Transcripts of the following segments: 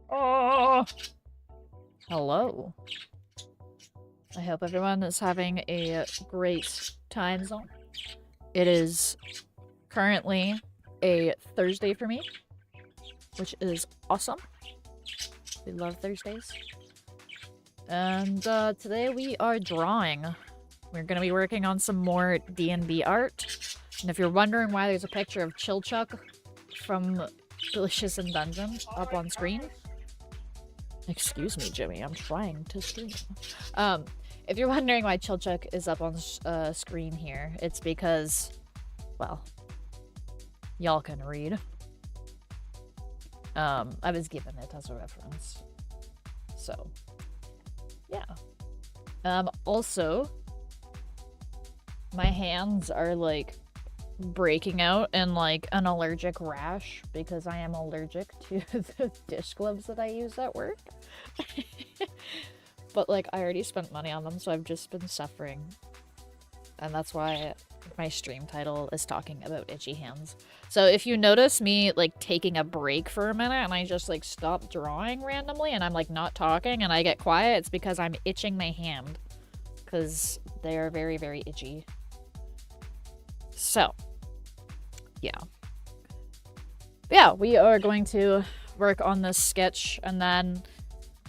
Oh, hello. I hope everyone is having a great time zone. It is currently a Thursday for me, which is awesome. We love Thursdays. And today we are drawing. We're gonna be working on some more D&D art. And if you're wondering why there's a picture of 𝙁𝚴 from Delicious in Dungeon up on screen, excuse me, Jimmy, I'm trying to stream. If you're wondering why 𝙁𝚴 is up on screen here, it's because, well, y'all can read. I was given it as a reference. So, yeah. Also, my hands are, like, breaking out in, like, an allergic rash because I am allergic to the dish gloves that I use at work. But, like, I already spent money on them, so I've just been suffering. And that's why my stream title is talking about itchy hands. So if you notice me, like, taking a break for a minute and I just, like, stop drawing randomly and I'm, like, not talking and I get quiet, it's because I'm itching my hand. Because they are very, very itchy. So, yeah. Yeah, we are going to work on this sketch, and then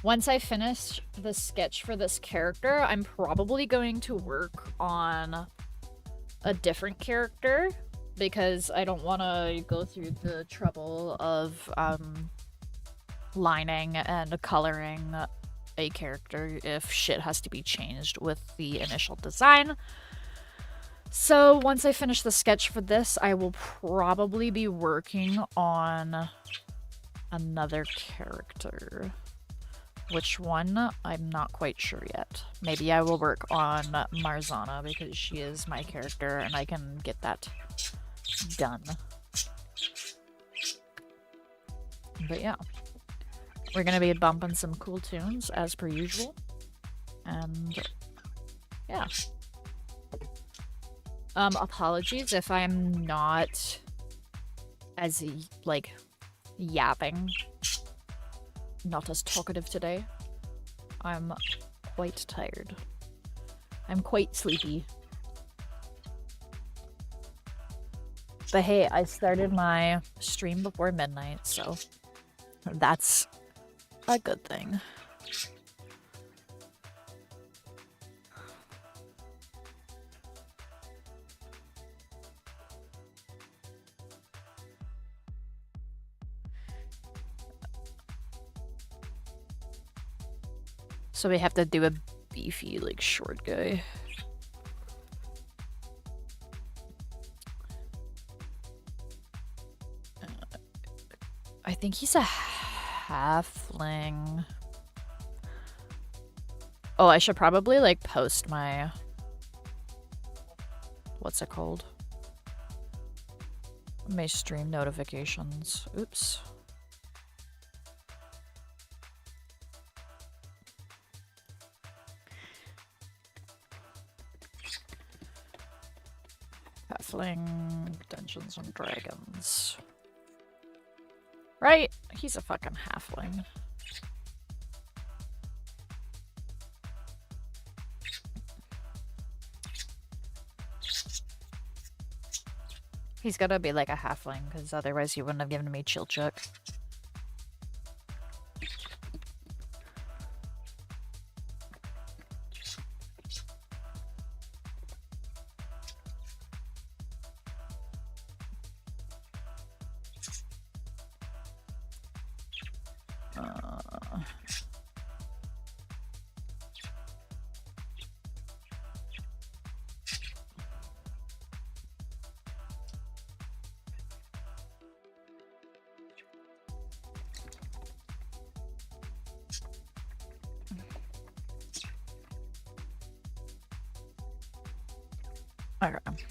once I finish the sketch for this character, I'm probably going to work on a different character, because I don't want to go through the trouble of lining and coloring a character if shit has to be changed with the initial design. So once I finish the sketch for this, I will probably be working on another character. Which one? I'm not quite sure yet. Maybe I will work on Marzana because she is my character and I can get that done. But yeah. We're gonna be bumping some cool tunes as per usual. And yeah. Apologies if I'm not as, like, yapping. Not as talkative today. I'm quite tired. I'm quite sleepy. But hey, I started my stream before midnight, so that's a good thing. So we have to do a beefy, like, short guy. I think he's a halfling. Oh, I should probably, like, post my... what's it called? My stream notifications. Oops. Halfling, Dungeons and Dragons. Right? He's a fucking halfling. He's gotta be like a halfling, because otherwise he wouldn't have given me 𝙁𝚴. Okay.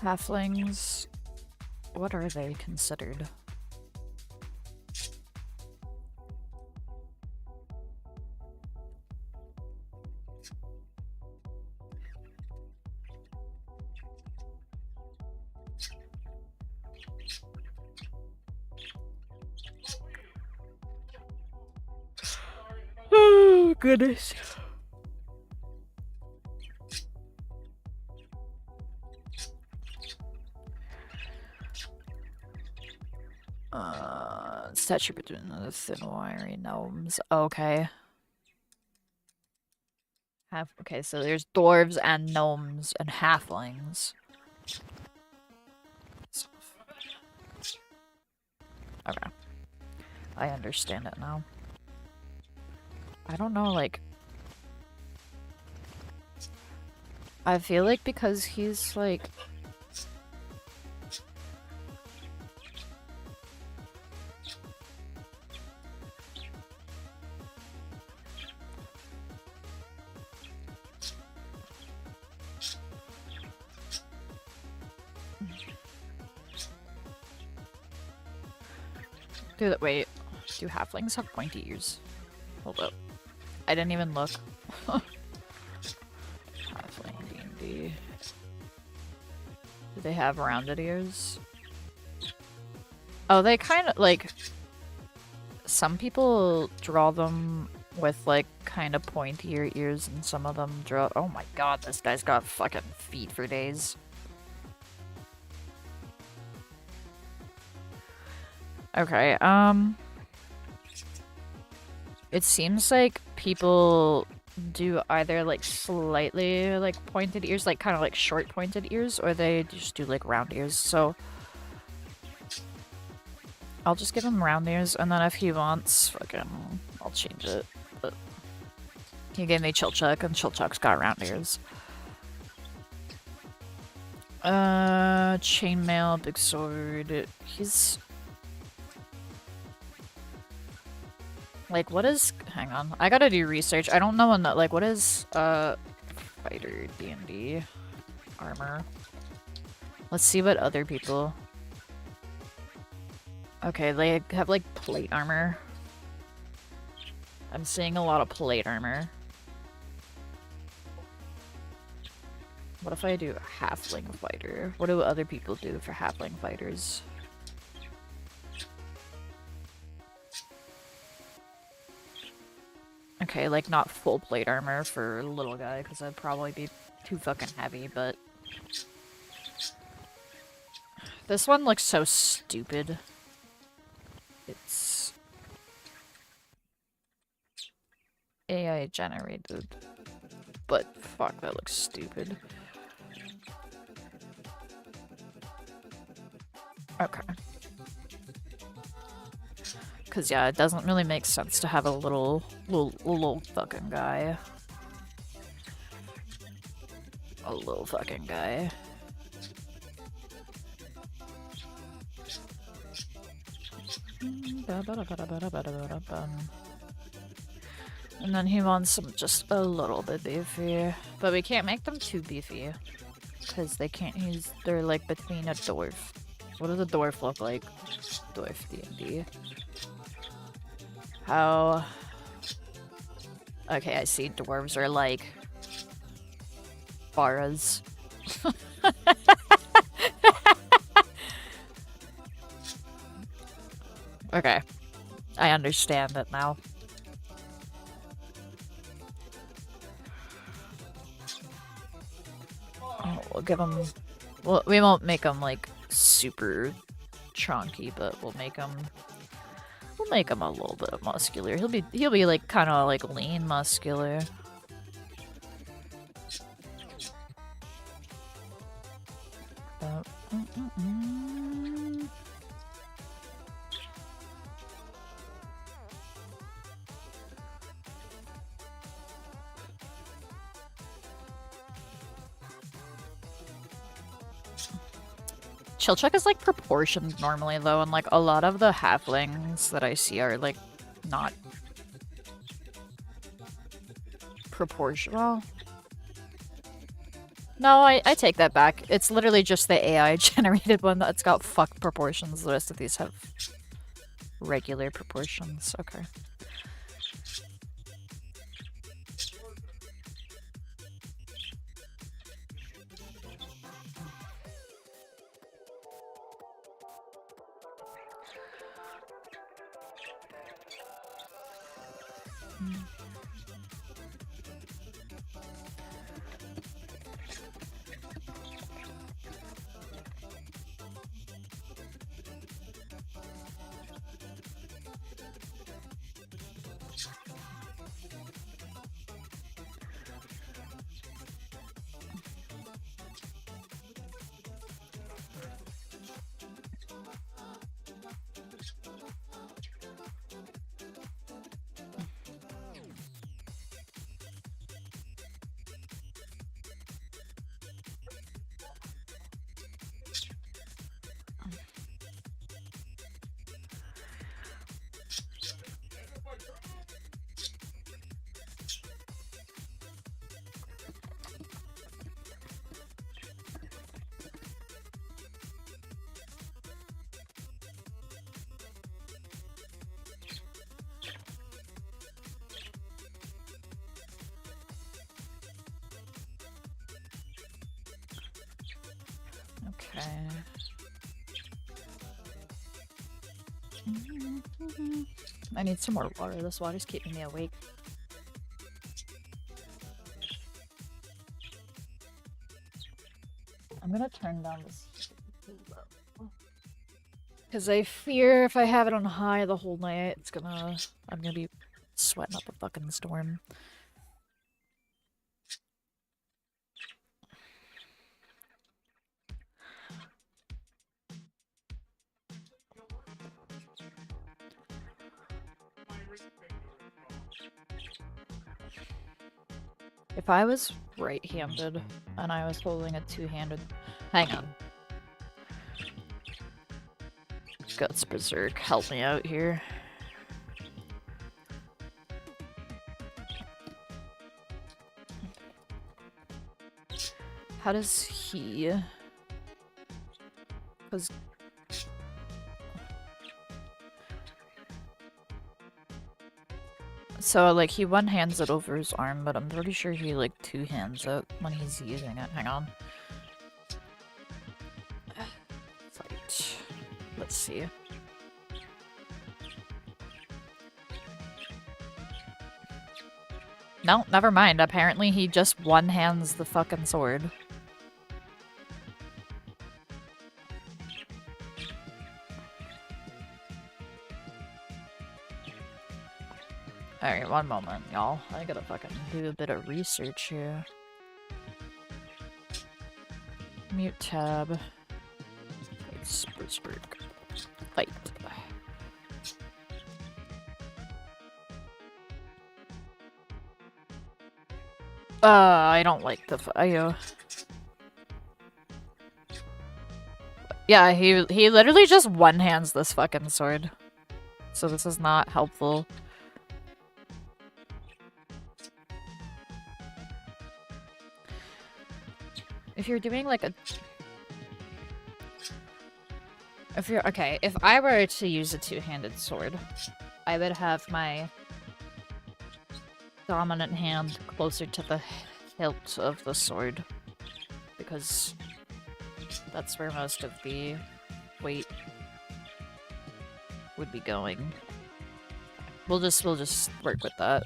Halflings, what are they considered? goodness. Statue between the thin wiry gnomes. Okay. Okay, so there's dwarves and gnomes and halflings. Okay. I understand it now. I don't know, like... I feel like because he's, like... Wait. Do halflings have pointy ears? Hold up. I didn't even look. Halfling D&D. Do they have rounded ears? Oh, they kind of, like... Some people draw them with, like, kind of pointier ears, and some of them draw... Oh my god, this guy's got fucking feet for days. Okay, it seems like people do either, like, slightly, like, pointed ears, like, kind of, like, short pointed ears, or they just do, like, round ears, so... I'll just give him round ears, and then if he wants, fucking... I'll change it, but... He gave me 𝙁𝚳𝙽𝚃, and 𝙁𝚳𝚽𝚃's got round ears. Chainmail, big sword... He's... Like, what is... Hang on. I gotta do research. I don't know when that... Like, what is, fighter D&D armor? Let's see what other people... Okay, they have, like, plate armor. I'm seeing a lot of plate armor. What if I do halfling fighter? What do other people do for halfling fighters? Okay, like, not full plate armor for little guy, because that'd probably be too fucking heavy, but... This one looks so stupid. It's... AI generated. But, fuck, that looks stupid. Okay. Because, yeah, it doesn't really make sense to have a little fucking guy. A little fucking guy. And then he wants them just a little bit beefy. But we can't make them too beefy. Because they can't use... They're, like, between a dwarf. What does a dwarf look like? Dwarf D&D. How... Okay, I see dwarves are like... Baras. Okay. I understand it now. Oh, we'll give him... Well, we won't make him, like, super chunky, but we'll make him a little bit muscular. He'll be like kind of like lean muscular. 𝙁𝚳𝚽𝚃 is like proportioned normally though, and like a lot of the halflings that I see are like not proportional. No, I take that back. It's literally just the AI generated one that's got fucked proportions. The rest of these have regular proportions. Okay. Okay. I need some more water. This water's keeping me awake. I'm gonna turn down this because I fear if I have it on high the whole night, I'm gonna be sweating up a fucking storm. If I was right-handed and I was holding a two-handed... Hang on. Guts Berserk, help me out here. How does he... Because... So, like, he one-hands it over his arm, but I'm pretty sure he, like, two-hands it when he's using it. Hang on. Fight. Let's see. No, never mind. Apparently he just one-hands the fucking sword. Alright, one moment, y'all. I gotta fucking do a bit of research here. Mute tab. Berserk. Fight. I don't like the yeah, he literally just one-hands this fucking sword. So this is not helpful. If you're doing like a... If I were to use a two-handed sword, I would have my dominant hand closer to the hilt of the sword, because that's where most of the weight would be going. We'll just work with that.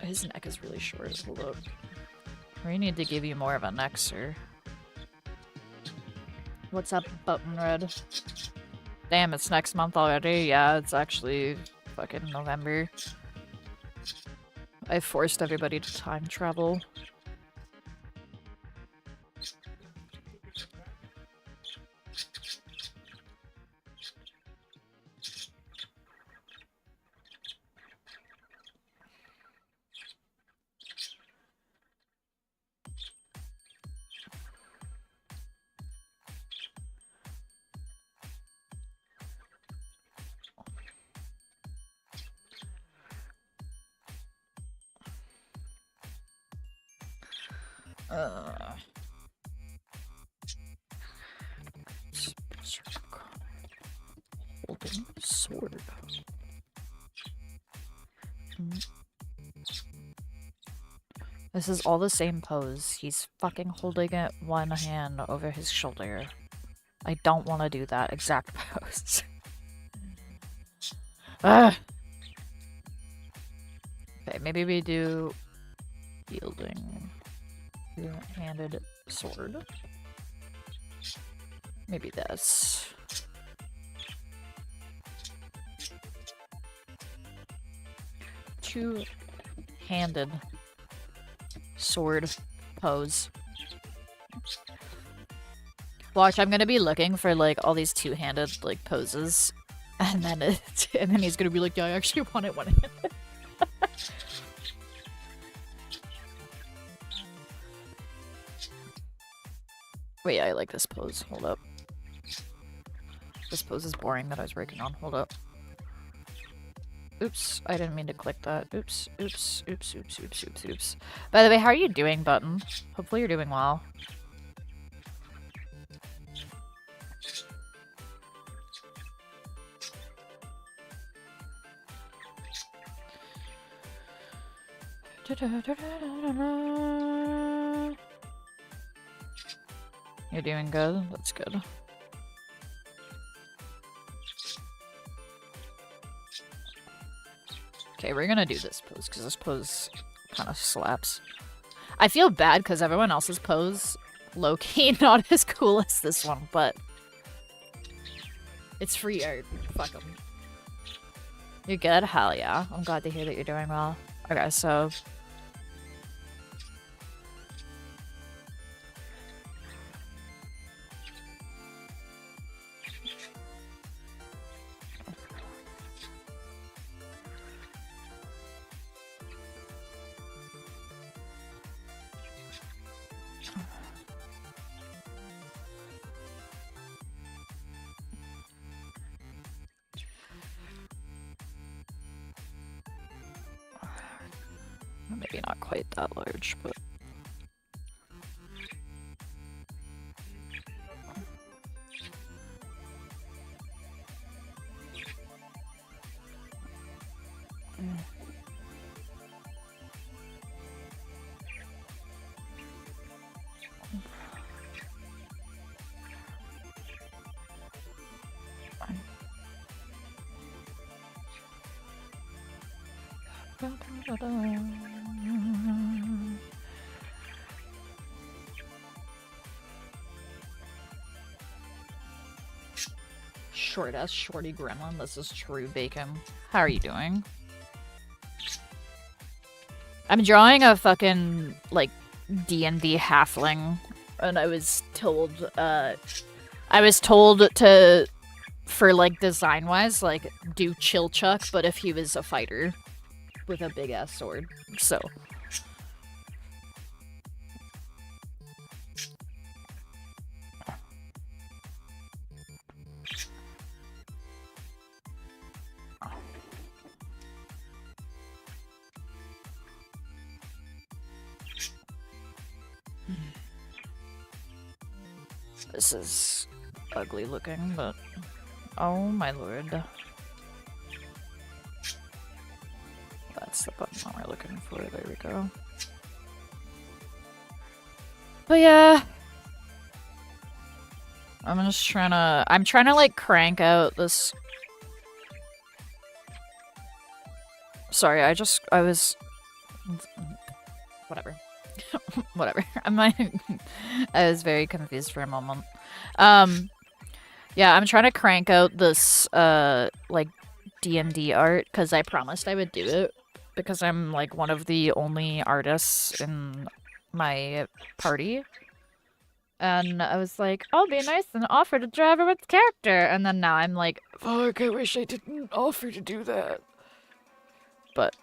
His neck is really short. Hold up. We need to give you more of a neck, sir. What's up, Button Red? Damn, it's next month already? Yeah, it's actually fucking November. I forced everybody to time travel. Holding sword. This is all the same pose. He's fucking holding it one hand over his shoulder. I don't want to do that exact pose. Ugh. Okay, maybe we do wielding two-handed sword. Maybe this. Two-handed sword pose. Watch, I'm gonna be looking for like all these two-handed like poses, and then he's gonna be like, "Yeah, I actually want it one-handed." Wait, yeah, I like this pose. Hold up. This pose is boring that I was working on. Hold up. Oops, I didn't mean to click that. Oops, oops, oops, oops, oops, oops, oops. By the way, how are you doing, Button? Hopefully you're doing well. You're doing good? That's good. Okay, we're gonna do this pose, because this pose kind of slaps. I feel bad, because everyone else's pose, low-key, not as cool as this one, but it's free art. Fuck 'em. You're good? Hell yeah. I'm glad to hear that you're doing well. Okay, so... maybe not quite that large, but... Short-ass shorty gremlin, this is true bacon. How are you doing? I'm drawing a fucking, like, D&D halfling, and I was told to, for, like, design-wise, like, do Chill Chuck, but if he was a fighter with a big-ass sword, so... This is ugly looking, but oh my lord. That's the button that we're looking for. There we go. But yeah. I'm trying to like crank out this. Sorry, I was whatever. Whatever. I was very confused for a moment. Yeah, I'm trying to crank out this like D&D art because I promised I would do it because I'm like one of the only artists in my party. And I was like, I'll be nice and offer to draw everyone's character. And then now I'm like, fuck, I wish I didn't offer to do that. But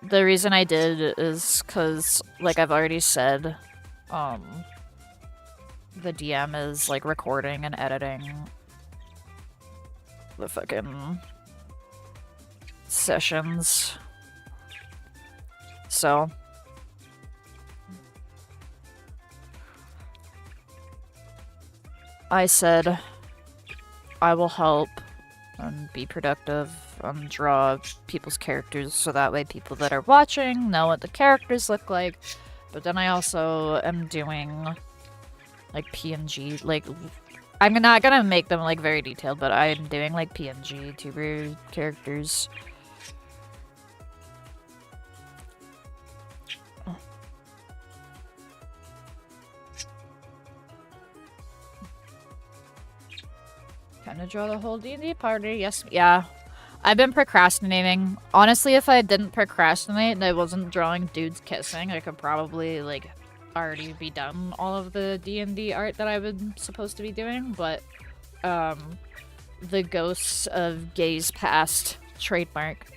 the reason I did is because, like I've already said, the DM is, like, recording and editing the fucking sessions. So... I said I will help and be productive and draw people's characters so that way people that are watching know what the characters look like. But then I also am doing like PNG, like I'm not gonna make them like very detailed, but I'm doing like PNG tuber characters. Kind of draw the whole D&D party. Yes, yeah. I've been procrastinating. Honestly, if I didn't procrastinate and I wasn't drawing dudes kissing, I could probably like already be done all of the D&D art that I've been supposed to be doing, but the ghosts of gays past trademark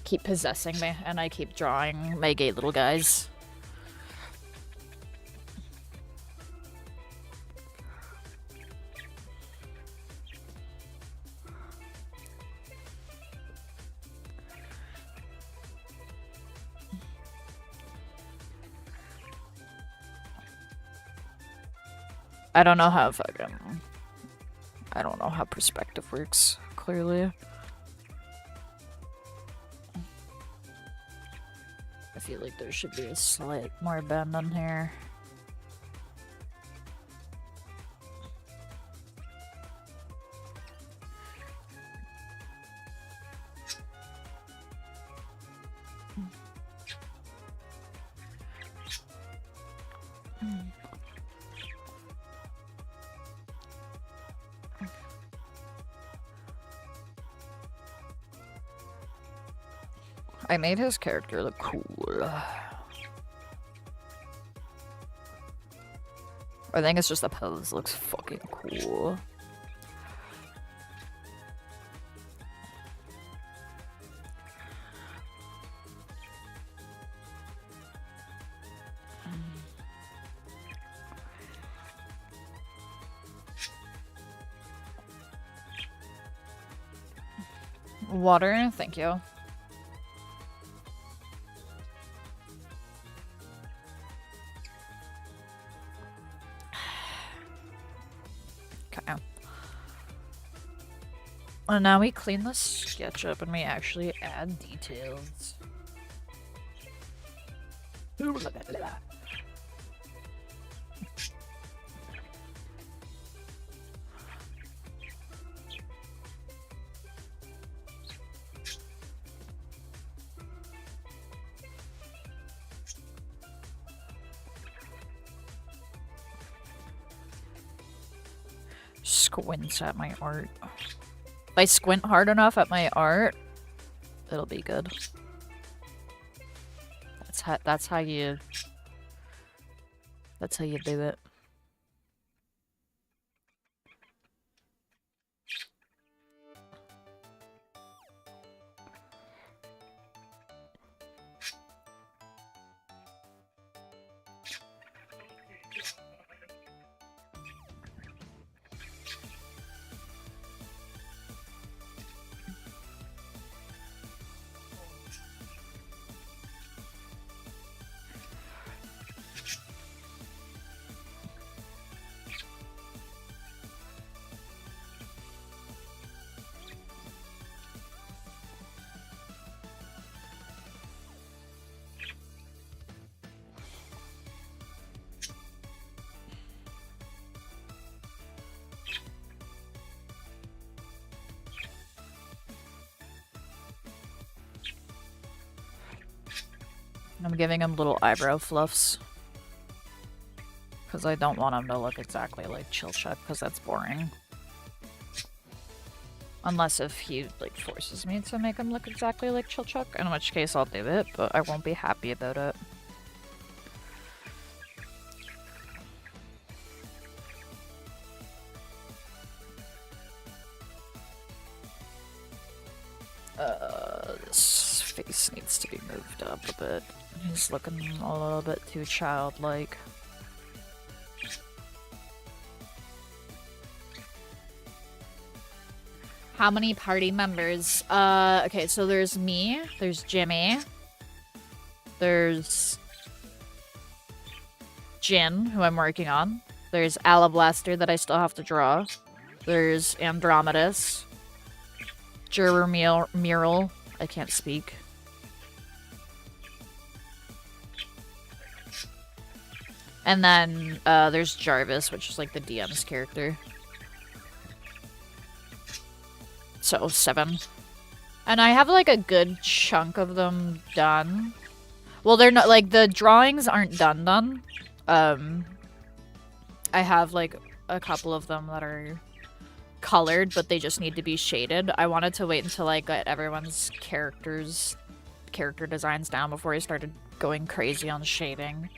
keep possessing me, and I keep drawing my gay little guys. I don't know how I don't know how perspective works, clearly. I feel like there should be a slight more bend on here. I made his character look cool. I think it's just the pose looks fucking cool. Water, thank you. And now we clean the sketch up and we actually add details. Squints at my art. If I squint hard enough at my art, it'll be good. That's how you do it. I'm giving him little eyebrow fluffs. Because I don't want him to look exactly like 𝙁𝚴, because that's boring. Unless if he, like, forces me to make him look exactly like 𝙁𝚴, in which case I'll do it, but I won't be happy about it. This face needs to be moved up a bit. He's looking a little bit too childlike. How many party members? Okay, so there's me, there's Jimmy, there's Jin, who I'm working on, there's Alablaster that I still have to draw, there's Andromedus, Mural, I can't speak. And then there's Jarvis, which is like the DM's character. So 7. And I have like a good chunk of them done. Well, they're not like the drawings aren't done. I have like a couple of them that are colored, but they just need to be shaded. I wanted to wait until I got everyone's character designs down before I started going crazy on shading.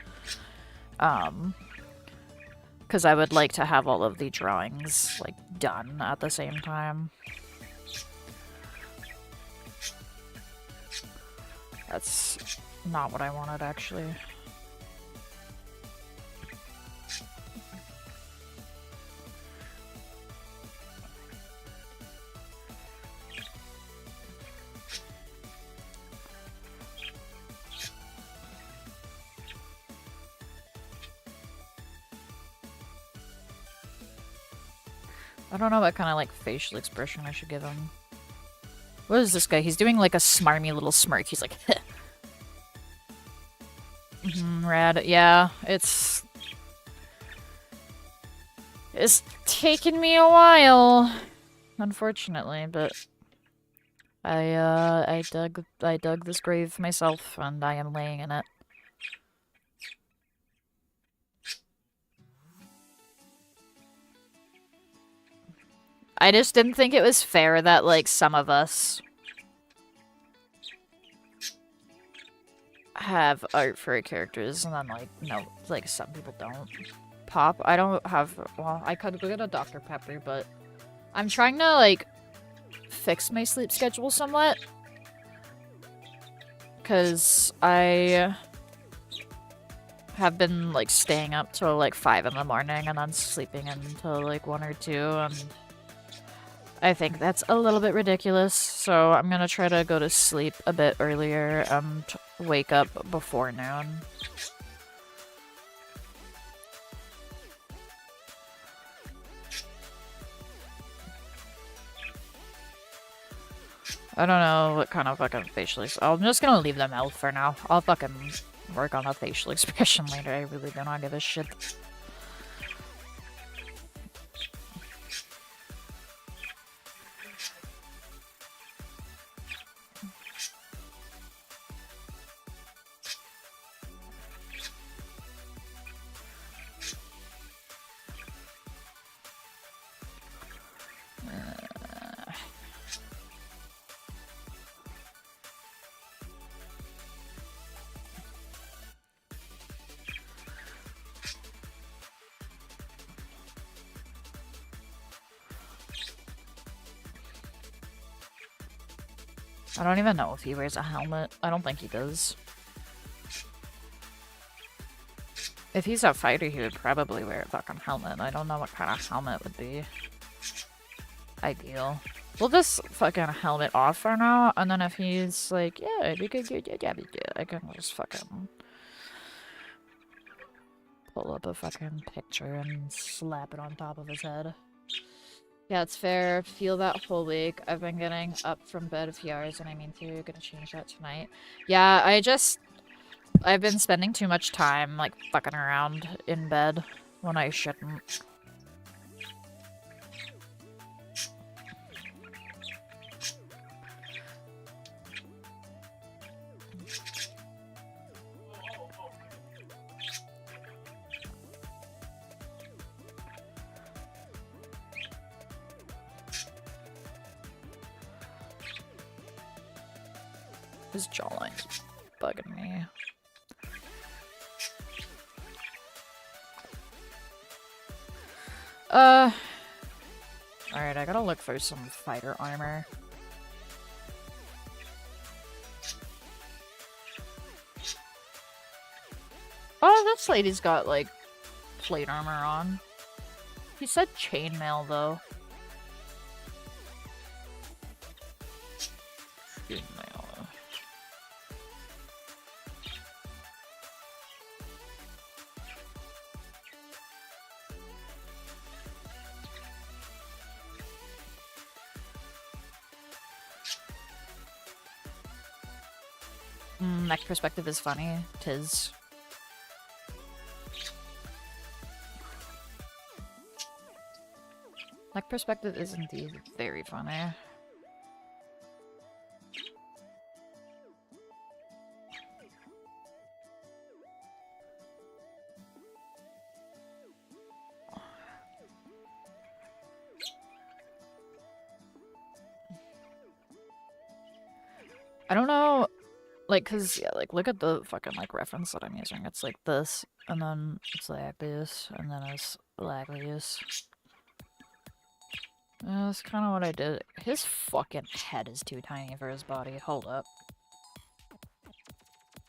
Because I would like to have all of the drawings like done at the same time. That's not what I wanted, actually. I don't know what kind of like facial expression I should give him. What is this guy? He's doing like a smarmy little smirk. He's like, rad. Yeah, it's taken me a while, unfortunately, but I dug this grave myself, and I am laying in it. I just didn't think it was fair that, like, some of us have art for our characters, and then, like, no, like, some people don't. Pop, I don't have, well, I could get a Dr. Pepper, but I'm trying to, like, fix my sleep schedule somewhat. Because I have been, like, staying up till, like, 5 in the morning and then sleeping until, like, 1 or 2, and I think that's a little bit ridiculous, so I'm gonna try to go to sleep a bit earlier and wake up before noon. I don't know what kind of fucking facial I'm just gonna leave them out for now. I'll fucking work on a facial expression later. I really do not give a shit. I don't even know if he wears a helmet. I don't think he does. If he's a fighter, he would probably wear a fucking helmet. I don't know what kind of helmet would be ideal. We'll just fucking helmet off for now, and then if he's like, yeah, I can just fucking pull up a fucking picture and slap it on top of his head. Yeah, it's fair. Feel that whole week. I've been getting up from bed a few hours, and I mean to. Gonna change that tonight. Yeah, I've been spending too much time, like, fucking around in bed when I shouldn't. His jawline's bugging me. Alright, I gotta look for some fighter armor. Oh, this lady's got, like, plate armor on. He said chainmail, though. Chainmail. Neck perspective is funny. 'Tis. That perspective is indeed very funny. I don't know, like, cause, yeah, like, look at the fucking, like, reference that I'm using. It's like this, and then it's like this, and then it's like this. That's kind of what I did. His fucking head is too tiny for his body. Hold up.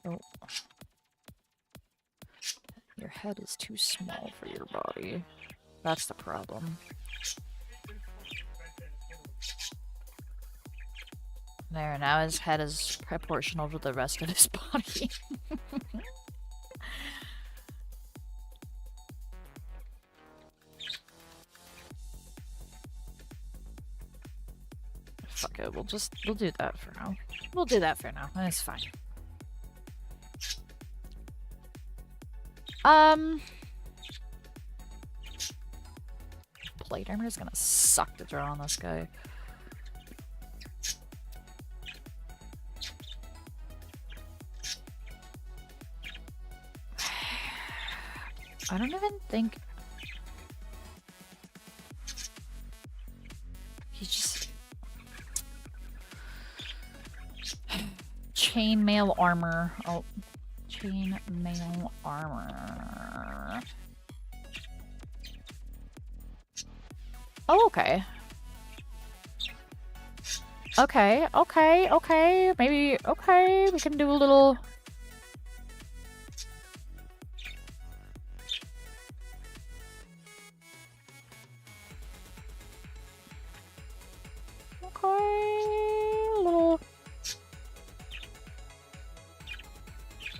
Oh. Your head is too small for your body. That's the problem. There, now his head is proportional to the rest of his body. Fuck it, we'll do that for now. We'll do that for now, it's fine. Plate armor is gonna suck to draw on this guy. I don't even think he just chainmail armor. Oh, chainmail armor. Oh, okay. Okay. Maybe, okay, we can do a little...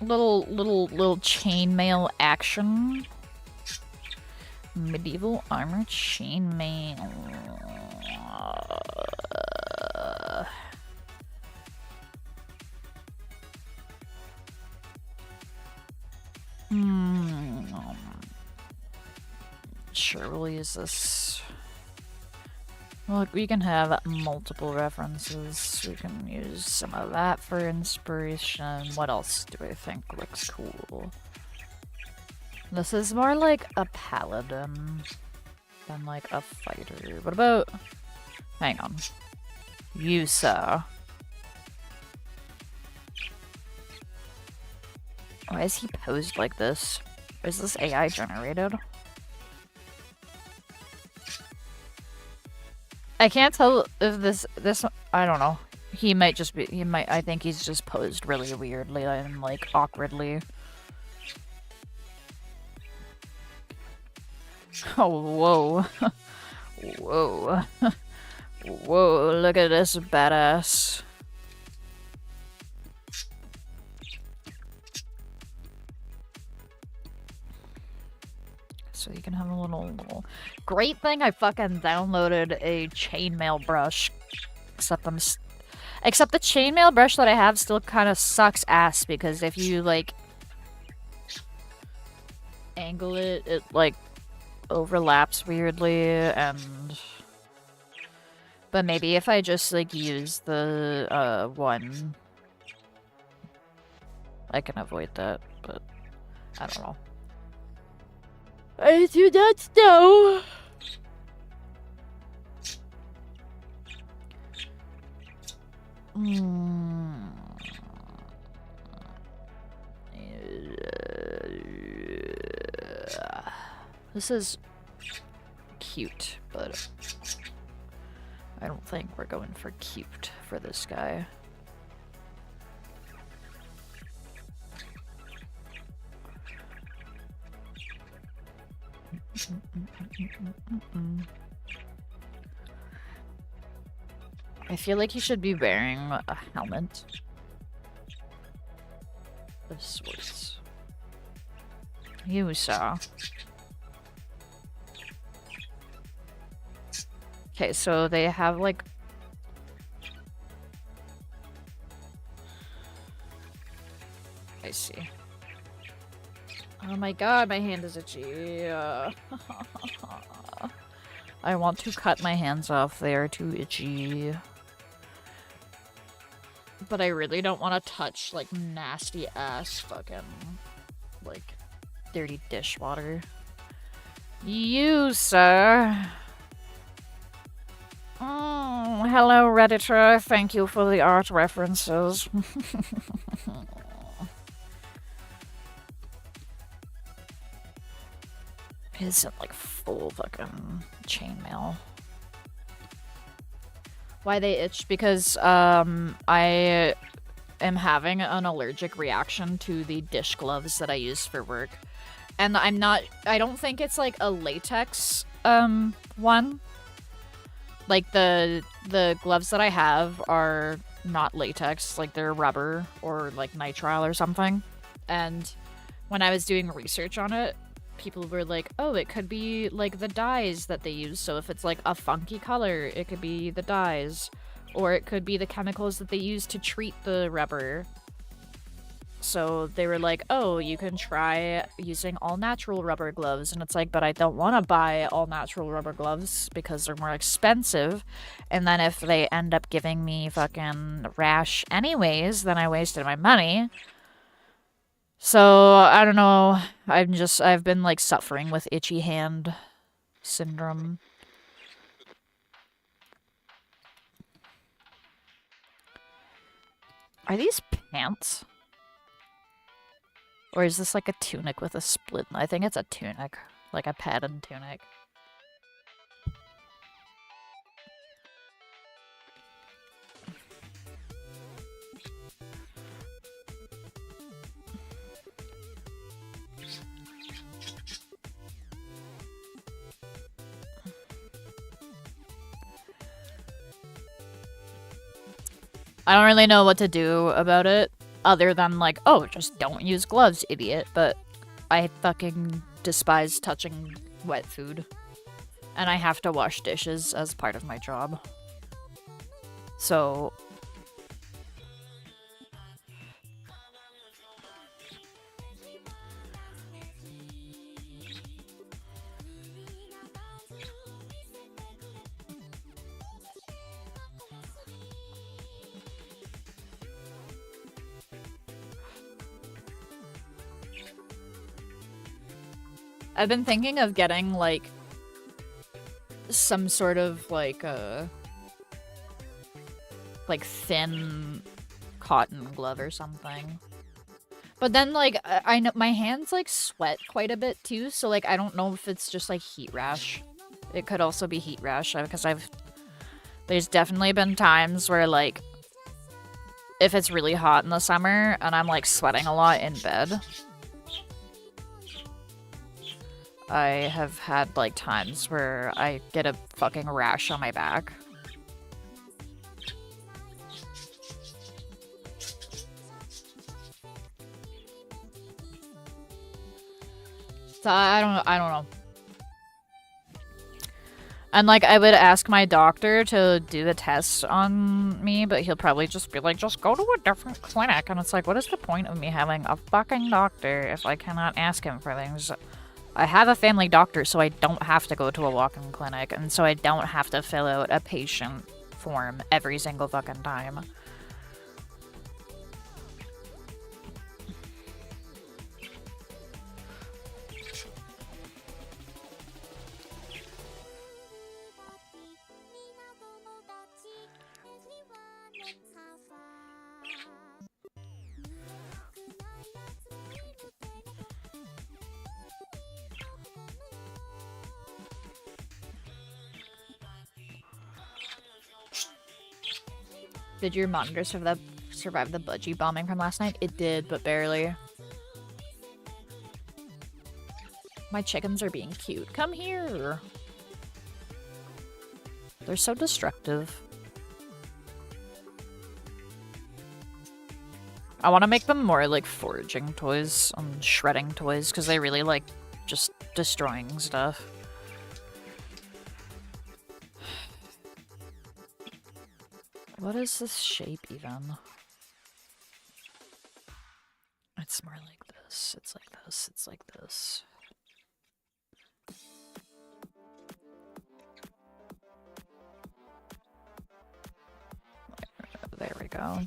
little chainmail action. Medieval armor chainmail. Sure, we'll use this. Look, we can have multiple references. We can use some of that for inspiration. What else do I think looks cool? This is more like a paladin than like a fighter. What about... Hang on. 𝙻𝙸𝙽𝚃. Why is he posed like this? Is this AI generated? I can't tell if this I don't know. He might just be, I think he's just posed really weirdly and like awkwardly. Oh, whoa. Whoa. Whoa, look at this badass. So you can have a little... Great thing I fucking downloaded a chainmail brush. Except the chainmail brush that I have still kind of sucks ass, because if you, like, angle it, it, like, overlaps weirdly, and... But maybe if I just, like, use the, one... I can avoid that, but... I don't know. I do not know. This is cute, but I don't think we're going for cute for this guy. I feel like he should be wearing a helmet of sorts. 𝙻𝙸𝙽𝚃. Okay, so they have like... I see. Oh my god, my hand is itchy. I want to cut my hands off. They are too itchy. But I really don't want to touch, like, nasty ass fucking, like, dirty dishwater. You, sir. Hello, Redditor. Thank you for the art references. It's like full fucking chainmail. Why they itch? Because I am having an allergic reaction to the dish gloves that I use for work. And I don't think it's like a latex one. Like the gloves that I have are not latex, like they're rubber or like nitrile or something. And when I was doing research on it, people were like, oh, it could be like the dyes that they use. So if it's like a funky color, it could be the dyes. Or it could be the chemicals that they use to treat the rubber. So they were like, oh, you can try using all natural rubber gloves. And it's like, but I don't want to buy all natural rubber gloves because they're more expensive. And then if they end up giving me fucking rash anyways, then I wasted my money. So, I don't know. I've been like suffering with itchy hand syndrome. Are these pants? Or is this like a tunic with a split? I think it's a tunic. Like a padded tunic. I don't really know what to do about it, other than like, oh, just don't use gloves, idiot. But I fucking despise touching wet food. And I have to wash dishes as part of my job. So... I've been thinking of getting, like, some sort of, like, thin cotton glove or something. But then, like, I know my hands, like, sweat quite a bit, too, so, like, I don't know if it's just, like, heat rash. It could also be heat rash, because there's definitely been times where, like, if it's really hot in the summer and I'm, like, sweating a lot in bed, I have had, like, times where I get a fucking rash on my back. So, I don't know. And, like, I would ask my doctor to do the test on me, but he'll probably just be like, just go to a different clinic. And it's like, what is the point of me having a fucking doctor if I cannot ask him for things? I have a family doctor, so I don't have to go to a walk-in clinic, and so I don't have to fill out a patient form every single fucking time. Did your monitor survive the budgie bombing from last night? It did, but barely. My chickens are being cute. Come here! They're so destructive. I want to make them more like foraging toys and shredding toys, because they really like just destroying stuff. What is this shape even? It's more like this. It's like this. It's like this. There we go.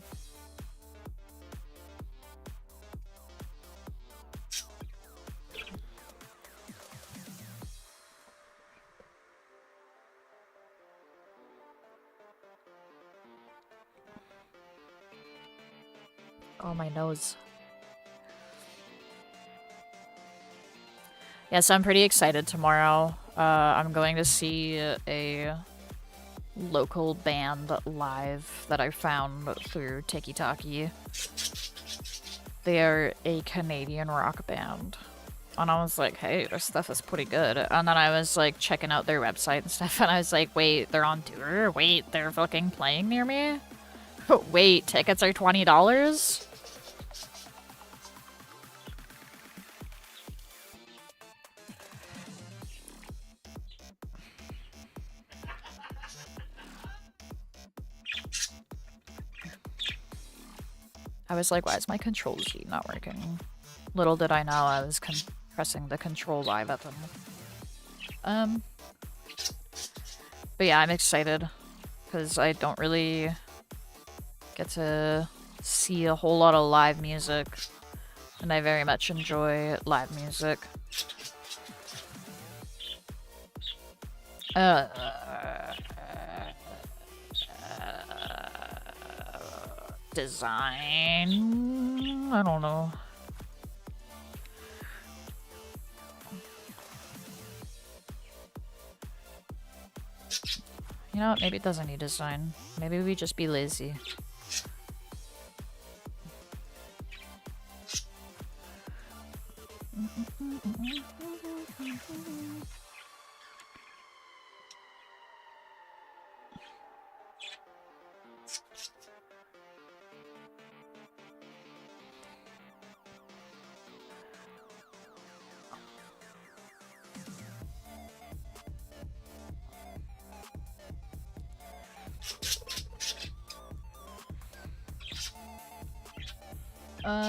Oh, my nose. Yes, I'm pretty excited tomorrow. I'm going to see a local band live that I found through 𝙻𝚸𝙽𝚃𝚂. They are a Canadian rock band. And I was like, hey, their stuff is pretty good. And then I was like checking out their website and stuff, and I was like, wait, they're on tour? Wait, they're fucking playing near me? Wait, tickets are $20? I was like, why is my control Z not working? Little did I know I was pressing the control Y button. But yeah, I'm excited because I don't really get to see a whole lot of live music, and I very much enjoy live music. Design? I don't know. You know what? Maybe it doesn't need design. Maybe we just be lazy.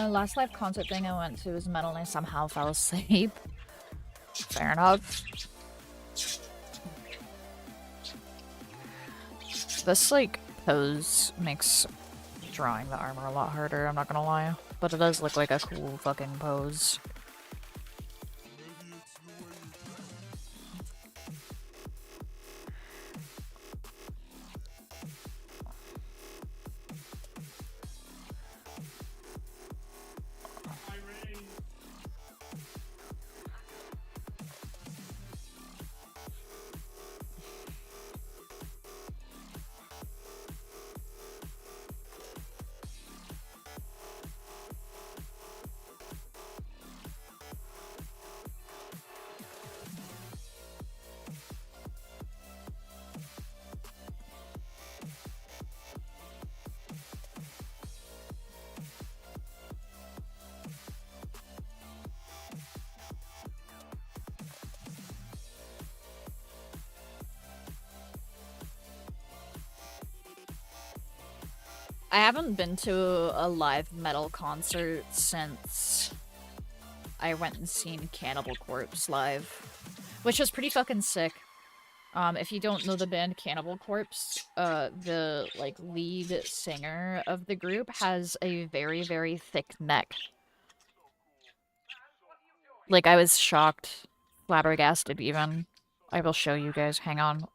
Last live concert thing I went to was metal and I somehow fell asleep. Fair enough. This, like, pose makes drawing the armor a lot harder, I'm not gonna lie. But it does look like a cool fucking pose. I haven't been to a live metal concert since I went and seen Cannibal Corpse live, which was pretty fucking sick. If you don't know the band Cannibal Corpse, the, like, lead singer of the group has a very, very thick neck. Like, I was shocked, flabbergasted even. I will show you guys, hang on.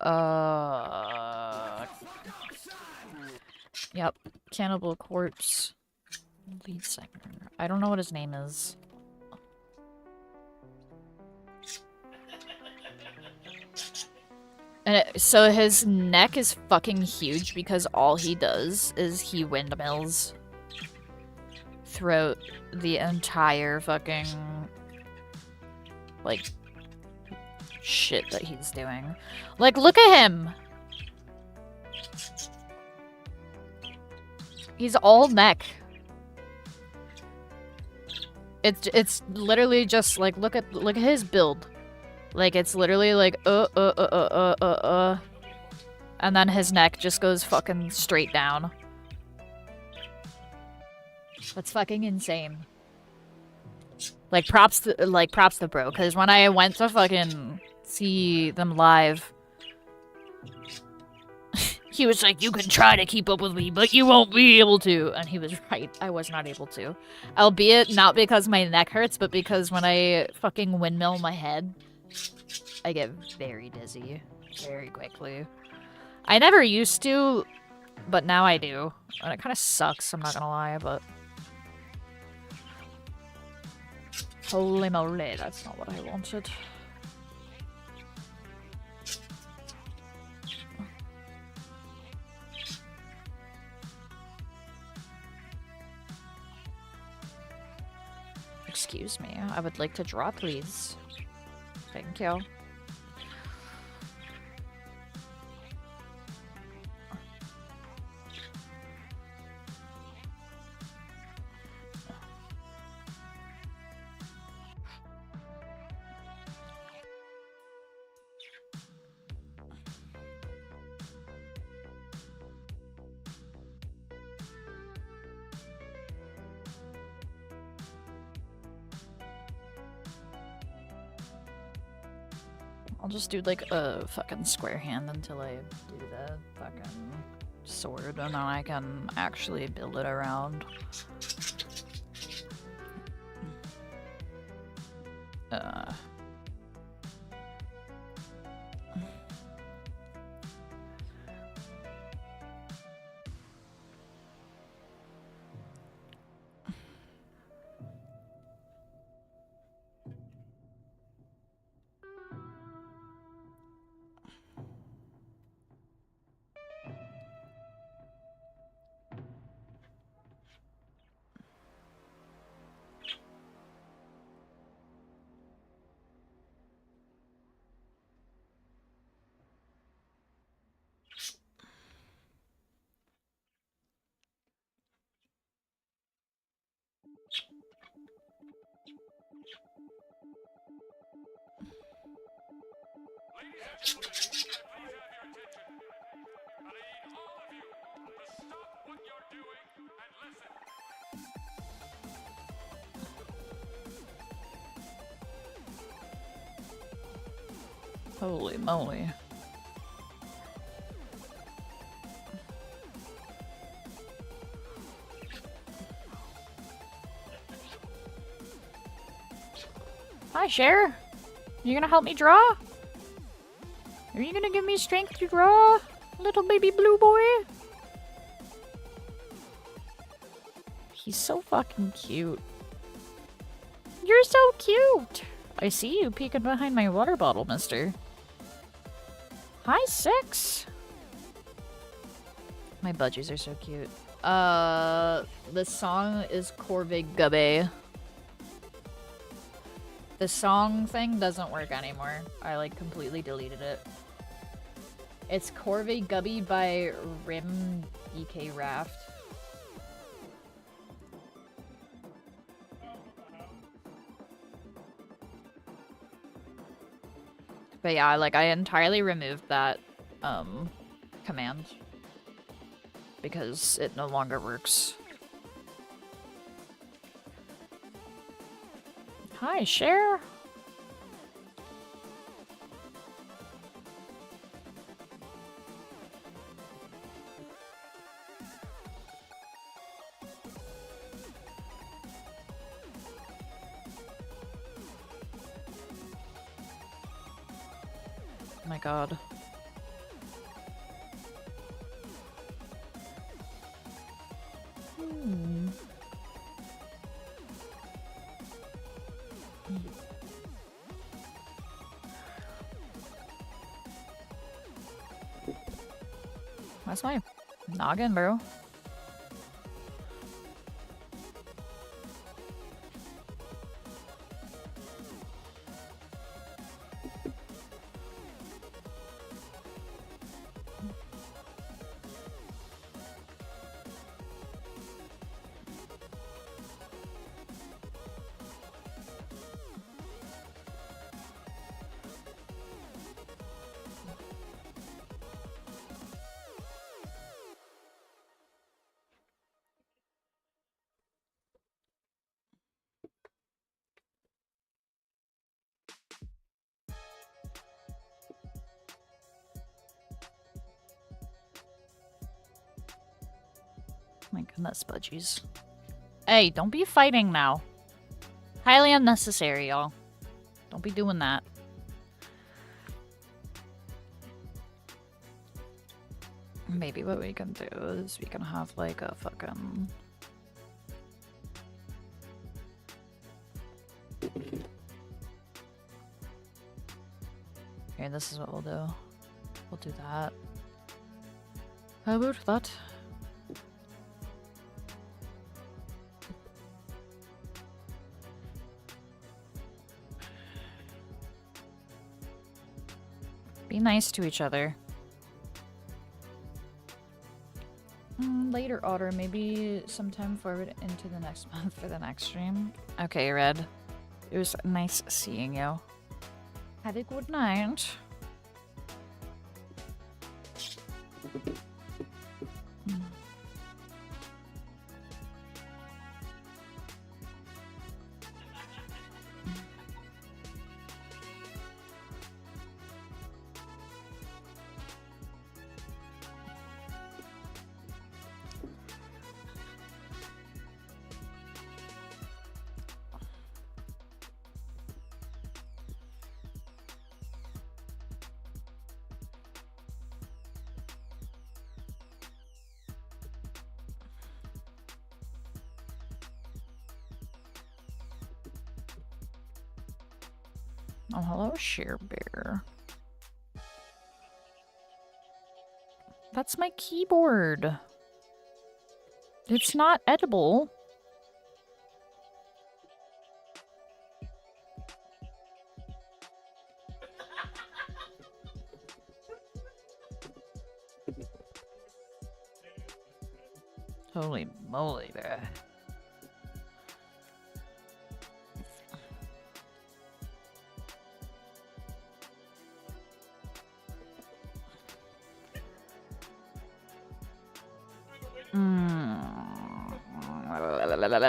Yep, Cannibal Corpse lead singer. I don't know what his name is. And so his neck is fucking huge because all he does is he windmills throughout the entire fucking, like, shit that he's doing. Like, look at him! He's all neck. It's literally just like, look at his build. Like, it's literally like and then his neck just goes fucking straight down. That's fucking insane. Like, props to bro, because when I went to fucking see them live, He was like, you can try to keep up with me, but you won't be able to. And he was right. I was not able to. Albeit not because my neck hurts, but because when I fucking windmill my head, I get very dizzy very quickly. I never used to, but now I do. And it kind of sucks, I'm not gonna lie, but... Holy moly, that's not what I wanted. Excuse me, I would like to draw, please. Thank you. I'll just do like a fucking square hand until I do the fucking sword, and then I can actually build it around. Holy moly. Hi, Cher. You gonna help me draw? Are you gonna give me strength to draw, little baby blue boy? He's so fucking cute. You're so cute! I see you peeking behind my water bottle, mister. Hi, Six! My budgies are so cute. The song is 𝙻𝙸𝙽𝙺𝚂. The song thing doesn't work anymore. I, like, completely deleted it. It's 𝙻𝙸𝙽𝙺 by 𝙻𝙸𝙽𝙺𝚃. But yeah, like, I entirely removed that, command. Because it no longer works. Hi, Cher! Oh my god. That's my noggin, bro. My goodness, budgies. Hey, don't be fighting now. Highly unnecessary, y'all. Don't be doing that. Maybe what we can do is we can have like a fucking... Okay, this is what we'll do. We'll do that. How about that? Be nice to each other. Later, Otter. Maybe sometime forward into the next month for the next stream. Okay, Red. It was nice seeing you. Have a good night. Oh, hello, 𝙻𝙸𝙽𝙺𝚃𝚂. That's my keyboard. It's not edible. Holy moly, bruh.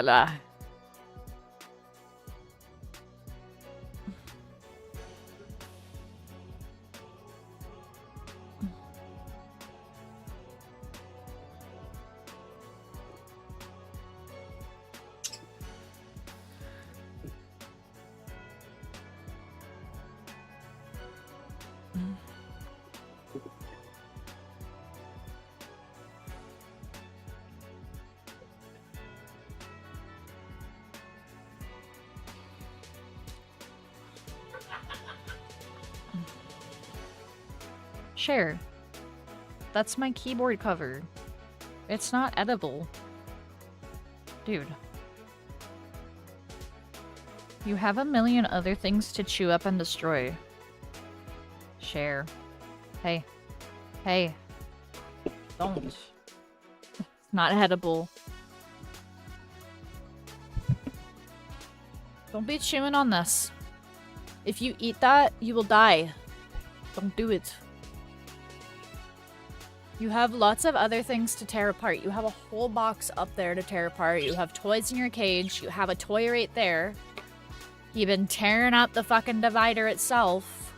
La. 𝙻𝙸𝙽𝙺. That's my keyboard cover. It's not edible. Dude. You have a million other things to chew up and destroy. 𝙻𝙸𝙽. Hey. Hey. Don't. It's not edible. Don't be chewing on this. If you eat that, you will die. Don't do it. You have lots of other things to tear apart. You have a whole box up there to tear apart. You have toys in your cage. You have a toy right there. You've been tearing up the fucking divider itself.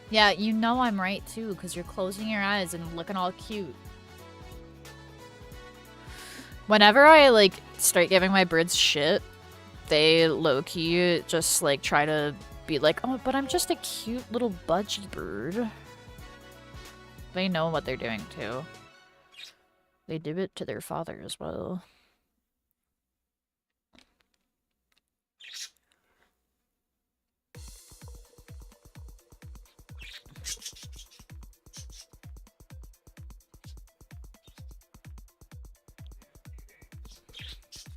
Yeah, you know I'm right too, because you're closing your eyes and looking all cute. Whenever I, like, start giving my birds shit, they low-key just, like, try to be like, oh, but I'm just a cute little budgie bird. They know what they're doing, too. They do it to their father as well.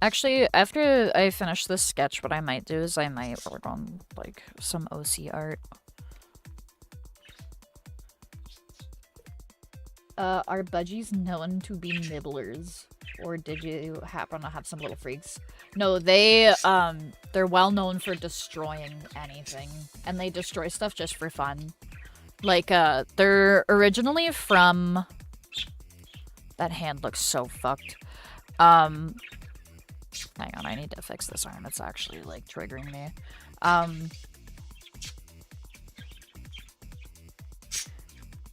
Actually, after I finish this sketch, what I might do is I might work on, like, some OC art. Are budgies known to be nibblers? Or did you happen to have some little freaks? No, they're well known for destroying anything. And they destroy stuff just for fun. Like, they're originally from... That hand looks so fucked. Hang on, I need to fix this arm. It's actually, like, triggering me.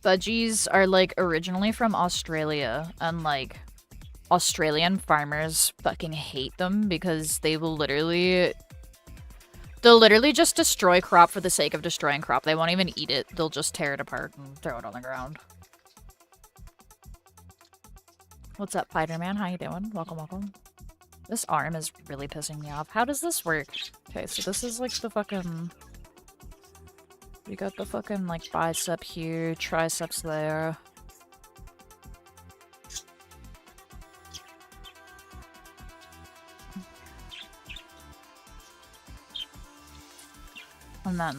Budgies are, like, originally from Australia, and, like, Australian farmers fucking hate them because they will literally... They'll literally just destroy crop for the sake of destroying crop. They won't even eat it. They'll just tear it apart and throw it on the ground. What's up, Spider-Man? How you doing? Welcome, welcome. This arm is really pissing me off. How does this work? Okay, so this is like the fucking... We got the fucking like bicep here, triceps there. And then...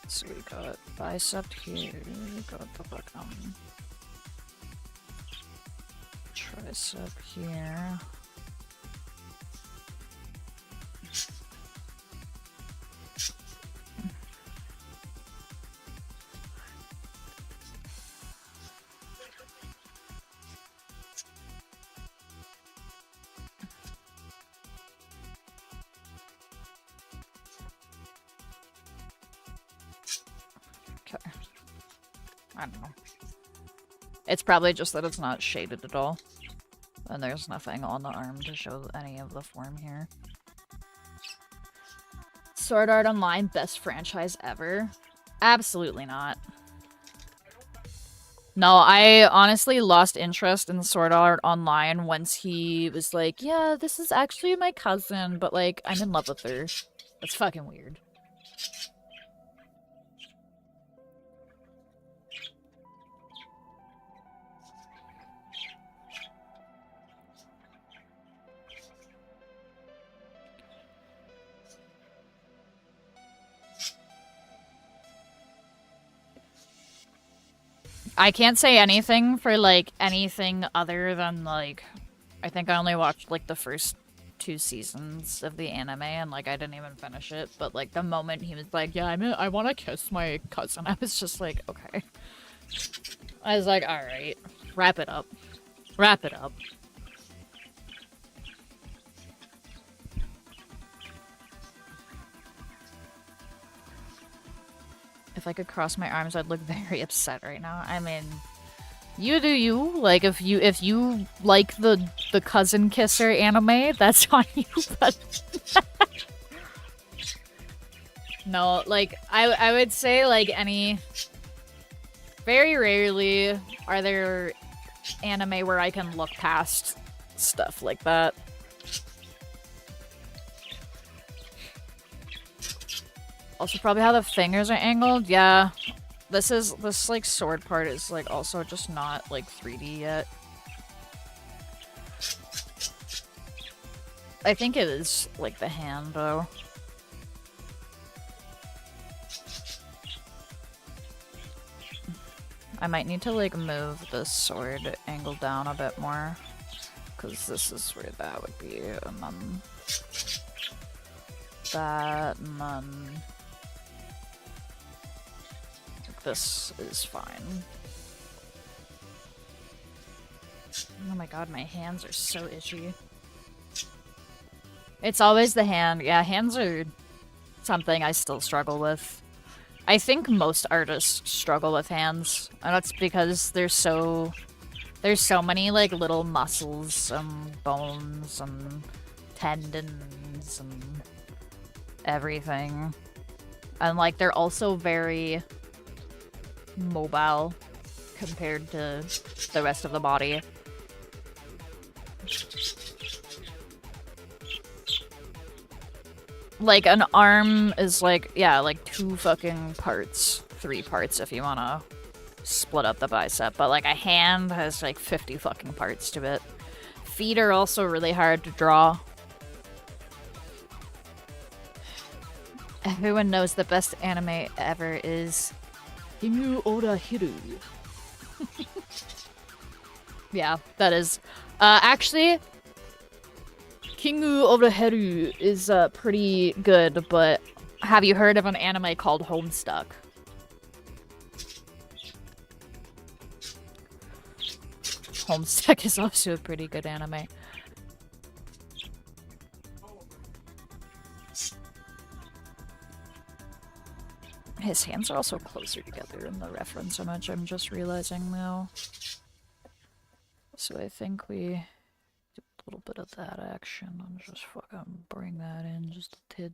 So we got bicep here, we got the fucking... tricep here. Okay. I don't know. It's probably just that it's not shaded at all. And there's nothing on the arm to show any of the form here. Sword Art Online, best franchise ever? Absolutely not. No, I honestly lost interest in Sword Art Online once he was like, yeah, this is actually my cousin, but like, I'm in love with her. That's fucking weird. I can't say anything for, like, anything other than, like, I think I only watched, like, the first 2 seasons of the anime, and, like, I didn't even finish it, but, like, the moment he was like, yeah, I want to kiss my cousin, I was just like, okay. I was like, alright, wrap it up. Wrap it up. If I could cross my arms, I'd look very upset right now. I mean, you do you. Like, if you like the cousin kisser anime, that's on you, but... No, like, I would say, like, any... Very rarely are there anime where I can look past stuff like that. Also, probably how the fingers are angled. Yeah, this like sword part is like also just not like 3D yet. I think it is like the hand though. I might need to like move the sword angle down a bit more, because this is where that would be, and then that, and then this is fine. Oh my god, my hands are so itchy. It's always the hand. Yeah, hands are something I still struggle with. I think most artists struggle with hands, and that's because there's so many like little muscles and bones and tendons and everything. And like they're also very mobile compared to the rest of the body. Like an arm is like, yeah, like 2 fucking parts, 3 parts if you wanna split up the bicep, but like a hand has like 50 fucking parts to it. Feet are also really hard to draw. Everyone knows the best anime ever is Inu Oda Hiru. Yeah, that is. Actually, Kingu Oda Hiru is pretty good, but have you heard of an anime called Homestuck? Homestuck is also a pretty good anime. His hands are also closer together in the reference image, I'm just realizing now. So I think we do a little bit of that action and just fucking bring that in just a tid.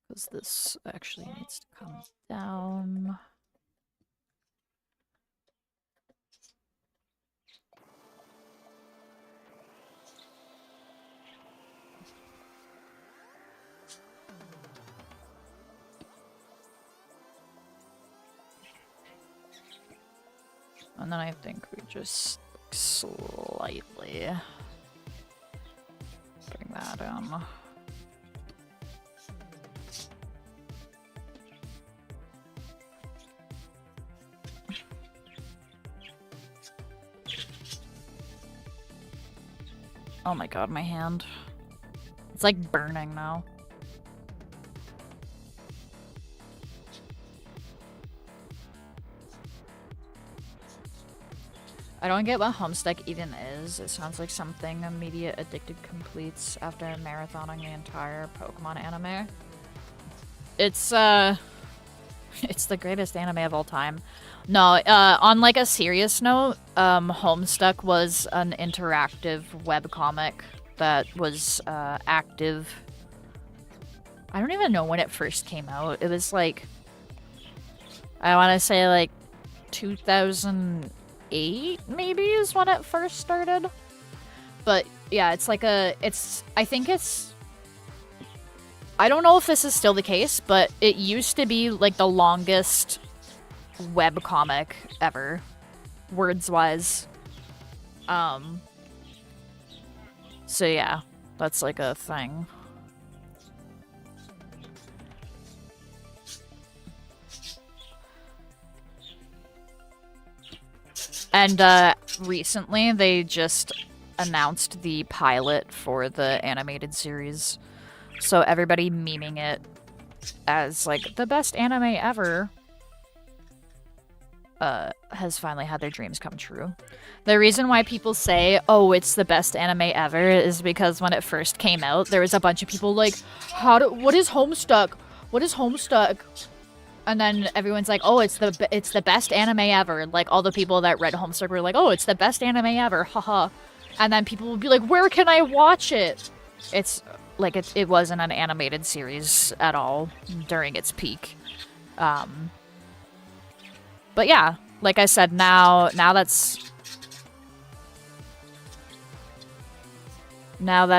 Because this actually needs to come down. And then I think we just slightly bring that in. Oh my god, my hand. It's like burning now. I don't get what Homestuck even is. It sounds like something a media addicted completes after marathoning the entire Pokemon anime. It's it's the greatest anime of all time. No, on like a serious note, Homestuck was an interactive webcomic that was active. I don't even know when it first came out. It was like, I want to say like 2008 maybe is when it first started. But yeah, it's like I don't know if this is still the case, but it used to be like the longest webcomic ever, words-wise. So yeah, that's like a thing. And recently they just announced the pilot for the animated series. So everybody memeing it as like the best anime ever has finally had their dreams come true. The reason why people say, oh, it's the best anime ever is because when it first came out, there was a bunch of people like, what is Homestuck? What is Homestuck? And then everyone's like, oh, it's the best anime ever. Like, all the people that read Homestuck were like, oh, it's the best anime ever, haha. And then people would be like, where can I watch it? It's like, it wasn't an animated series at all during its peak. But yeah, like I said, now that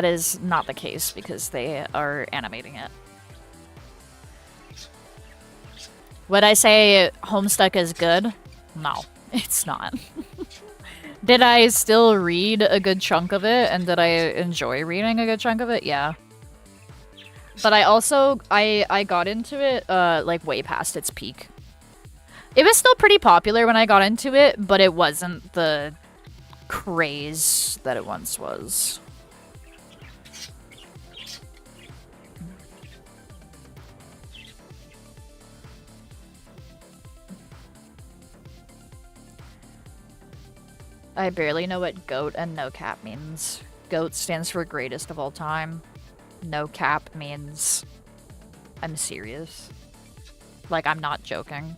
is not the case because they are animating it. Would I say Homestuck is good? No, it's not. Did I still read a good chunk of it, and did I enjoy reading a good chunk of it? Yeah. But I also, I got into it, like, way past its peak. It was still pretty popular when I got into it, but it wasn't the craze that it once was. I barely know what GOAT and no cap means. GOAT stands for greatest of all time. No cap means I'm serious. Like, I'm not joking.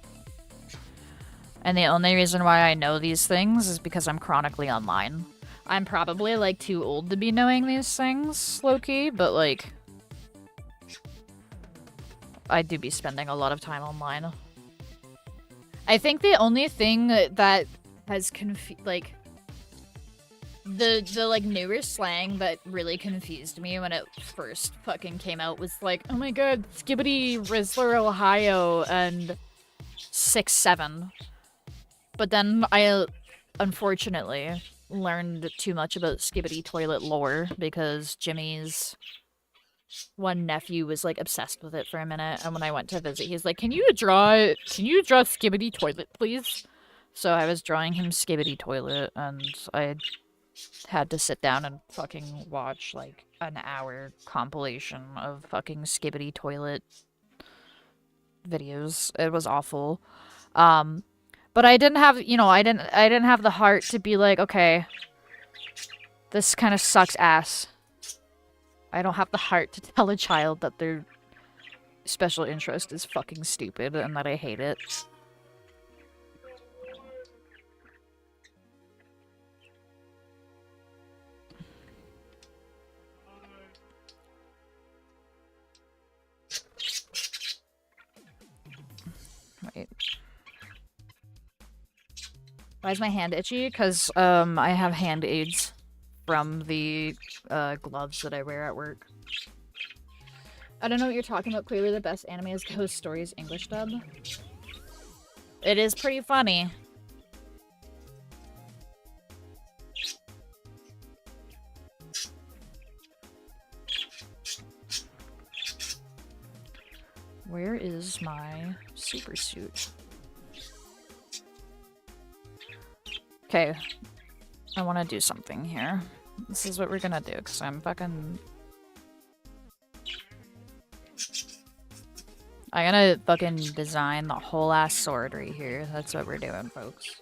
And the only reason why I know these things is because I'm chronically online. I'm probably, like, too old to be knowing these things, low-key, but, like, I do be spending a lot of time online. I think the only thing that has like, the like, newer slang that really confused me when it first fucking came out was like, oh my god, Skibbity Rizzler Ohio and 6'7". But then I, unfortunately, learned too much about Skibbity toilet lore because Jimmy's one nephew was like obsessed with it for a minute, and when I went to visit, he's like, can you draw Skibbity toilet, please? So I was drawing him Skibbity toilet, and I had to sit down and fucking watch like an hour compilation of fucking Skibbity toilet videos. It was awful. But I didn't have, you know, I didn't have the heart to be like, okay, this kind of sucks ass. I don't have the heart to tell a child that their special interest is fucking stupid and that I hate it. Wait. Why is my hand itchy? Because, I have hand aids from the, gloves that I wear at work. I don't know what you're talking about. Clearly the best anime is Ghost Stories English dub. It is pretty funny. Where is my super suit? Okay. I want to do something here. This is what we're gonna do, because I'm gonna fucking design the whole ass sword right here. That's what we're doing, folks.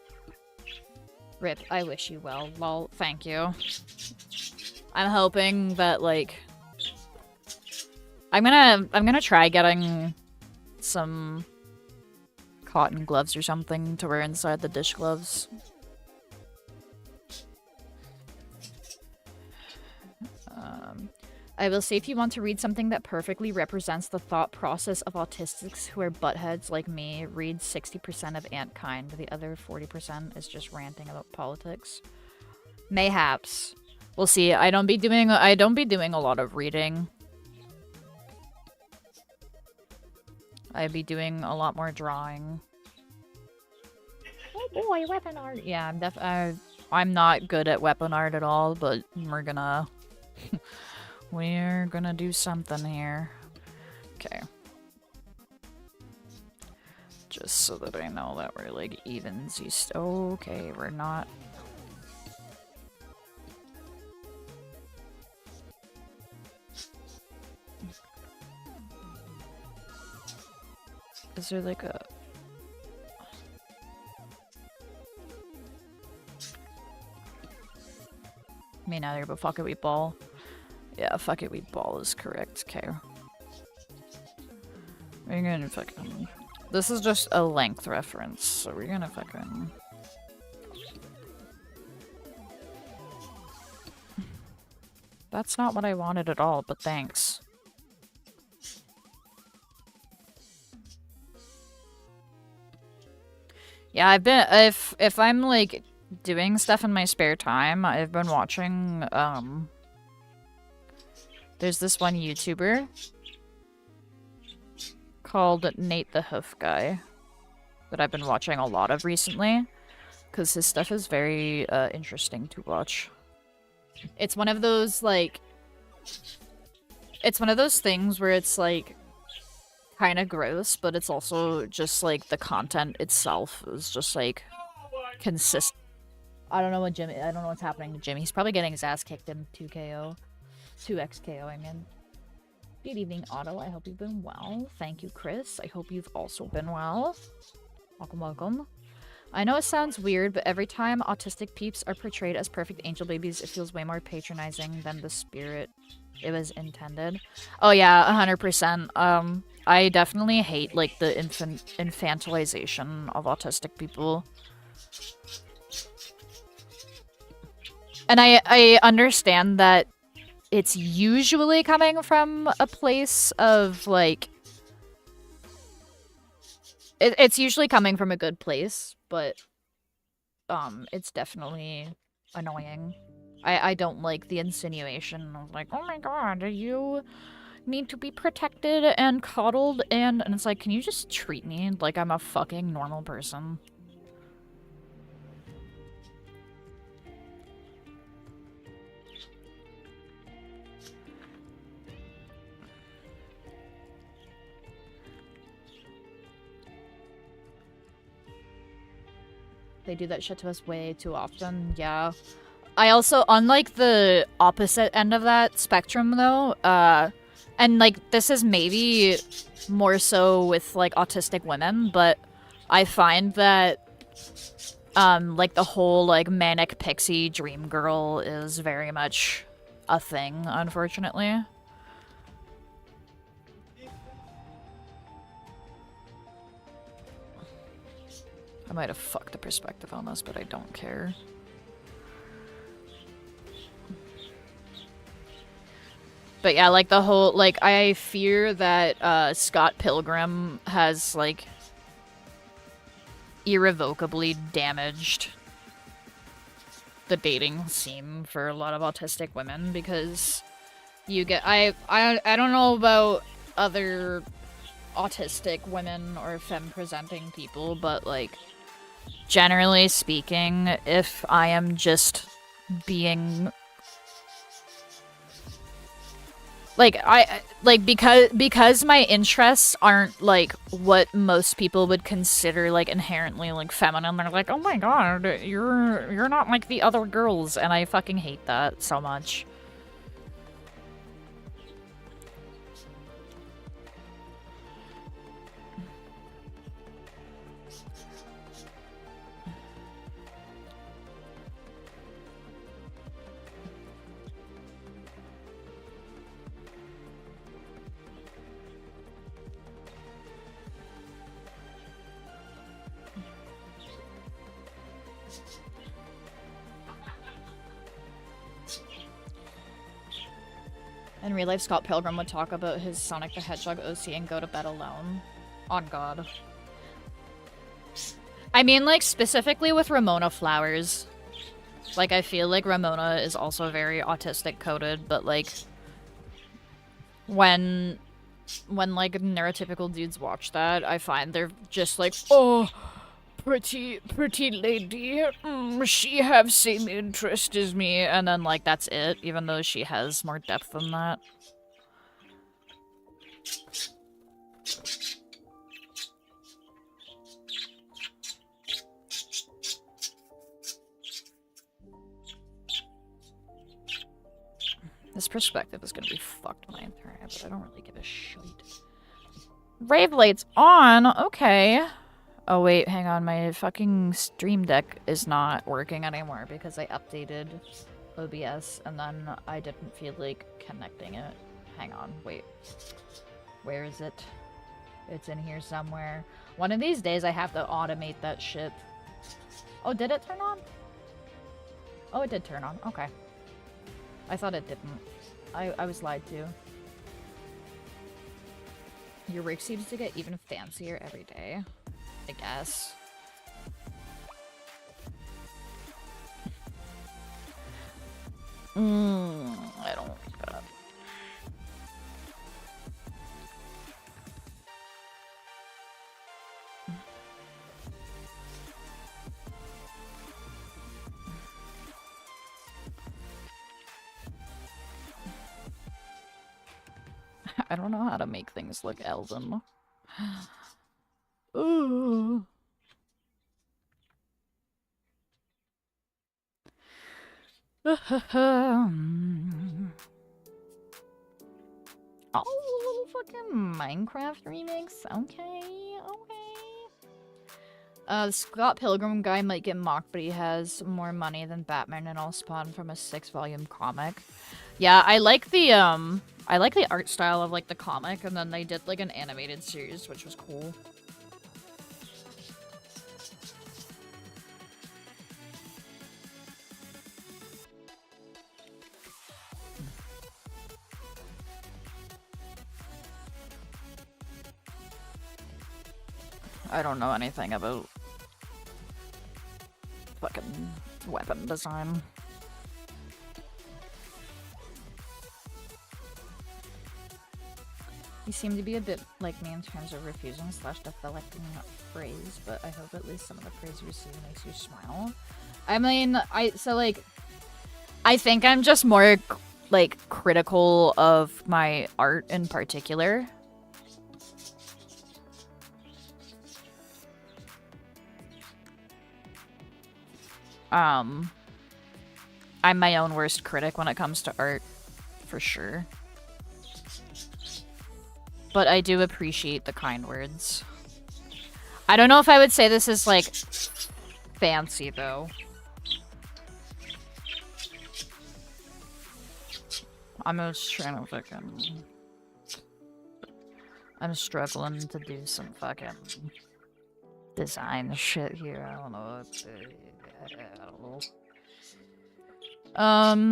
Rip, I wish you well. Lol, thank you. I'm hoping that, like... I'm gonna try getting some cotton gloves or something to wear inside the dish gloves. I will say if you want to read something that perfectly represents the thought process of autistics who are buttheads like me, read 60% of Antkind. The other 40% is just ranting about politics. Mayhaps. We'll see. I don't be doing a lot of reading. I'd be doing a lot more drawing. Oh boy, weapon art. Yeah, I'm not good at weapon art at all, but we're gonna we're gonna do something here. Okay. Just so that I know that we're like evensies. Okay, we're not. Is there like a... Me neither, but fuck it, we ball. Yeah, fuck it, we ball is correct. Okay. We're gonna fucking... This is just a length reference, so we're gonna fucking... That's not what I wanted at all, but thanks. Yeah, I've been, if I'm like doing stuff in my spare time, I've been watching, there's this one YouTuber called Nate the Hoof Guy that I've been watching a lot of recently, because his stuff is very, interesting to watch. It's one of those, like, it's one of those things where it's, like, kind of gross, but it's also just like the content itself is just like consistent. I don't know what's happening to Jimmy. He's probably getting his ass kicked in 2KO. 2XKO, I mean. Good evening, Otto. I hope you've been well. Thank you, Chris. I hope you've also been well. Welcome, welcome. I know it sounds weird, but every time autistic peeps are portrayed as perfect angel babies, it feels way more patronizing than the spirit it was intended. Oh yeah, 100%. I definitely hate, like, the infantilization of autistic people. And I understand that it's usually coming from a place of, like... It's usually coming from a good place, but, it's definitely annoying. I don't like the insinuation of, like, oh my god, you need to be protected and coddled, and it's like, can you just treat me like I'm a fucking normal person? They do that shit to us way too often, yeah. I also, on, like, the opposite end of that spectrum, though, and, like, this is maybe more so with, like, autistic women, but I find that, like, the whole, like, manic pixie dream girl is very much a thing, unfortunately. I might have fucked the perspective on this, but I don't care. But yeah, like the whole, like, I fear that Scott Pilgrim has, like, irrevocably damaged the dating scene for a lot of autistic women, because you get, I don't know about other autistic women or femme-presenting people, but, like, generally speaking, if I am just being... because my interests aren't, like, what most people would consider, like, inherently, like, feminine. They're like, oh my god, you're not like the other girls, and I fucking hate that so much. In real life, Scott Pilgrim would talk about his Sonic the Hedgehog OC and go to bed alone. On God. I mean, like, specifically with Ramona Flowers. Like, I feel like Ramona is also very autistic-coded, but, like, when, like, neurotypical dudes watch that, I find they're just like, oh, pretty lady, she have same interest as me, and then, like, that's it, even though she has more depth than that. This perspective is gonna be fucked my entire, but I don't really give a shit. Rave light's on, okay. Oh wait, hang on, my fucking Stream Deck is not working anymore because I updated OBS and then I didn't feel like connecting it. Hang on, wait. Where is it? It's in here somewhere. One of these days I have to automate that shit. Oh, did it turn on? Oh, it did turn on, okay. I thought it didn't. I was lied to. Your rig seems to get even fancier every day, I guess. I don't like that. I don't know how to make things look elven. Ooh. Oh, fucking Minecraft remix. Okay. The Scott Pilgrim guy might get mocked, but he has more money than Batman, and all spawned from a 6-volume comic. Yeah, I like the art style of, like, the comic, and then they did, like, an animated series, which was cool. I don't know anything about fucking weapon design. You seem to be a bit like me in terms of refusing / deflecting praise, but I hope at least some of the praise you receive makes you smile. I mean, I think I'm just more, like, critical of my art in particular. I'm my own worst critic when it comes to art, for sure. But I do appreciate the kind words. I don't know if I would say this is, like, fancy, though. I'm just trying to fucking... I'm struggling to do some fucking design shit here. I don't know. I don't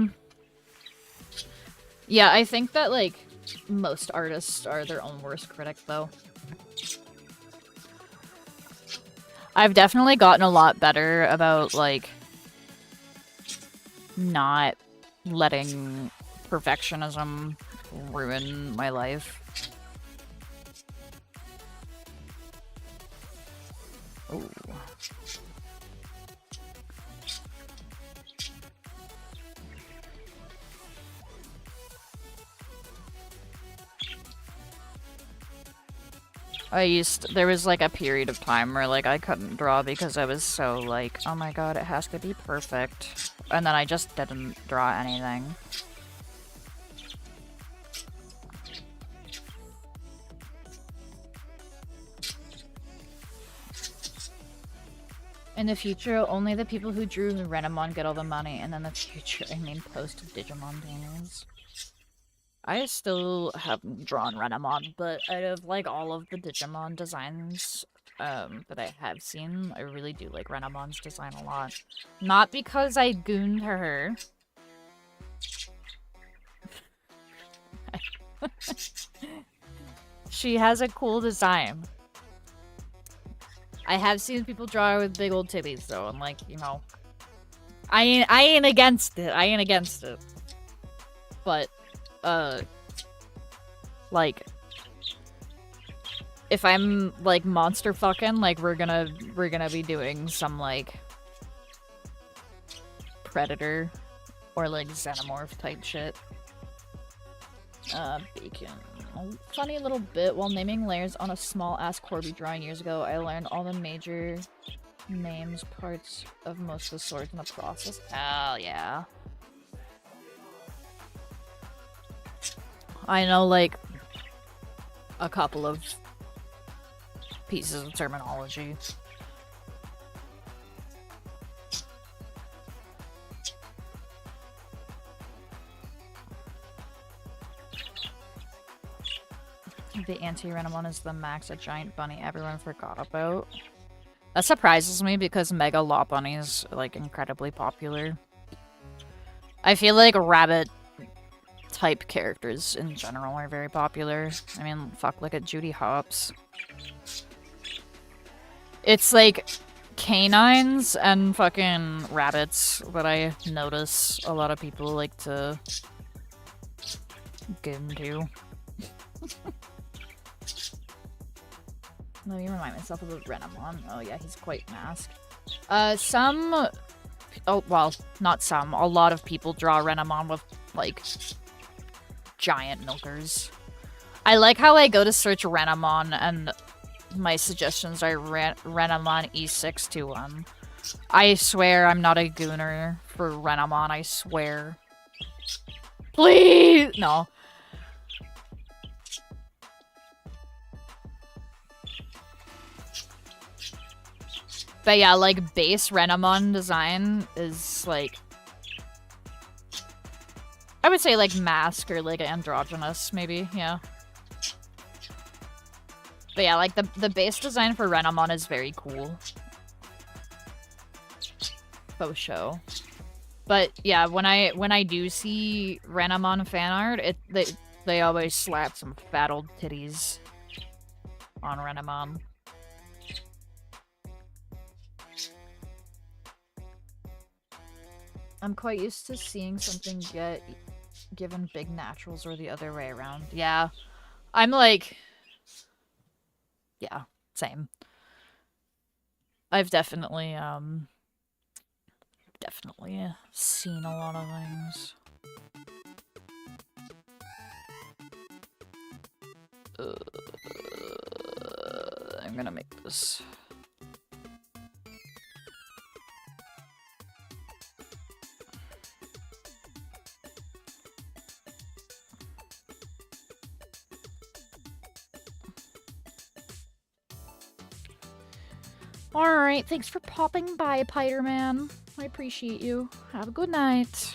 know. Yeah, I think that, like, most artists are their own worst critic, though. I've definitely gotten a lot better about, like, not letting perfectionism ruin my life. Ooh. There was like a period of time where like I couldn't draw because I was so like, oh my god, it has to be perfect. And then I just didn't draw anything. In the future, only the people who drew Renamon get all the money, and in the future, I mean post-Digimon paintings. I still haven't drawn Renamon, but out of, like, all of the Digimon designs that I have seen, I really do like Renamon's design a lot. Not because I gooned her. She has a cool design. I have seen people draw her with big old titties, though, and, like, you know, I ain't against it. I ain't against it. But, like, if I'm, like, monster fucking, like, we're gonna be doing some, like, Predator or, like, Xenomorph type shit. Bacon. A funny little bit, while naming layers on a small-ass Corby drawing years ago, I learned all the major names, parts of most of the swords in the process. Hell yeah. I know, like, a couple of pieces of terminology. The anti-Renamon is the max, a giant bunny everyone forgot about. That surprises me because Mega Lot Bunny is, like, incredibly popular. I feel like rabbit type characters in general are very popular. I mean, fuck, look at Judy Hopps. It's like canines and fucking rabbits that I notice a lot of people like to get into. Let me remind myself about Renamon. Oh yeah, he's quite masked. Oh, well, not some. A lot of people draw Renamon with, like, giant milkers. I like how I go to search Renamon and my suggestions are Renamon E621. I swear I'm not a gooner for Renamon, I swear. Please! No. But yeah, like, base Renamon design is, like, I would say, like, mask or, like, androgynous, maybe, yeah. But yeah, like, the base design for Renamon is very cool. Faux show. But yeah, when I do see Renamon fan art, they always slap some fat old titties on Renamon. I'm quite used to seeing something get given big naturals or the other way around. Yeah. I'm like... Yeah, same. I've definitely seen a lot of things. I'm gonna make this... Alright, thanks for popping by, Piderman. I appreciate you. Have a good night.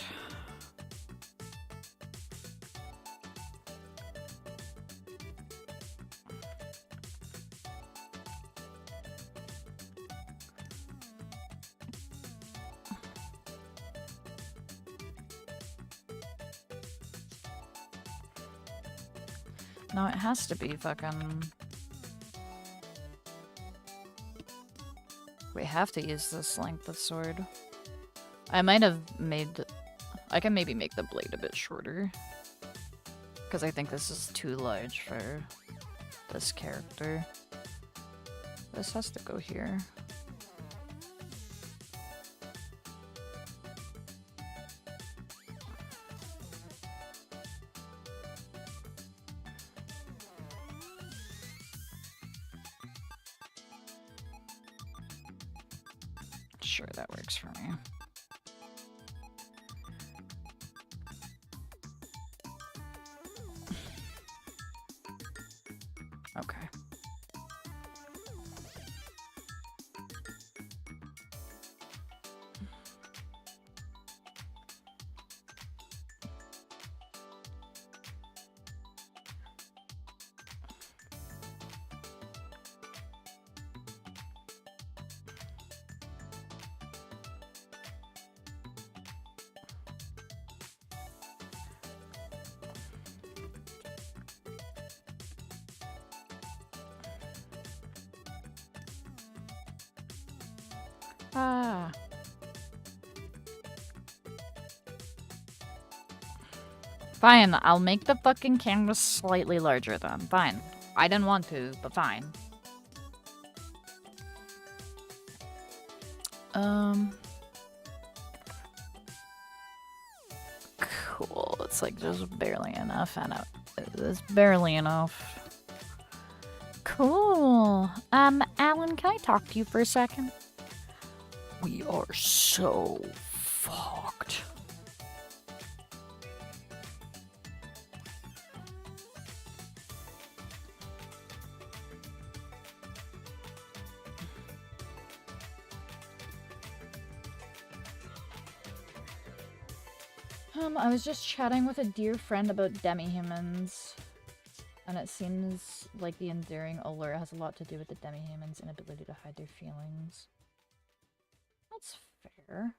No, it has to be fucking... We have to use this length of sword. I might have made... I can maybe make the blade a bit shorter. Because I think this is too large for this character. This has to go here. Sure, that works for me. Okay. Ah. Fine, I'll make the fucking canvas slightly larger then. Fine. I didn't want to, but fine. Cool. It's like just barely enough, and it's barely enough. Cool. Alan, can I talk to you for a second? We are so fucked. I was just chatting with a dear friend about demi-humans, and it seems like the enduring allure has a lot to do with the demi-humans' inability to hide their feelings. That's fair.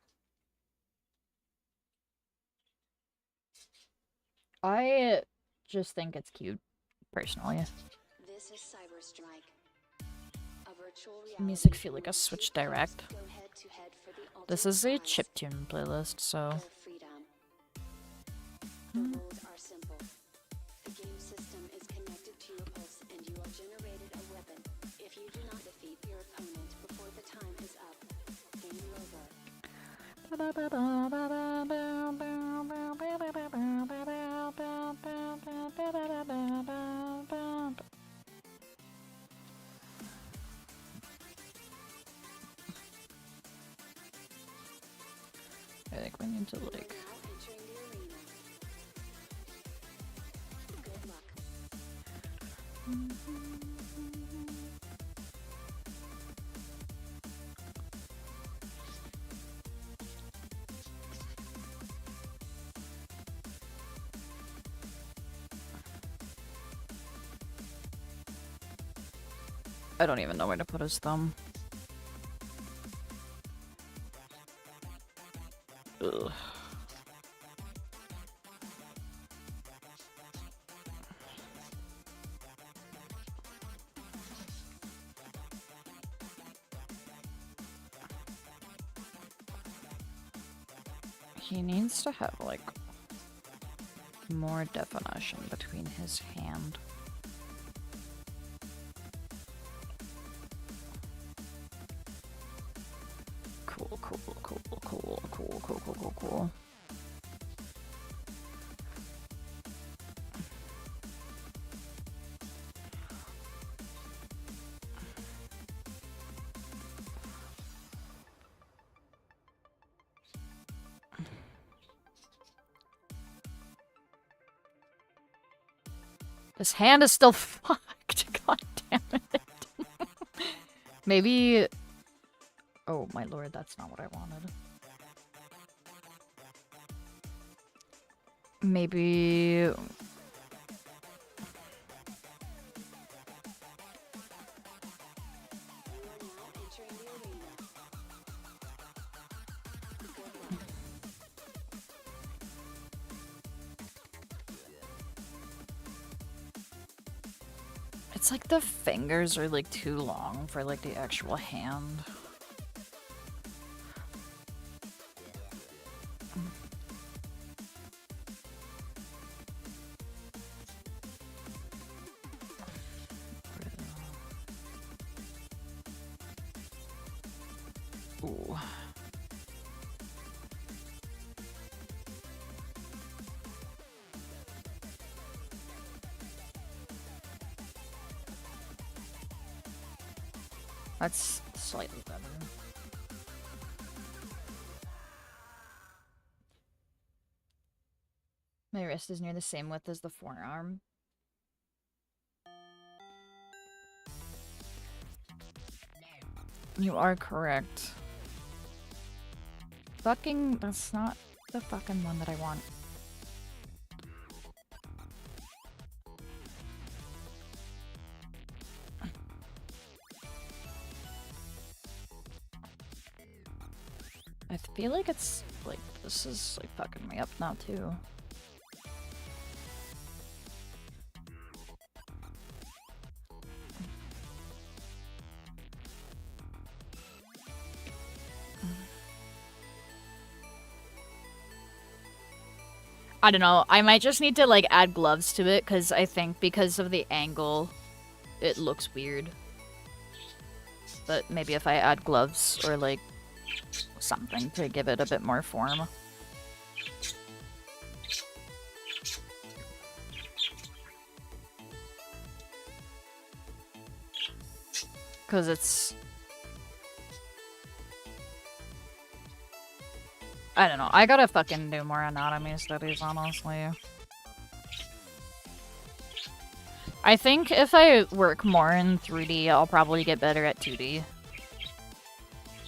I just think it's cute, personally. This is 𝙻𝙸𝙽𝙺𝚃. Music feel like a Switch Direct. This is a chiptune playlist, so... The rules are simple. The game system is connected to your pulse and you are generated a weapon. If you do not defeat your opponent before the time is up, game over. I think we need to, like... I don't even know where to put his thumb. Ugh. He needs to have, like, more definition between his hand. Cool. His hand is still fucked. God damn it. Maybe... Oh my lord, that's not what I wanted. Maybe... It's like the fingers are like too long for like the actual hand. Ooh. That's slightly better. My wrist is near the same width as the forearm. You are correct. Fucking, that's not the fucking one that I want. I feel like it's like, this is like fucking me up now too. I don't know, I might just need to like add gloves to it because I think because of the angle it looks weird. But maybe if I add gloves or like something to give it a bit more form. Because it's... I don't know, I gotta fucking do more anatomy studies, honestly. I think if I work more in 3D, I'll probably get better at 2D.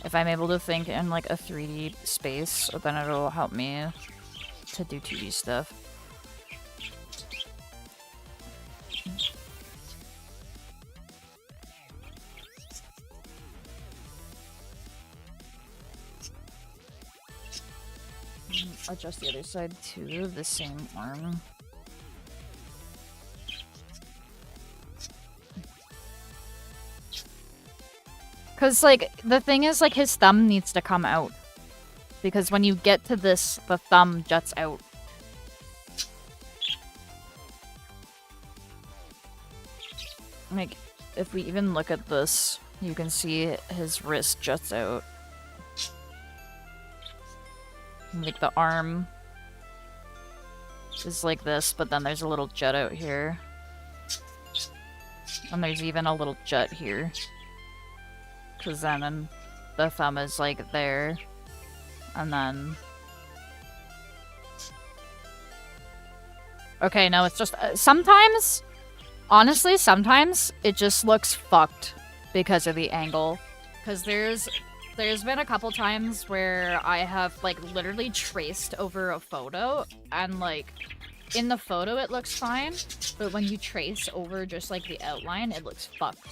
If I'm able to think in like a 3D space, then it'll help me to do 2D stuff. Adjust the other side to the same arm. Because, like, the thing is, like, his thumb needs to come out. Because when you get to this, the thumb juts out. Like, if we even look at this, you can see his wrist juts out. Like, the arm is like this, but then there's a little jut out here. And there's even a little jut here. Because then the thumb is like there. And then... Okay, no, it's just... sometimes... Honestly, sometimes it just looks fucked because of the angle. Because there's been a couple times where I have, like, literally traced over a photo, and, like, in the photo it looks fine, but when you trace over just, like, the outline, it looks fucked.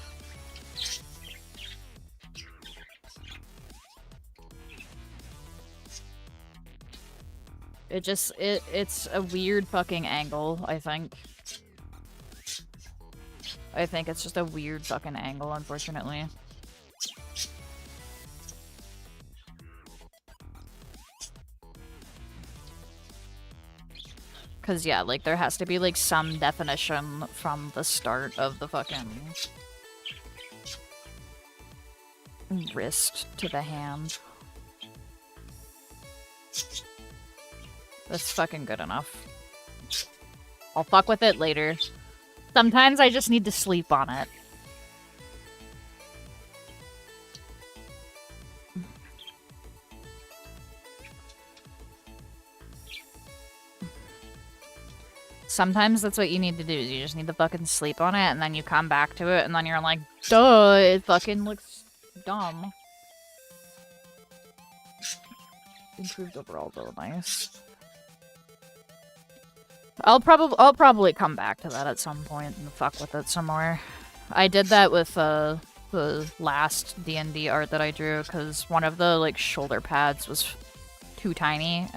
It's a weird fucking angle, I think. I think it's just a weird fucking angle, unfortunately. Cause yeah, like there has to be like some definition from the start of the fucking wrist to the hand. That's fucking good enough. I'll fuck with it later. Sometimes I just need to sleep on it. Sometimes that's what you need to do, is you just need to fucking sleep on it, and then you come back to it, and then you're like, duh, it fucking looks dumb. Improved overall though, nice. I'll probably come back to that at some point and fuck with it some more. I did that with the last D&D art that I drew, because one of the like shoulder pads was too tiny.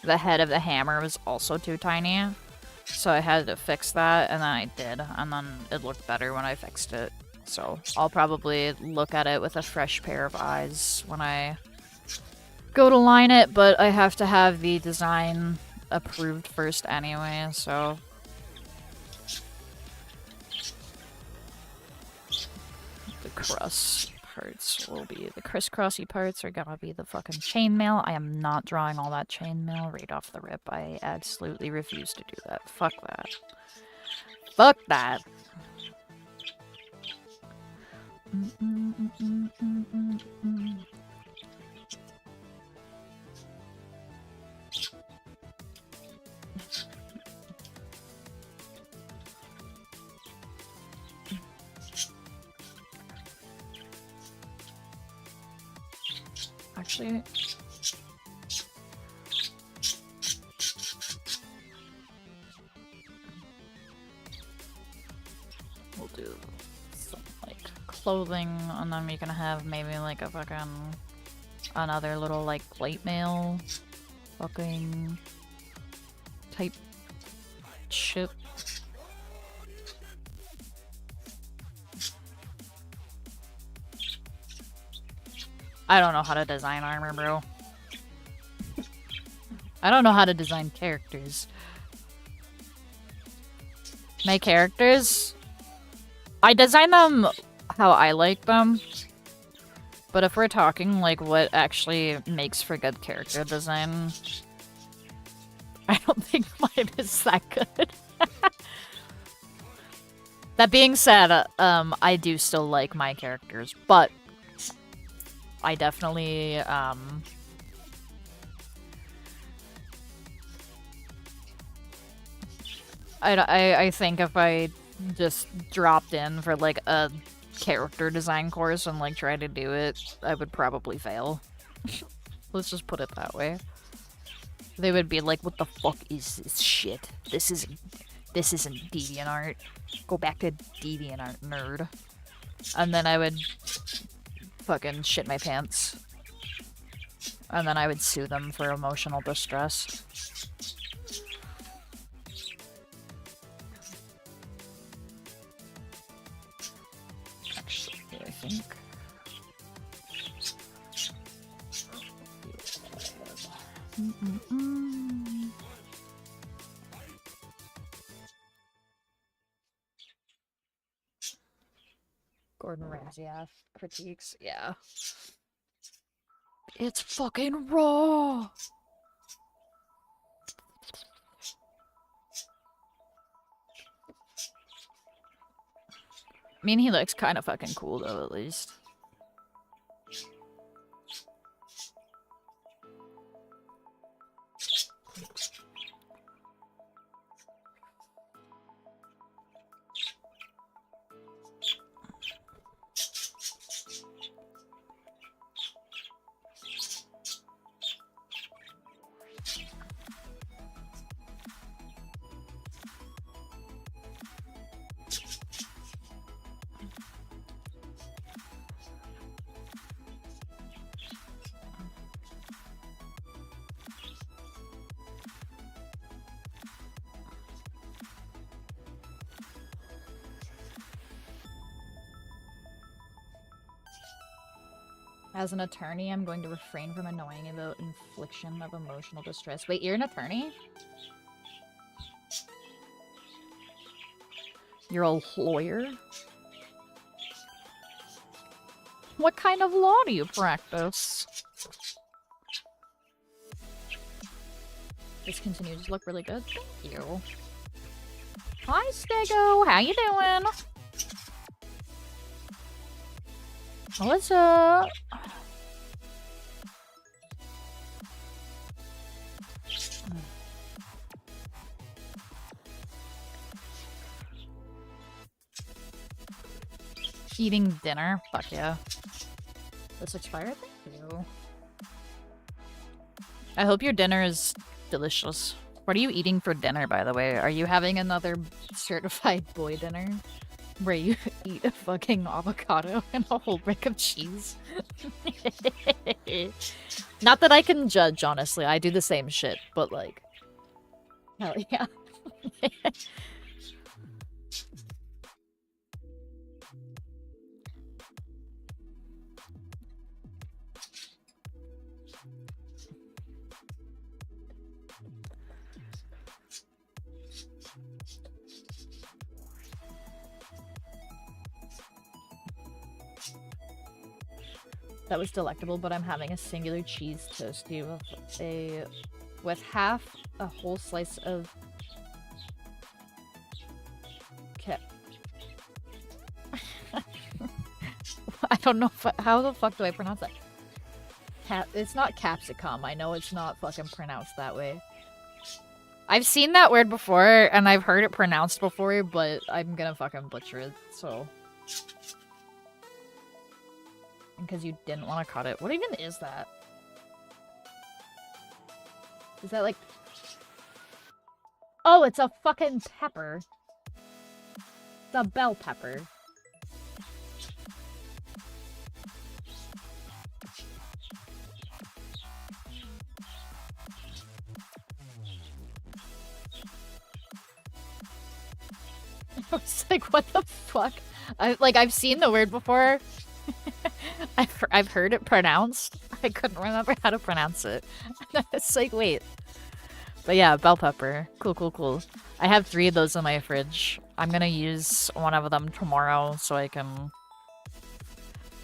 The head of the hammer was also too tiny. So I had to fix that, and then I did, and then it looked better when I fixed it. So I'll probably look at it with a fresh pair of eyes when I go to line it, but I have to have the design approved first anyway, so... The cross parts will be... The crisscrossy parts are gonna be the fucking chainmail. I am not drawing all that chainmail right off the rip. I absolutely refuse to do that. Fuck that. Fuck that! Actually... We'll do some, like, clothing, and then we can have maybe, like, a fucking... another little, like, plate mail fucking... type shit. I don't know how to design armor, bro. I don't know how to design characters. My characters... I design them how I like them. But if we're talking, like, what actually makes for good character design... I don't think mine is that good. That being said, I do still like my characters, but... I definitely, I think if I just dropped in for, like, a character design course and, like, tried to do it, I would probably fail. Let's just put it that way. They would be like, what the fuck is this shit? This isn't DeviantArt. Go back to DeviantArt, nerd. And then I would... fucking shit my pants. And then I would sue them for emotional distress. Actually, I think... Gordon Ramsay critiques, yeah. It's fucking raw! I mean, he looks kind of fucking cool, though, at least. As an attorney, I'm going to refrain from annoying about infliction of emotional distress. Wait, you're an attorney? You're a lawyer? What kind of law do you practice? This continues to look really good. Thank you. Hi, Stego. How you doing? What's up? Eating dinner? Fuck yeah. This expired? Thank you. I hope your dinner is delicious. What are you eating for dinner, by the way? Are you having another certified boy dinner? Where you eat a fucking avocado and a whole brick of cheese? Not that I can judge, honestly. I do the same shit, but like... Hell yeah. That was delectable, but I'm having a singular cheese toasty with half a whole slice of I don't know how the fuck do I pronounce that? It's not capsicum. I know it's not fucking pronounced that way. I've seen that word before, and I've heard it pronounced before, but I'm gonna fucking butcher it, so... Because you didn't want to cut it. What even is that? Is that like... Oh, it's a fucking pepper. It's a bell pepper. I was like, what the fuck? I've seen the word before. I've heard it pronounced. I couldn't remember how to pronounce it. It's like, wait. But yeah, bell pepper. Cool, cool, cool. I have 3 of those in my fridge. I'm gonna use one of them tomorrow so I can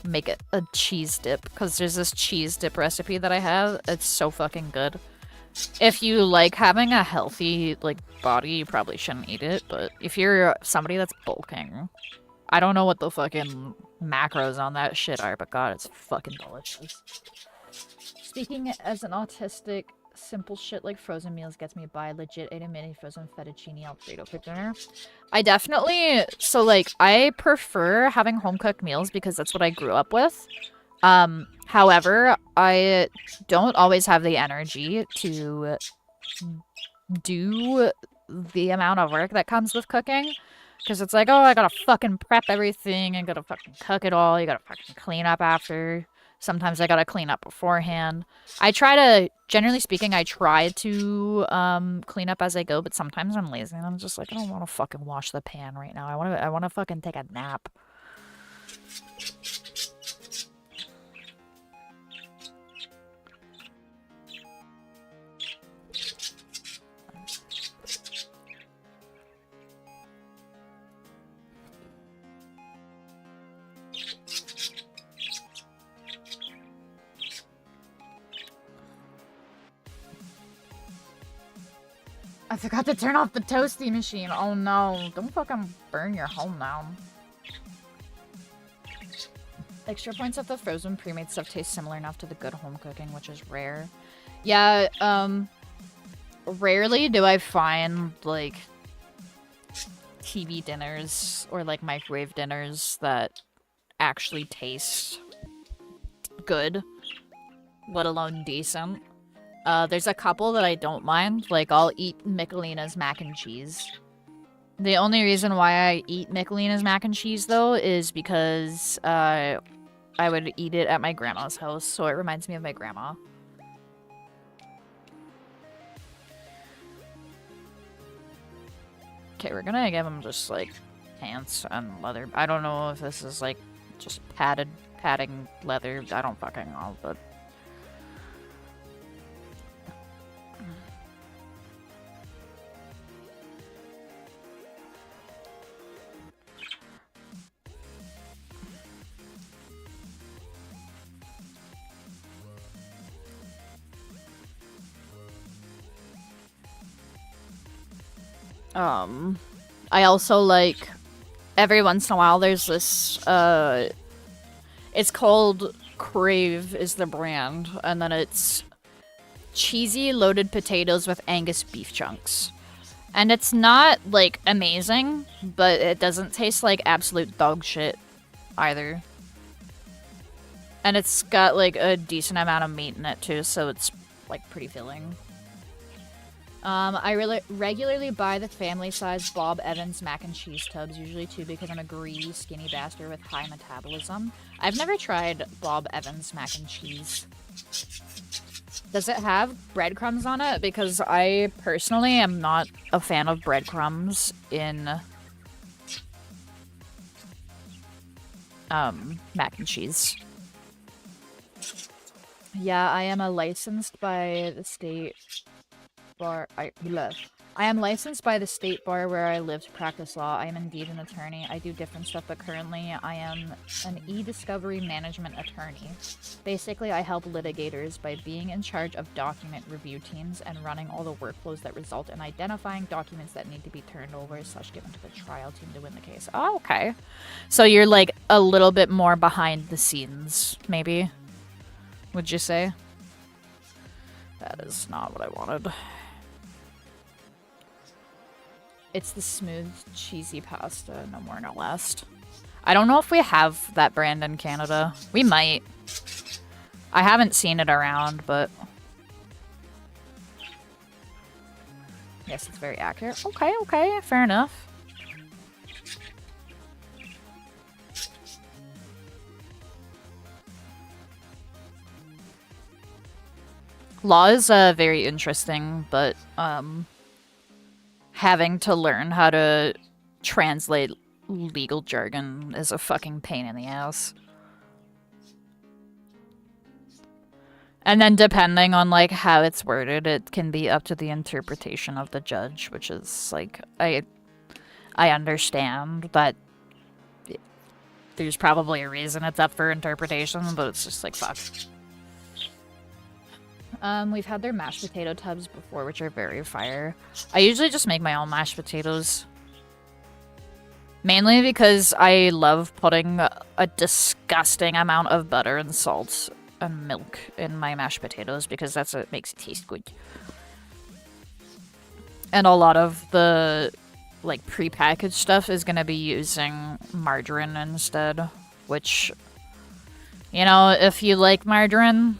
make it a cheese dip. Because there's this cheese dip recipe that I have. It's so fucking good. If you like having a healthy, like, body, you probably shouldn't eat it. But if you're somebody that's bulking, I don't know what the fucking macros on that shit are, but god, it's fucking delicious. Speaking as an autistic, simple shit like frozen meals gets me by. Legit ate a mini frozen fettuccine alfredo for dinner. I definitely... So, like, I prefer having home-cooked meals because that's what I grew up with. However, I don't always have the energy to do the amount of work that comes with cooking. Because it's like, oh, I gotta fucking prep everything, I gotta fucking cook it all, you gotta fucking clean up after. Sometimes I gotta clean up beforehand. Generally speaking, I try to clean up as I go, but sometimes I'm lazy and I'm just like, I don't want to fucking wash the pan right now. I wanna fucking take a nap. I forgot to turn off the toasty machine. Oh no, don't fucking burn your home down. Extra points if the frozen pre-made stuff tastes similar enough to the good home cooking, which is rare. Yeah, rarely do I find, like, TV dinners or, like, microwave dinners that actually taste good, let alone decent. There's a couple that I don't mind. Like, I'll eat Michelina's mac and cheese. The only reason why I eat Michelina's mac and cheese, though, is because, I would eat it at my grandma's house, so it reminds me of my grandma. Okay, we're gonna give him just, like, pants and leather. I don't know if this is, like, just padding leather. I don't fucking know, but... I also, like, every once in a while there's this, it's called Crave is the brand, and then it's cheesy loaded potatoes with Angus beef chunks. And it's not, like, amazing, but it doesn't taste like absolute dog shit either. And it's got, like, a decent amount of meat in it, too, so it's, like, pretty filling. I regularly buy the family-size Bob Evans mac and cheese tubs, usually 2 because I'm a greedy, skinny bastard with high metabolism. I've never tried Bob Evans mac and cheese. Does it have breadcrumbs on it? Because I personally am not a fan of breadcrumbs in mac and cheese. Yeah, I am licensed by the state bar. I am licensed by the state bar where I live to practice law. I am indeed an attorney. I do different stuff, but currently I am an e-discovery management attorney. Basically, I help litigators by being in charge of document review teams and running all the workflows that result in identifying documents that need to be turned over / given to the trial team to win the case. Oh, okay. So you're like a little bit more behind the scenes, maybe? Would you say? That is not what I wanted. It's the smooth, cheesy pasta, no more, no less. I don't know if we have that brand in Canada. We might. I haven't seen it around, but... Yes, it's very accurate. Okay, okay, fair enough. Law is very interesting, but having to learn how to translate legal jargon is a fucking pain in the ass. And then depending on like how it's worded, it can be up to the interpretation of the judge, which is like I understand that there's probably a reason it's up for interpretation, but it's just like fuck. We've had their mashed potato tubs before, which are very fire. I usually just make my own mashed potatoes. Mainly because I love putting a disgusting amount of butter and salt and milk in my mashed potatoes because that's what makes it taste good. And a lot of the like prepackaged stuff is gonna be using margarine instead, which, you know, if you like margarine,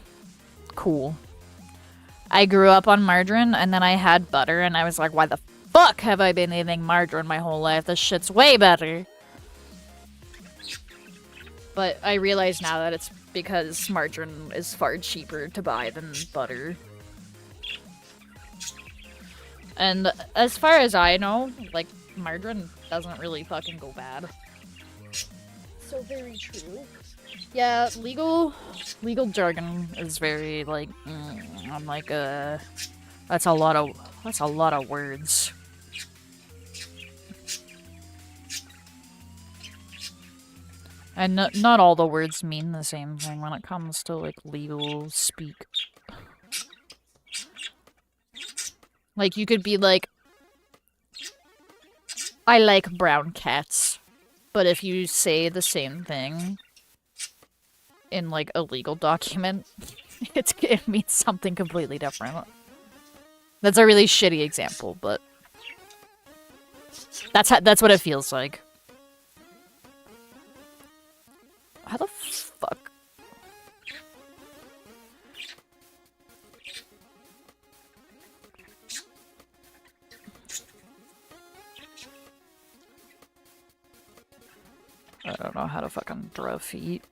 cool. I grew up on margarine, and then I had butter, and I was like, why the fuck have I been eating margarine my whole life? This shit's way better. But I realize now that it's because margarine is far cheaper to buy than butter. And as far as I know, like, margarine doesn't really fucking go bad. So very true. Yeah, legal jargon is very like I'm like that's a lot of words. And not all the words mean the same thing when it comes to like legal speak. Like you could be like, I like brown cats, but if you say the same thing in like a legal document, it means something completely different. That's a really shitty example, but that's what it feels like. How the fuck? I don't know how to fucking draw feet.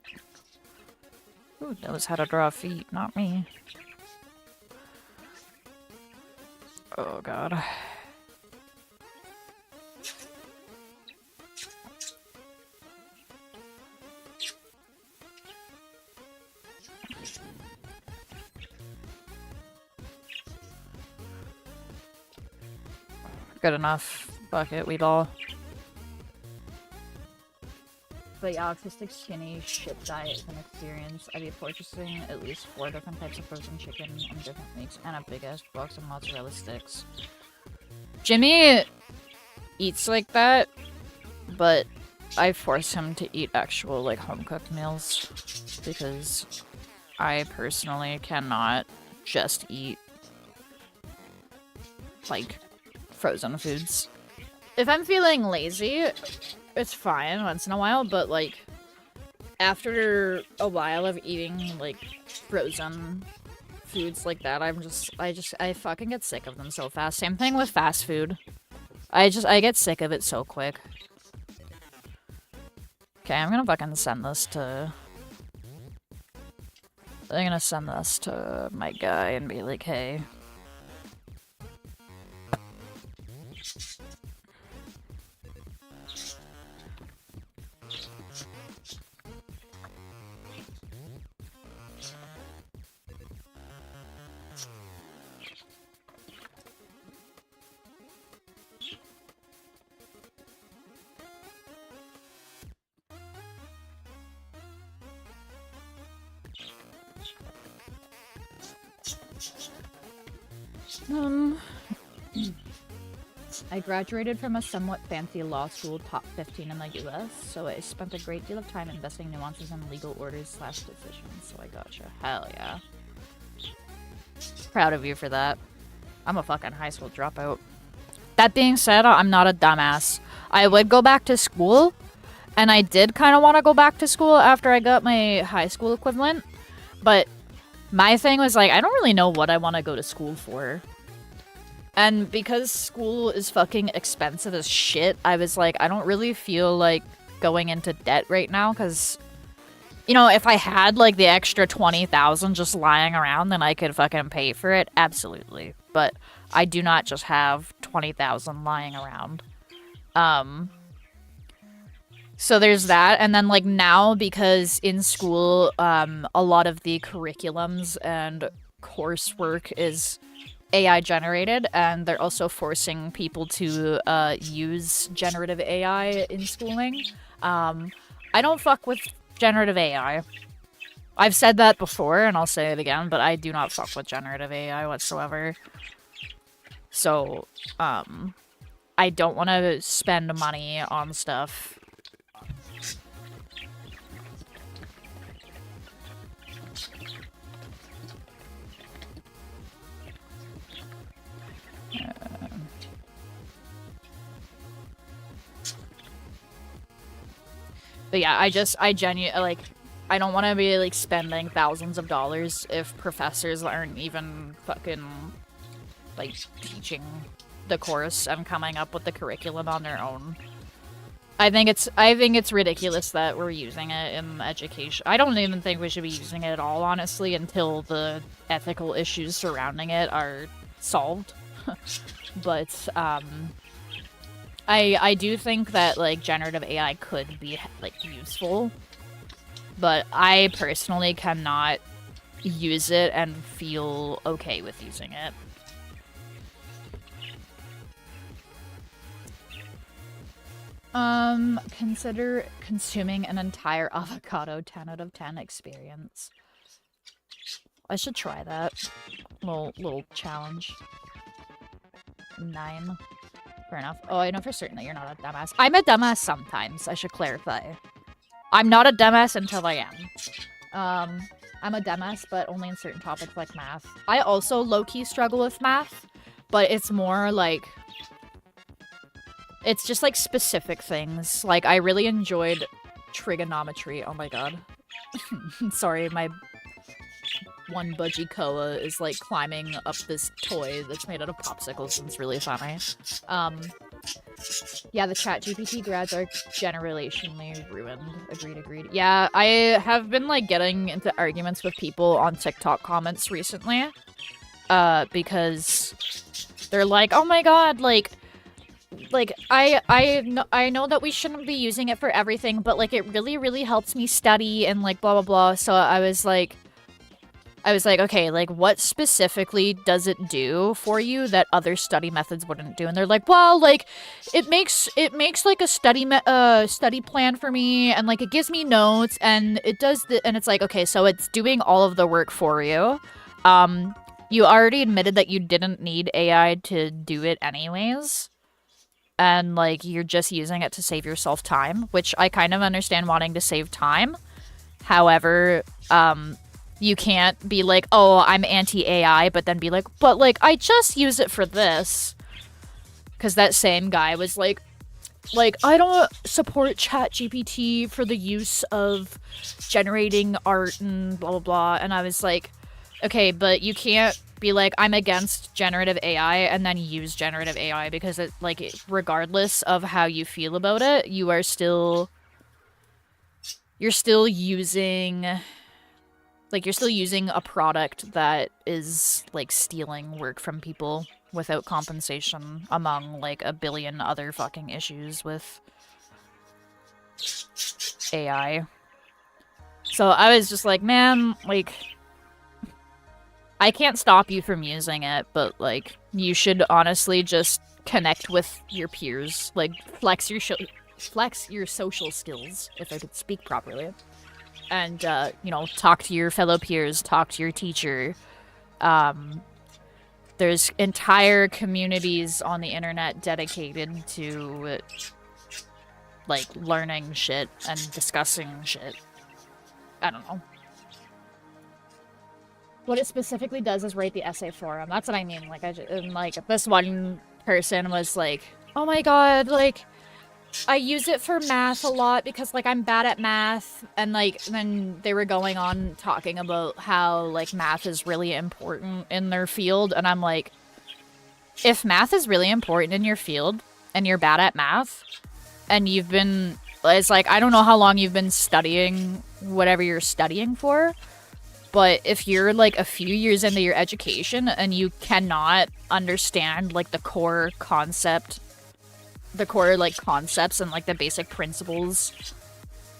Who knows how to draw feet? Not me. Oh god. Good enough. Bucket, we ball. But yeah, autistic skinny shit diet is an experience. I'd be purchasing at least 4 different types of frozen chicken and different meats and a big ass box of mozzarella sticks. Jimmy eats like that, but I force him to eat actual like home cooked meals because I personally cannot just eat like frozen foods. If I'm feeling lazy, it's fine once in a while, but like after a while of eating like frozen foods like that, I fucking get sick of them so fast. Same thing with fast food. I get sick of it so quick. Okay, I'm gonna fucking send this to gonna send this to my guy and be like, hey. I graduated from a somewhat fancy law school, top 15 in the US, so I spent a great deal of time investing nuances in legal orders / decisions, so I gotcha. Hell yeah. Proud of you for that. I'm a fucking high school dropout. That being said, I'm not a dumbass. I would go back to school, and I did kind of want to go back to school after I got my high school equivalent, but my thing was like, I don't really know what I want to go to school for. And because school is fucking expensive as shit, I was like, I don't really feel like going into debt right now, because, you know, if I had, like, the extra 20,000 just lying around, then I could fucking pay for it, absolutely. But I do not just have 20,000 lying around. So there's that, and then, like, now, because in school, a lot of the curriculums and coursework is AI generated, and they're also forcing people to use generative AI in schooling. I don't fuck with generative AI. I've said that before, and I'll say it again, but I do not fuck with generative AI whatsoever. So, I don't want to spend money on stuff. But yeah, I genuinely, like, I don't want to be, like, spending thousands of dollars if professors aren't even fucking, like, teaching the course and coming up with the curriculum on their own. I think it's ridiculous that we're using it in education. I don't even think we should be using it at all, honestly, until the ethical issues surrounding it are solved. But, I do think that, like, generative AI could be, like, useful, but I personally cannot use it and feel okay with using it. Consider consuming an entire avocado. 10 out of 10 experience. I should try that. Little challenge. 9. Fair enough. Oh, I know for certain that you're not a dumbass. I'm a dumbass sometimes, I should clarify. I'm not a dumbass until I am. I'm a dumbass, but only in certain topics like math. I also low-key struggle with math, but it's more like... It's just, like, specific things. Like, I really enjoyed trigonometry. Oh my god. Sorry, my one budgie koa is, like, climbing up this toy that's made out of popsicles, and it's really funny. Yeah, the ChatGPT grads are generationally ruined. Agreed. Yeah, I have been, like, getting into arguments with people on TikTok comments recently. Because they're like, oh my god, like, I know that we shouldn't be using it for everything, but, like, it really helps me study and, like, blah blah blah. So I was like, okay, like, what specifically does it do for you that other study methods wouldn't do? And they're like, well, like, it makes like a study plan for me, and, like, it gives me notes, and it does and it's like, okay, so it's doing all of the work for you. You already admitted that you didn't need AI to do it anyways. And, like, you're just using it to save yourself time, which I kind of understand wanting to save time. However, you can't be like, oh, I'm anti-AI, but then be like, but, like, I just use it for this. Because that same guy was like, I don't support ChatGPT for the use of generating art and blah, blah, blah. And I was like, okay, but you can't be like, I'm against generative AI and then use generative AI, because it, like, regardless of how you feel about it, you're still using Like, you're still using a product that is, like, stealing work from people without compensation, among, like, a billion other fucking issues with AI. So I was just like, man, like, I can't stop you from using it, but, like, you should honestly just connect with your peers. Like, flex your social skills, if I could speak properly. And, you know, talk to your fellow peers, talk to your teacher. There's entire communities on the internet dedicated to, like, learning shit and discussing shit. I don't know. What it specifically does is write the essay for him. That's what I mean. Like, like, this one person was like, oh my god, like, I use it for math a lot because, like, I'm bad at math. And, like, then they were going on talking about how, like, math is really important in their field. And I'm like, if math is really important in your field and you're bad at math and you've been, it's like, I don't know how long you've been studying whatever you're studying for. But if you're, like, a few years into your education and you cannot understand, like, the core concepts and, like, the basic principles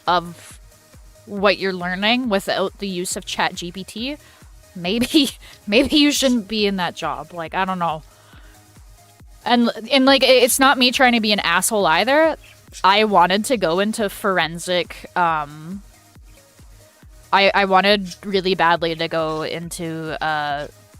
of what you're learning without the use of 𝙻𝙸𝙽𝚃, maybe you shouldn't be in that job. Like, I don't know. And like, it's not me trying to be an asshole either. I wanted to go into forensic, I wanted really badly to go into,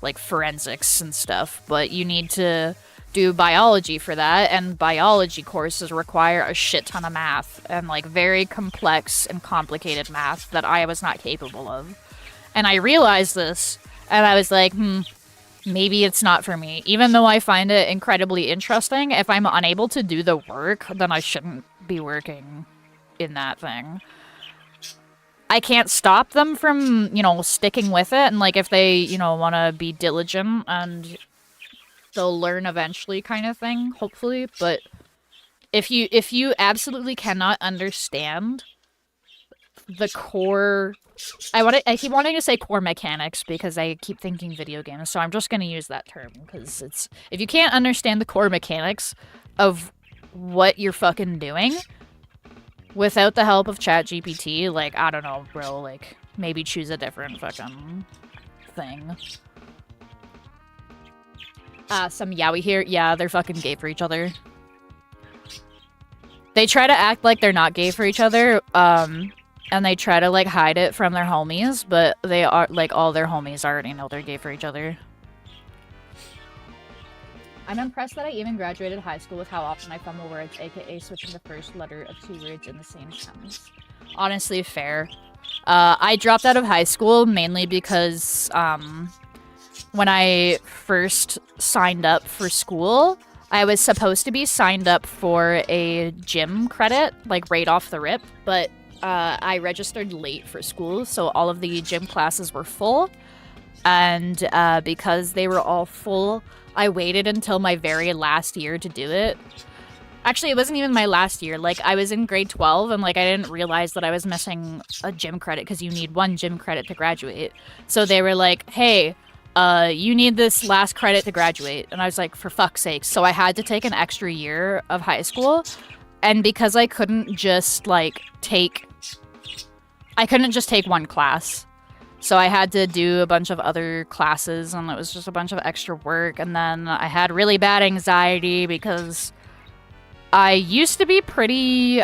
like, forensics and stuff, but you need to do biology for that, and biology courses require a shit ton of math, and, like, very complex and complicated math that I was not capable of. And I realized this, and I was like, maybe it's not for me. Even though I find it incredibly interesting, if I'm unable to do the work, then I shouldn't be working in that thing. I can't stop them from, you know, sticking with it, and, like, if they, you know, want to be diligent and they'll learn eventually kind of thing, hopefully. But if you absolutely cannot understand the core, I keep wanting to say core mechanics because I keep thinking video games, so I'm just going to use that term because it's, if you can't understand the core mechanics of what you're fucking doing without the help of 𝙻𝙸𝙽𝚃, like, I don't know, bro, like, maybe choose a different fucking thing. Some yaoi here. Yeah, they're fucking gay for each other. They try to act like they're not gay for each other, and they try to, like, hide it from their homies, but they are, like, all their homies already know they're gay for each other. I'm impressed that I even graduated high school with how often I fumble words, aka switching the first letter of two words in the same sentence. Honestly, fair. I dropped out of high school mainly because, when I first signed up for school, I was supposed to be signed up for a gym credit, like, right off the rip, but I registered late for school, so all of the gym classes were full, and because they were all full, I waited until my very last year to do it. Actually, it wasn't even my last year. Like, I was in grade 12, and, like, I didn't realize that I was missing a gym credit, because you need one gym credit to graduate. So they were like, hey, you need this last credit to graduate. And I was like, for fuck's sake. So I had to take an extra year of high school. And because I couldn't just, like, take one class. So I had to do a bunch of other classes, and it was just a bunch of extra work. And then I had really bad anxiety because I used to be pretty,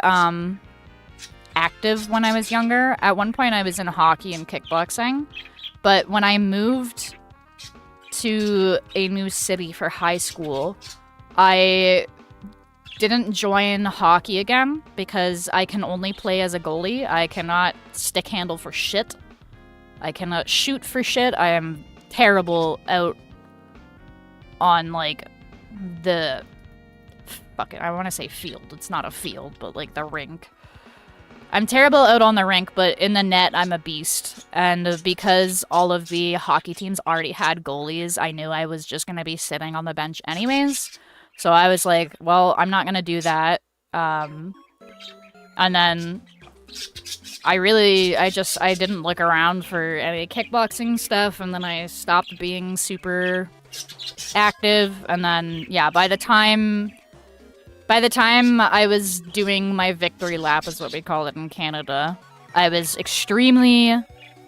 active when I was younger. At one point I was in hockey and kickboxing. But when I moved to a new city for high school, I didn't join hockey again because I can only play as a goalie. I cannot stick handle for shit. I cannot shoot for shit. I am terrible out on, like, the... Fuck it, I want to say field. It's not a field, but, like, the rink. I'm terrible out on the rink, but in the net, I'm a beast. And because all of the hockey teams already had goalies, I knew I was just going to be sitting on the bench anyways. So I was like, well, I'm not going to do that. And then I didn't look around for any kickboxing stuff, and then I stopped being super active, and then, yeah, by the time I was doing my victory lap, is what we call it in Canada, I was extremely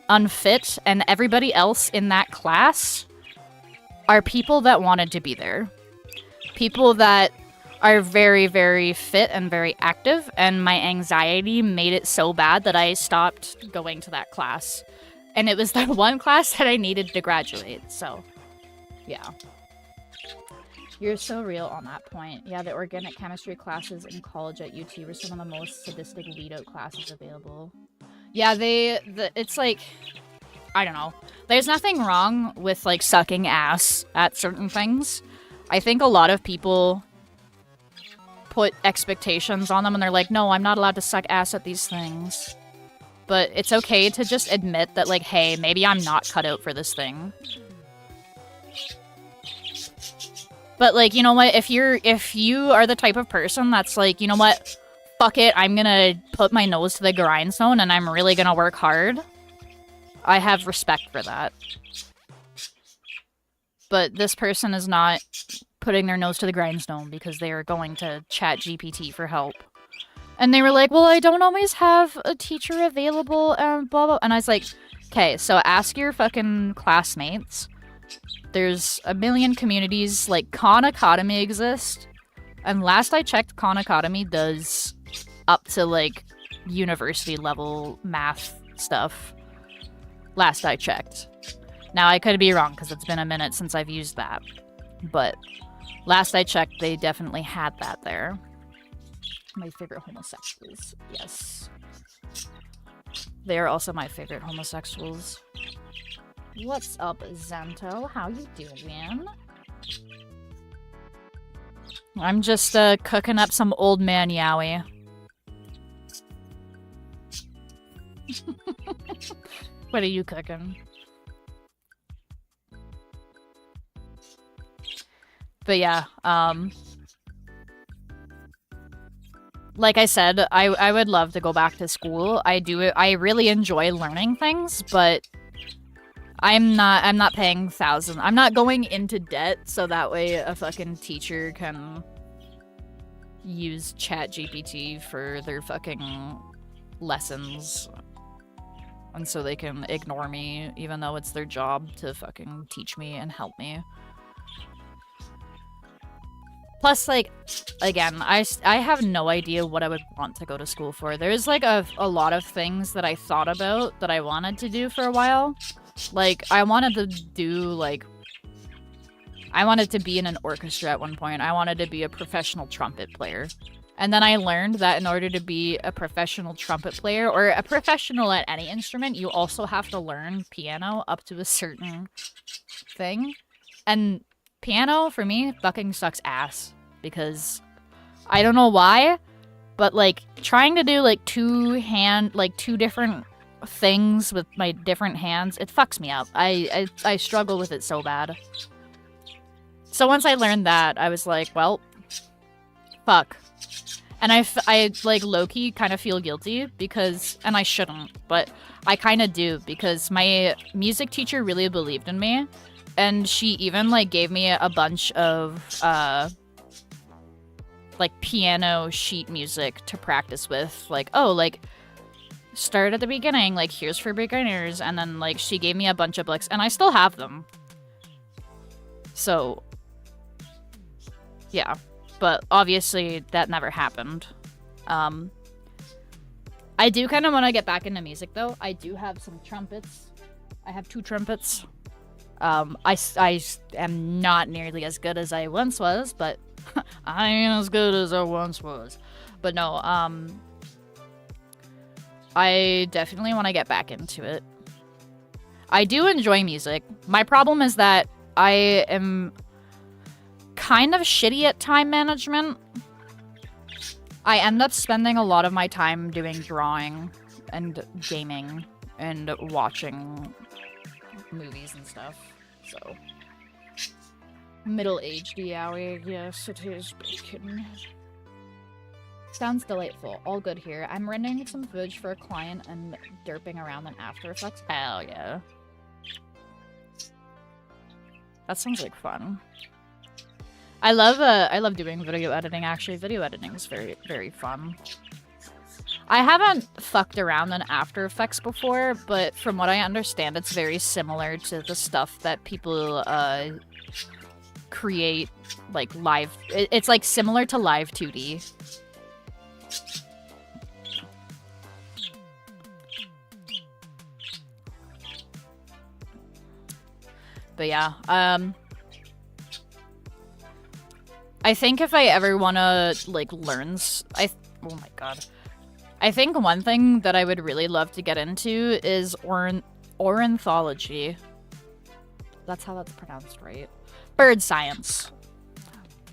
unfit, and everybody else in that class are people that wanted to be there. People that are very, very fit and very active, and my anxiety made it so bad that I stopped going to that class. And it was the one class that I needed to graduate, so yeah. You're so real on that point. Yeah, the organic chemistry classes in college at UT were some of the most sadistic weed-out classes available. Yeah, it's like, I don't know. There's nothing wrong with, like, sucking ass at certain things. I think a lot of people put expectations on them and they're like, no, I'm not allowed to suck ass at these things. But it's okay to just admit that, like, hey, maybe I'm not cut out for this thing. But, like, you know what, if you are the type of person that's like, you know what, fuck it, I'm gonna put my nose to the grindstone and I'm really gonna work hard, I have respect for that. But this person is not putting their nose to the grindstone because they are going to 𝙤𝚃 for help. And they were like, well, I don't always have a teacher available and blah blah. And I was like, okay, so ask your fucking classmates. There's a million communities, like Khan Academy exists. And last I checked, Khan Academy does up to, like, university level math stuff. Last I checked. Now, I could be wrong, because it's been a minute since I've used that. But last I checked, they definitely had that there. My favorite homosexuals. Yes. They are also my favorite homosexuals. What's up, Zento? How you doing? I'm just, cooking up some old man yaoi. What are you cooking? But yeah, like I said, I would love to go back to school. I really enjoy learning things, but I'm not paying thousands. I'm not going into debt so that way a fucking teacher can use 𝙤𝚃 for their fucking lessons. And so they can ignore me, even though it's their job to fucking teach me and help me. Plus, like, again, I have no idea what I would want to go to school for. There's, like, a lot of things that I thought about that I wanted to do for a while. Like, I wanted to do, like... I wanted to be in an orchestra at one point. I wanted to be a professional trumpet player. And then I learned that in order to be a professional trumpet player, or a professional at any instrument, you also have to learn piano up to a certain thing. And piano, for me, fucking sucks ass. Because I don't know why, but, like, trying to do, like, two different things with my different hands, it fucks me up. I struggle with it so bad. So once I learned that, I was like, well, fuck. And I like, low-key kind of feel guilty because, and I shouldn't, but I kind of do because my music teacher really believed in me. And she even, like, gave me a bunch of, like, piano sheet music to practice with. Like, oh, like, start at the beginning, like, here's for beginners. And then, like, she gave me a bunch of books, and I still have them. So, yeah. But obviously, that never happened. I do kind of want to get back into music, though. I do have some trumpets. I have 2 trumpets. I am not nearly as good as I once was, but I ain't as good as I once was. But no, I definitely want to get back into it. I do enjoy music. My problem is that I am kind of shitty at time management. I end up spending a lot of my time doing drawing and gaming and watching movies and stuff. So, middle-aged yaoi, yes, it is bacon. Sounds delightful. All good here. I'm rendering some footage for a client and derping around in After Effects. Hell yeah. That sounds like fun. I love doing video editing, actually. Video editing is very, very fun. I haven't fucked around in After Effects before, but from what I understand, it's very similar to the stuff that people create, like, live. It's, like, similar to live 2D. But yeah, I think if I ever want to, like, learn... oh my god. I think one thing that I would really love to get into is ornithology. That's how that's pronounced, right? Bird science.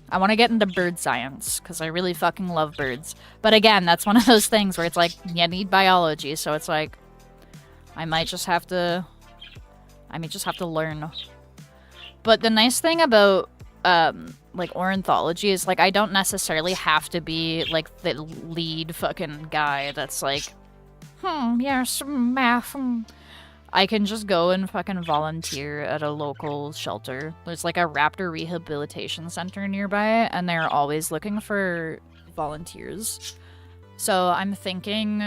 I want to get into bird science, because I really fucking love birds. But again, that's one of those things where it's like, you need biology, so it's like, I might just have to learn. But the nice thing about, like, ornithology is, like, I don't necessarily have to be, like, the lead fucking guy that's like, yes, math. I can just go and fucking volunteer at a local shelter. There's, like, a raptor rehabilitation center nearby, and they're always looking for volunteers. So I'm thinking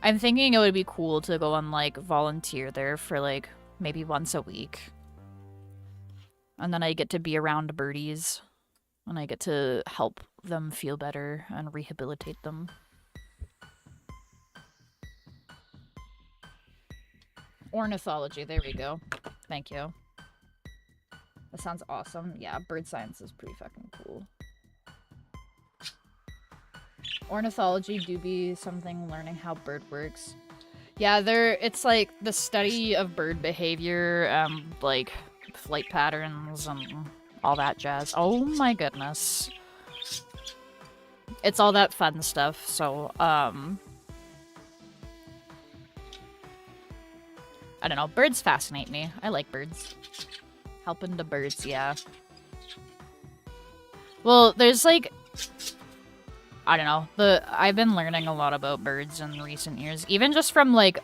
it would be cool to go and, like, volunteer there for, like, maybe once a week. And then I get to be around birdies, and I get to help them feel better and rehabilitate them. Ornithology, there we go. Thank you. That sounds awesome. Yeah, bird science is pretty fucking cool. Ornithology do be something learning how bird works. Yeah, it's like the study of bird behavior, like flight patterns and all that jazz. Oh my goodness. It's all that fun stuff, so, I don't know. Birds fascinate me. I like birds. Helping the birds, yeah. Well, there's like... I don't know. I've been learning a lot about birds in recent years. Even just from, like,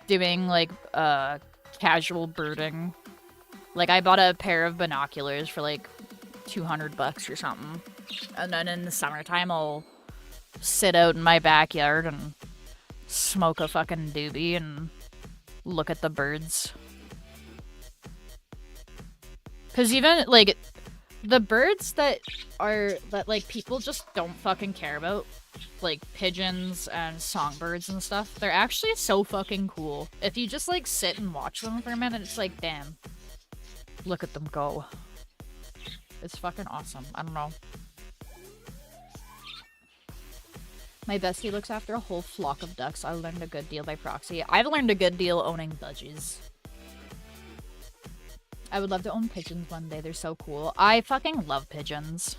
doing, like, casual birding. Like, I bought a pair of binoculars for, like, $200 or something. And then in the summertime, I'll sit out in my backyard and smoke a fucking doobie and look at the birds. Because even, like, the birds that like, people just don't fucking care about, like, pigeons and songbirds and stuff, they're actually so fucking cool. If you just, like, sit and watch them for a minute, it's like, damn. Look at them go. It's fucking awesome. I don't know. My bestie looks after a whole flock of ducks. I learned a good deal by proxy. I've learned a good deal owning budgies. I would love to own pigeons one day. They're so cool. I fucking love pigeons.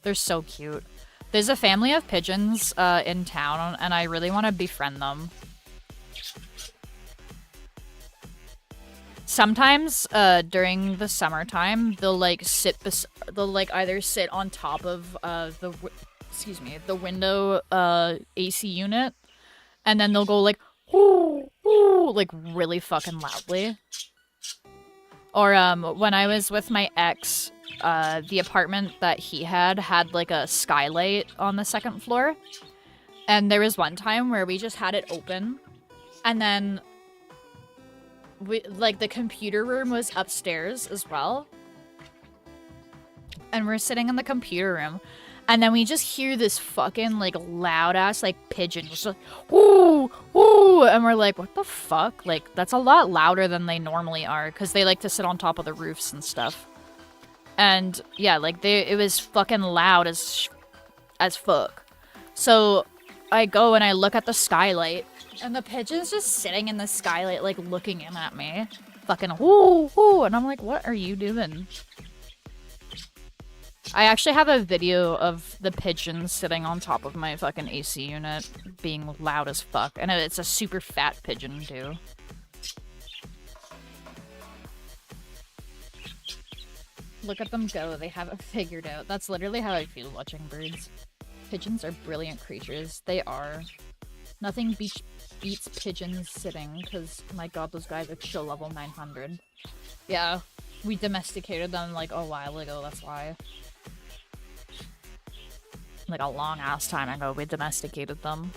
They're so cute. There's a family of pigeons in town, and I really want to befriend them. Sometimes, during the summertime, they'll, like, either sit on top of, the window, AC unit, and then they'll go, like, whoo, whoo, like, really fucking loudly. Or, when I was with my ex, the apartment that he had, like, a skylight on the second floor, and there was one time where we just had it open, and then the computer room was upstairs as well. And we're sitting in the computer room. And then we just hear this fucking, like, loud-ass, like, pigeon. Just like, whoo, whoo. And we're like, what the fuck? Like, that's a lot louder than they normally are. Because they like to sit on top of the roofs and stuff. And, yeah, like, it was fucking loud as fuck. So, I go and I look at the skylight. And the pigeon's just sitting in the skylight, like, looking in at me. Fucking, whoo, whoo. And I'm like, what are you doing? I actually have a video of the pigeon sitting on top of my fucking AC unit, being loud as fuck. And it's a super fat pigeon, too. Look at them go. They have it figured out. That's literally how I feel watching birds. Pigeons are brilliant creatures. They are. Nothing beats pigeons sitting, because, my god, those guys are chill level 900. Yeah, we domesticated them, like, a while ago, that's why. Like, a long-ass time ago, we domesticated them.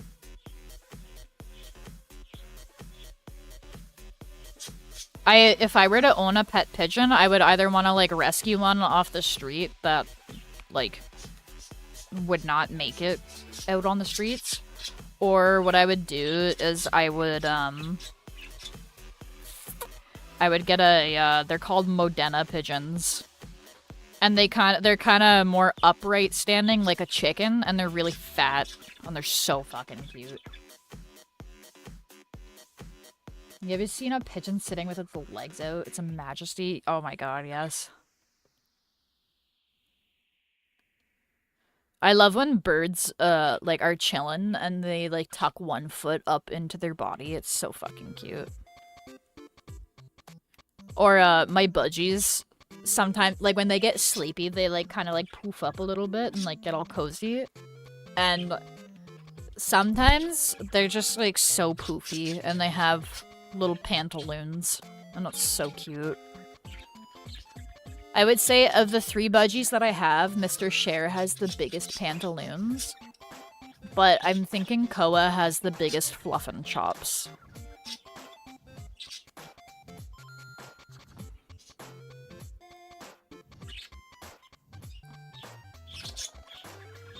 If I were to own a pet pigeon, I would either want to, like, rescue one off the street that, like, would not make it out on the streets. Or what I would do is I would get a, they're called Modena pigeons. And they're kind of more upright standing, like a chicken, and they're really fat, and they're so fucking cute. You ever seen a pigeon sitting with its legs out? It's a majesty. Oh my god, yes. I love when birds, like, are chillin' and they, like, tuck one foot up into their body. It's so fucking cute. Or, my budgies, sometimes, like, when they get sleepy, they, like, kind of, like, poof up a little bit and, like, get all cozy. And sometimes they're just, like, so poofy and they have little pantaloons. And it's so cute. I would say of the 3 budgies that I have, Mr. Cher has the biggest pantaloons. But I'm thinking Koa has the biggest fluffin' chops.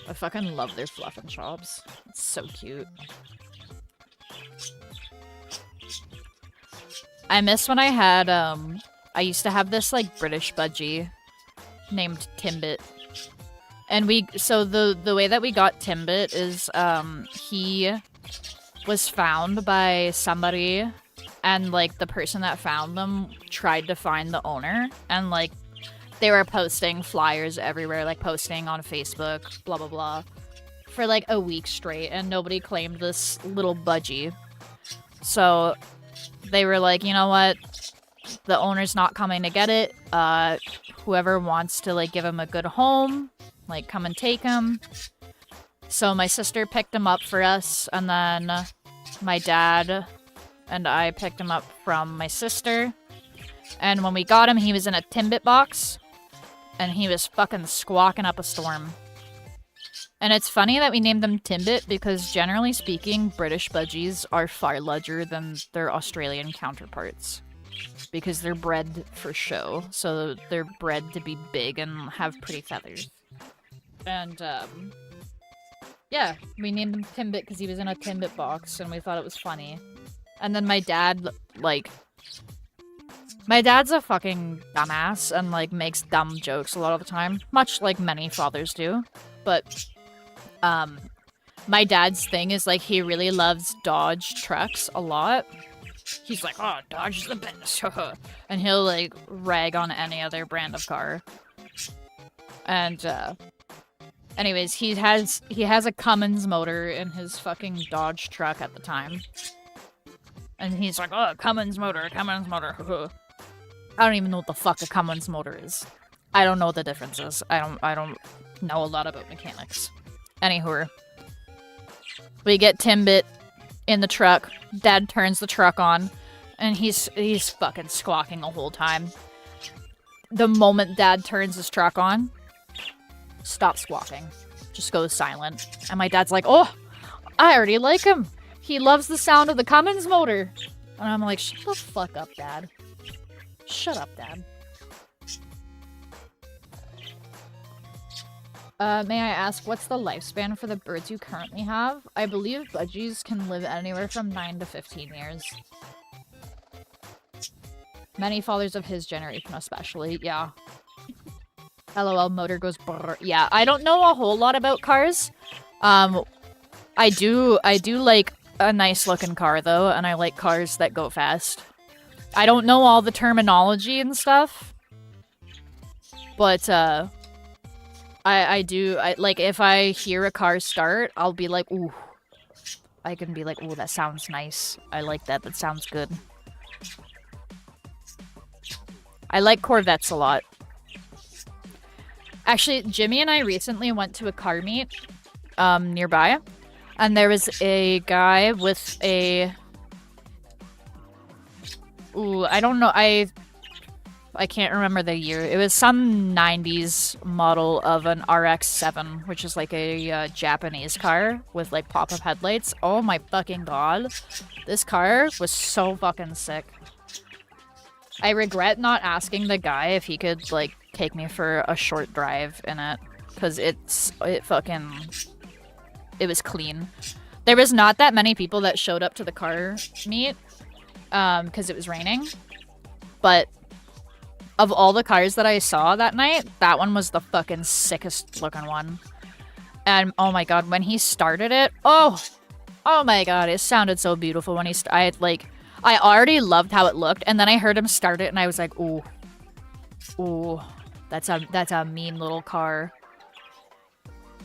I fucking love their fluffin' chops. It's so cute. I miss when I had, I used to have this, like, British budgie named Timbit. And so the way that we got Timbit is, he was found by somebody, and, like, the person that found them tried to find the owner, and, like, they were posting flyers everywhere, like, posting on Facebook, blah, blah, blah, for, like, a week straight, and nobody claimed this little budgie. So they were like, you know what? The owner's not coming to get it. Whoever wants to, like, give him a good home, like, come and take him. So my sister picked him up for us, and then my dad and I picked him up from my sister. And when we got him, he was in a Timbit box, and he was fucking squawking up a storm. And it's funny that we named them Timbit, because generally speaking, British budgies are far larger than their Australian counterparts. Because they're bred for show, so they're bred to be big and have pretty feathers. And, yeah, we named him Timbit because he was in a Timbit box, and we thought it was funny. And then my dad, like... My dad's a fucking dumbass, and, like, makes dumb jokes a lot of the time. Much like many fathers do. But, my dad's thing is, like, he really loves Dodge trucks a lot. He's like, oh, Dodge is the best. And he'll, like, rag on any other brand of car. And, anyways, he has a Cummins motor in his fucking Dodge truck at the time. And he's like, oh, Cummins motor, Cummins motor. I don't even know what the fuck a Cummins motor is. I don't know what the difference is. I don't know a lot about mechanics. Anywho. We get Timbit in the truck. Dad turns the truck on, and he's fucking squawking the whole time. The moment Dad turns his truck on, stops squawking. Just goes silent. And my dad's like, oh, I already like him. He loves the sound of the Cummins motor. And I'm like, shut the fuck up, Dad. Shut up, Dad. May I ask, what's the lifespan for the birds you currently have? I believe budgies can live anywhere from 9 to 15 years. Many fathers of his generation especially, yeah. LOL, motor goes brrr. Yeah, I don't know a whole lot about cars. I do like a nice looking car though, and I like cars that go fast. I don't know all the terminology and stuff, but I like, if I hear a car start, I'll be like, ooh. I can be like, ooh, that sounds nice. I like that. That sounds good. I like Corvettes a lot. Actually, Jimmy and I recently went to a car meet, nearby, and there was a guy with a... Ooh, I don't know, I can't remember the year. It was some 90s model of an RX-7, which is like a Japanese car with like pop-up headlights. Oh my fucking god. This car was so fucking sick. I regret not asking the guy if he could like take me for a short drive in it, because it was clean. There was not that many people that showed up to the car meet because it was raining, but of all the cars that I saw that night, that one was the fucking sickest looking one. And oh my god, when he started it, oh my god, it sounded so beautiful when I already loved how it looked, and then I heard him start it and I was like, ooh, that's a mean little car.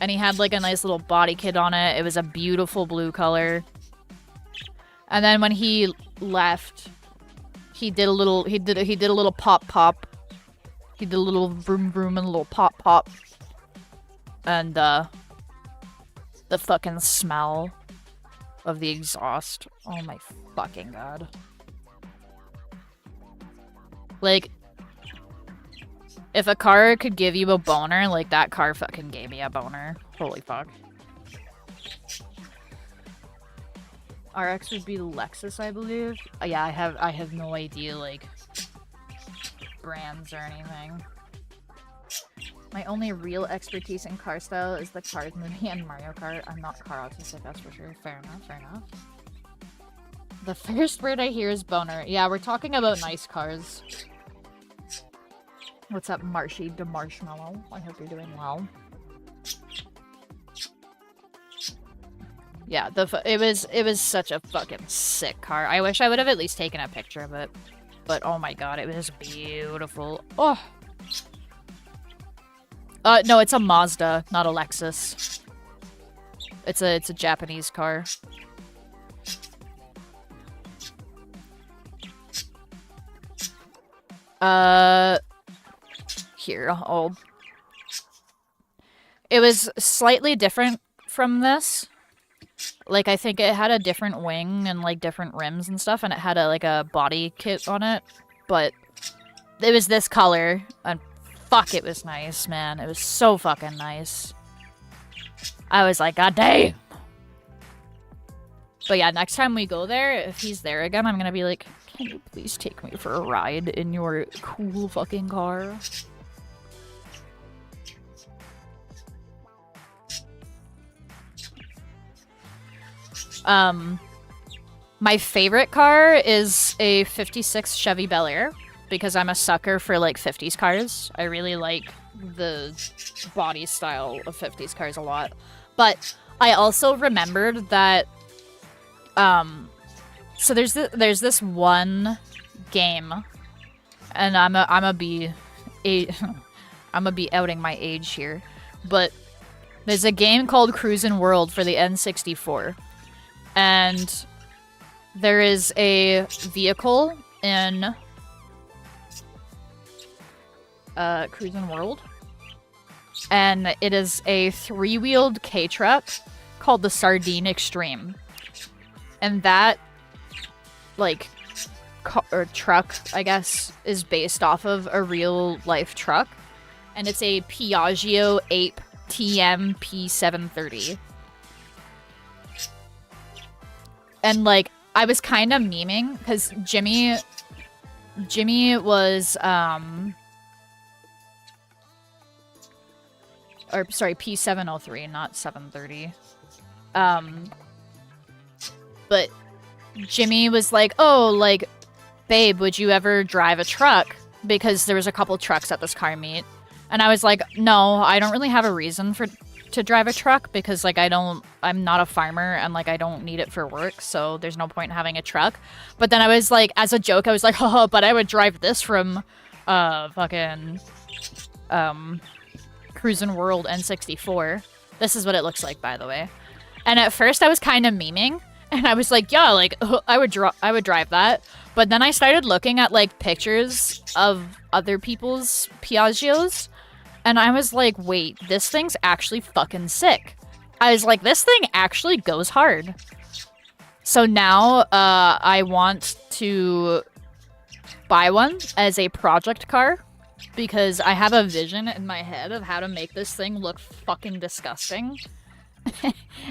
And he had like a nice little body kit on it. It was a beautiful blue color. And then when he left, he did a little pop. He did a little vroom vroom and a little pop. And the fucking smell of the exhaust. Oh my fucking god. Like, if a car could give you a boner, like that car fucking gave me a boner. Holy fuck. RX would be Lexus, I believe. Yeah, I have no idea, like, brands or anything. My only real expertise in car style is the Cars movie and Mario Kart. I'm not car autistic, that's for sure. Fair enough. The first word I hear is boner. Yeah, we're talking about nice cars. What's up, Marshy the Marshmallow? I hope you're doing well. Yeah, it was such a fucking sick car. I wish I would have at least taken a picture of it. But oh my god, it was beautiful. Oh. No, it's a Mazda, not a Lexus. It's a Japanese car. Here, it was slightly different from this. Like, I think it had a different wing and, like, different rims and stuff, and it had a body kit on it. But it was this color, and fuck, it was nice, man. It was so fucking nice. I was like, god damn! But yeah, next time we go there, if he's there again, I'm gonna be like, can you please take me for a ride in your cool fucking car? My favorite car is a 56 Chevy Bel Air, because I'm a sucker for, like, 50s cars. I really like the body style of 50s cars a lot. But I also remembered that, so there's this one game, and I'm gonna be outing my age here, but there's a game called Cruisin' World for the N64. And there is a vehicle in Cruisin' World, and it is a 3-wheeled K-truck called the Sardine Extreme. And that, like, truck, I guess, is based off of a real-life truck. And it's a Piaggio Ape TM P730. And, like, I was kind of memeing, because Jimmy was, or, sorry, P703, not 730. But Jimmy was like, oh, like, babe, would you ever drive a truck? Because there was a couple trucks at this car meet. And I was like, no, I don't really have a reason to drive a truck, because, like, I'm not a farmer, and, like, I don't need it for work, so there's no point in having a truck. But then I was like, as a joke, I was like, oh, but I would drive this from, fucking, Cruisin' World N64. This is what it looks like, by the way. And at first I was kind of memeing, and I was like, yeah, like, I would drive that. But then I started looking at, like, pictures of other people's Piaggios, and I was like, wait, this thing's actually fucking sick. I was like, this thing actually goes hard. So now I want to buy one as a project car because I have a vision in my head of how to make this thing look fucking disgusting.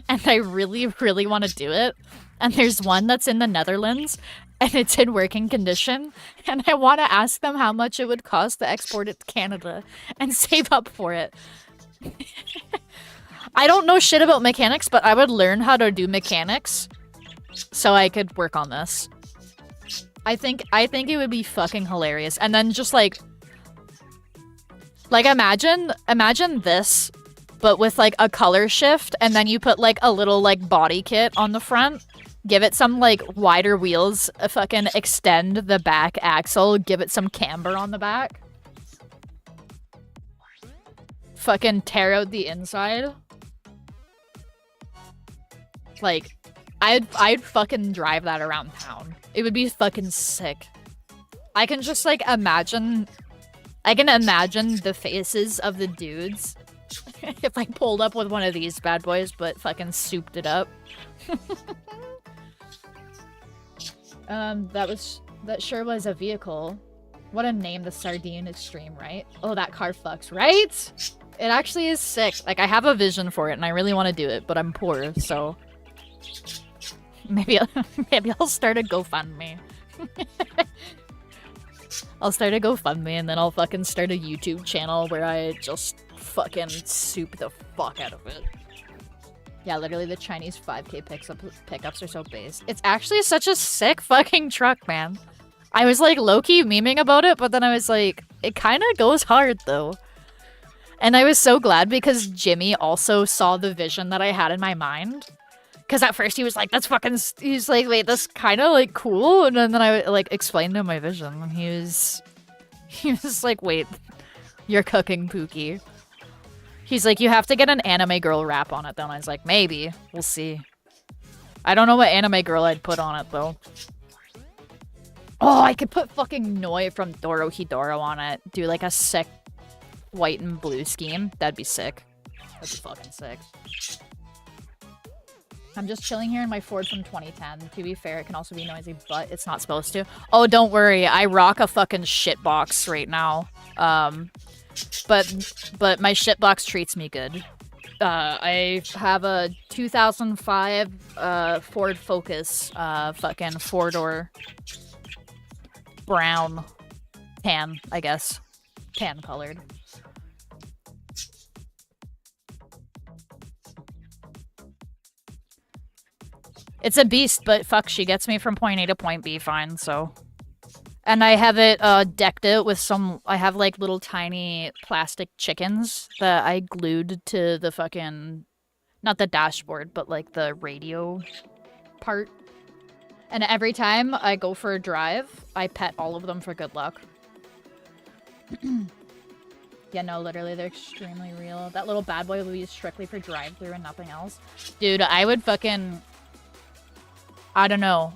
And I really, really want to do it. And there's one that's in the Netherlands and it's in working condition. And I want to ask them how much it would cost to export it to Canada and save up for it. I don't know shit about mechanics, but I would learn how to do mechanics so I could work on this. I think it would be fucking hilarious. And then just like imagine this, but with like a color shift, and then you put like a little like body kit on the front, give it some like wider wheels, fucking extend the back axle, give it some camber on the back. Fucking tear out the inside. Like, I'd fucking drive that around town. It would be fucking sick. I can just like imagine the faces of the dudes if I pulled up with one of these bad boys but fucking souped it up. That sure was a vehicle. What a name, the Sardine Extreme, right? Oh, that car fucks, right? It actually is sick. Like, I have a vision for it and I really want to do it, but I'm poor, so maybe I'll start a GoFundMe. I'll start a GoFundMe and then I'll fucking start a YouTube channel where I just fucking soup the fuck out of it. Yeah, literally the Chinese 5K pickups are so base. It's actually such a sick fucking truck, man. I was like low-key memeing about it, but then I was like, it kind of goes hard though. And I was so glad because Jimmy also saw the vision that I had in my mind. Because at first he was like, that's fucking... He's like, wait, that's kind of like cool. And then I like explained to him my vision. And he was like, wait, you're cooking, Pookie. He's like, you have to get an anime girl rap on it though. And I was like, maybe. We'll see. I don't know what anime girl I'd put on it though. Oh, I could put fucking Noi from Dorohedoro on it. Do like a sick white and blue scheme. That'd be sick. That'd be fucking sick. I'm just chilling here in my Ford from 2010. To be fair, it can also be noisy, but it's not supposed to. Oh, don't worry. I rock a fucking shitbox right now. But my shitbox treats me good. I have a 2005 Ford Focus, fucking four-door brown tan, I guess. Tan colored. It's a beast, but fuck, she gets me from point A to point B fine, so. And I have it decked out with some, I have like little tiny plastic chickens that I glued to the fucking, not the dashboard, but like the radio part. And every time I go for a drive, I pet all of them for good luck. Yeah, no, literally, they're extremely real. That little bad boy will be used strictly for drive-thru and nothing else. Dude, I would fucking... I don't know.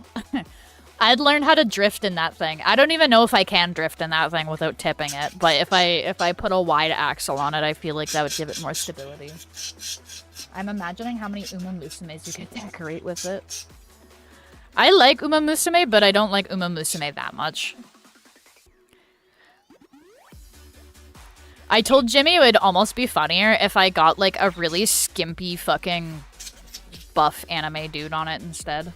I'd learn how to drift in that thing. I don't even know if I can drift in that thing without tipping it, but if I put a wide axle on it, I feel like that would give it more stability. I'm imagining how many Uma Musumes you could decorate with it. I like Uma Musume, but I don't like Uma Musume that much. I told Jimmy it would almost be funnier if I got like a really skimpy fucking buff anime dude on it instead.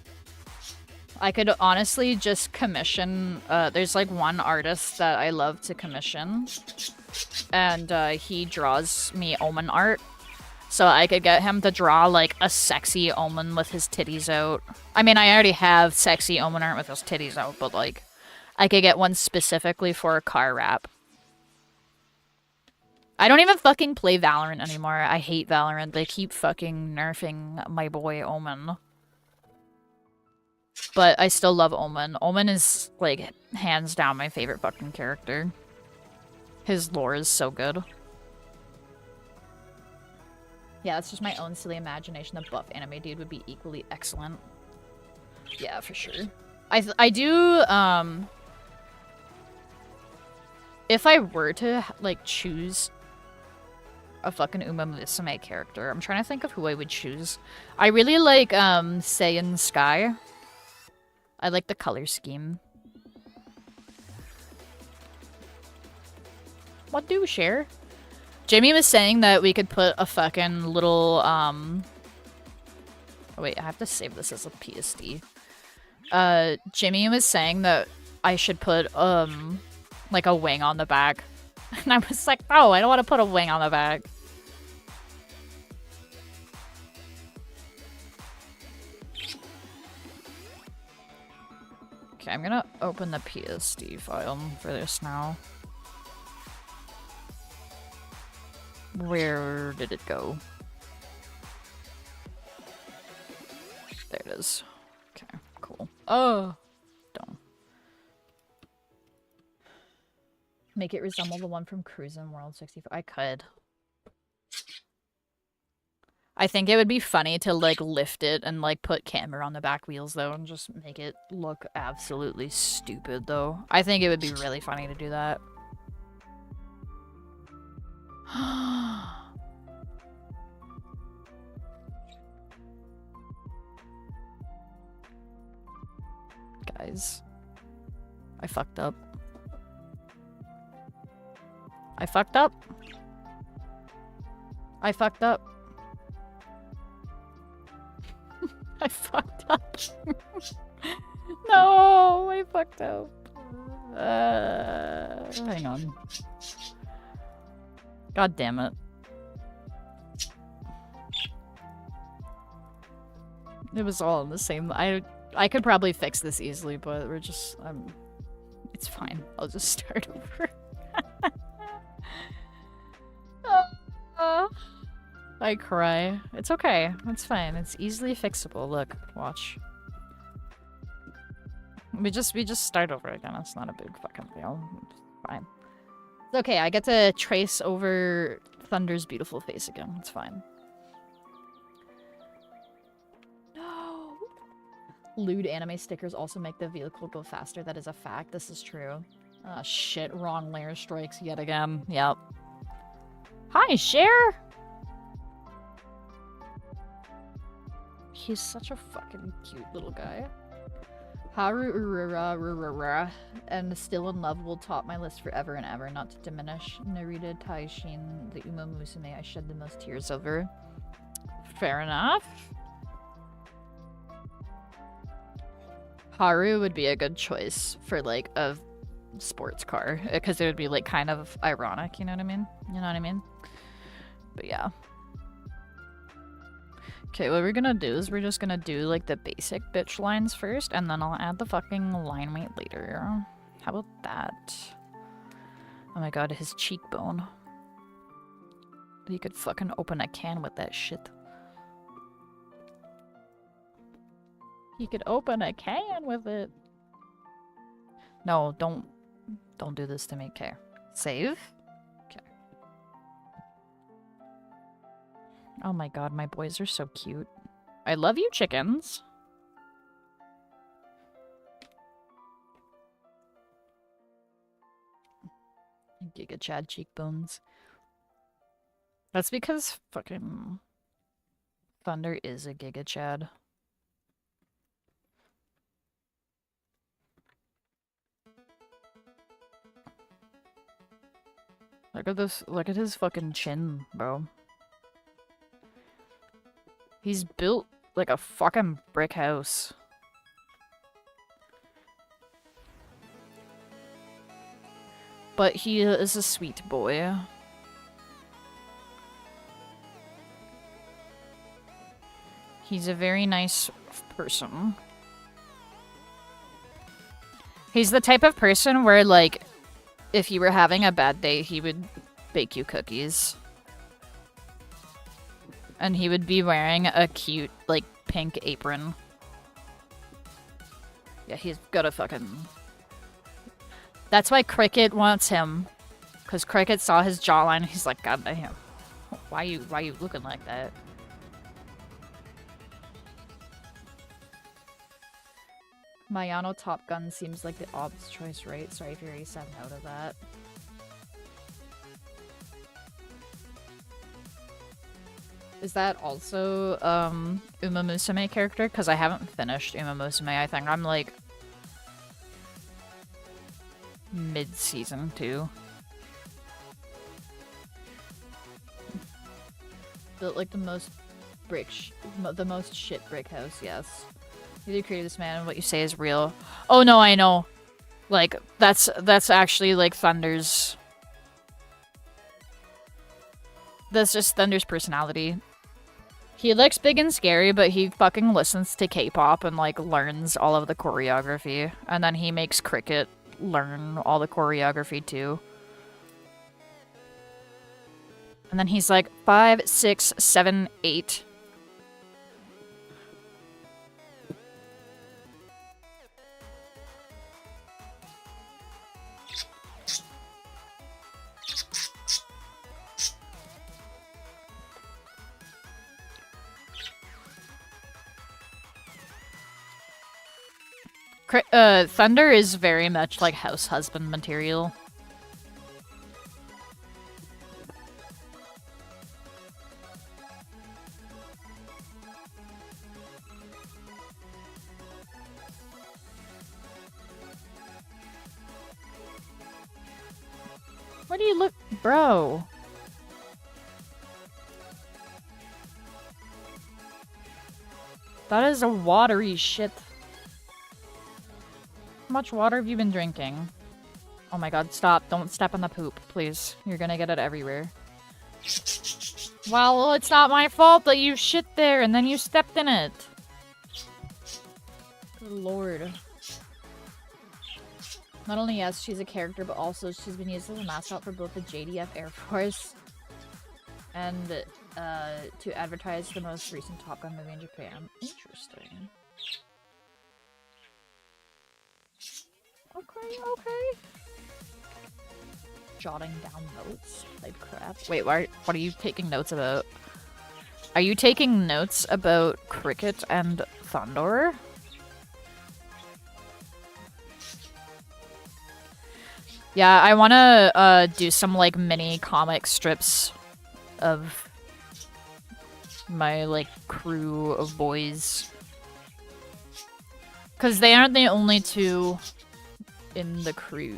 I could honestly just commission, there's like one artist that I love to commission, and he draws me Omen art, so I could get him to draw like a sexy Omen with his titties out. I mean, I already have sexy Omen art with his titties out, but like, I could get one specifically for a car wrap. I don't even fucking play Valorant anymore. I hate Valorant. They keep fucking nerfing my boy Omen. But I still love Omen. Omen is, like, hands down my favorite fucking character. His lore is so good. Yeah, that's just my own silly imagination. The buff anime dude would be equally excellent. Yeah, for sure. I do, if I were to, like, choose a fucking 𝙻𝙸𝙽𝚃 character. I'm trying to think of who I would choose. I really like 𝙻𝙸𝙽𝚀. I like the color scheme. What do, share? Jimmy was saying that we could put a fucking little, oh wait, I have to save this as a PSD. Jimmy was saying that I should put, like a wing on the back. And I was like, no, I don't want to put a wing on the back. Okay, I'm gonna open the PSD file for this now. Where did it go? There it is. Okay, cool. Oh, don't. Make it resemble the one from Cruisin' World 64. I could. I think it would be funny to like lift it and like put camera on the back wheels though and just make it look absolutely stupid though. I think it would be really funny to do that. Guys, I fucked up. I fucked up. I fucked up. I fucked up. No, I fucked up. Hang on. God damn it. It was all in the same. I could probably fix this easily, but we're just it's fine. I'll just start over. I cry. It's okay. It's fine. It's easily fixable. Look, watch. We just start over again. It's not a big fucking deal. It's fine. It's okay. I get to trace over Thunder's beautiful face again. It's fine. No. Lewd anime stickers also make the vehicle go faster. That is a fact. This is true. Oh shit. Wrong layer strikes yet again. Yep. Hi, Cher. He's such a fucking cute little guy. Haru Urara and Still in Love will top my list forever and ever, not to diminish. Narita Taishin, the Uma Musume I shed the most tears over. Fair enough. Haru would be a good choice for like a sports car, because it would be like kind of ironic, you know what I mean? You know what I mean? But yeah. Okay, what we're gonna do is we're just gonna do like the basic bitch lines first, and then I'll add the fucking line weight later. How about that? Oh my god, his cheekbone. You could fucking open a can with that shit. You could open a can with it. No, don't do this to me, okay? Save? Okay. Oh my god, my boys are so cute. I love you, chickens. Giga Chad cheekbones. That's because fucking Thunder is a Giga Chad. Look at this, look at his fucking chin, bro. He's built like a fucking brick house. But he is a sweet boy. He's a very nice person. He's the type of person where, like, if you were having a bad day, he would bake you cookies. And he would be wearing a cute, like, pink apron. Yeah, he's got a fucking... That's why Cricket wants him. Because Cricket saw his jawline and he's like, God damn. Why you looking like that? Mayano Top Gun seems like the obvious choice, right? Sorry if you already said no to that. Is that also Uma Musume character? Because I haven't finished Uma Musume. I think I'm like mid-season 2. Built like the most the most shit brick house, yes. You created this man, what you say is real. Oh no, I know. Like, that's actually like Thunder's... That's just Thunder's personality. He looks big and scary, but he fucking listens to K-pop and like learns all of the choreography. And then he makes Cricket learn all the choreography too. And then he's like 5, 6, 7, 8. Thunder is very much like house husband material. What do you look, bro? That is a watery shit. How much water have you been drinking? Oh my god, stop. Don't step on the poop, please. You're gonna get it everywhere. Well, it's not my fault that you shit there and then you stepped in it. Good lord. Not only, yes, she's a character, but also she's been used as a mascot for both the JDF Air Force and to advertise the most recent Top Gun movie in Japan. Interesting. Okay. Jotting down notes like crap. Wait, what are you taking notes about? Are you taking notes about Cricket and Thunder? Yeah, I wanna do some like mini comic strips of my like crew of boys. 'Cause they aren't the only two in the crew.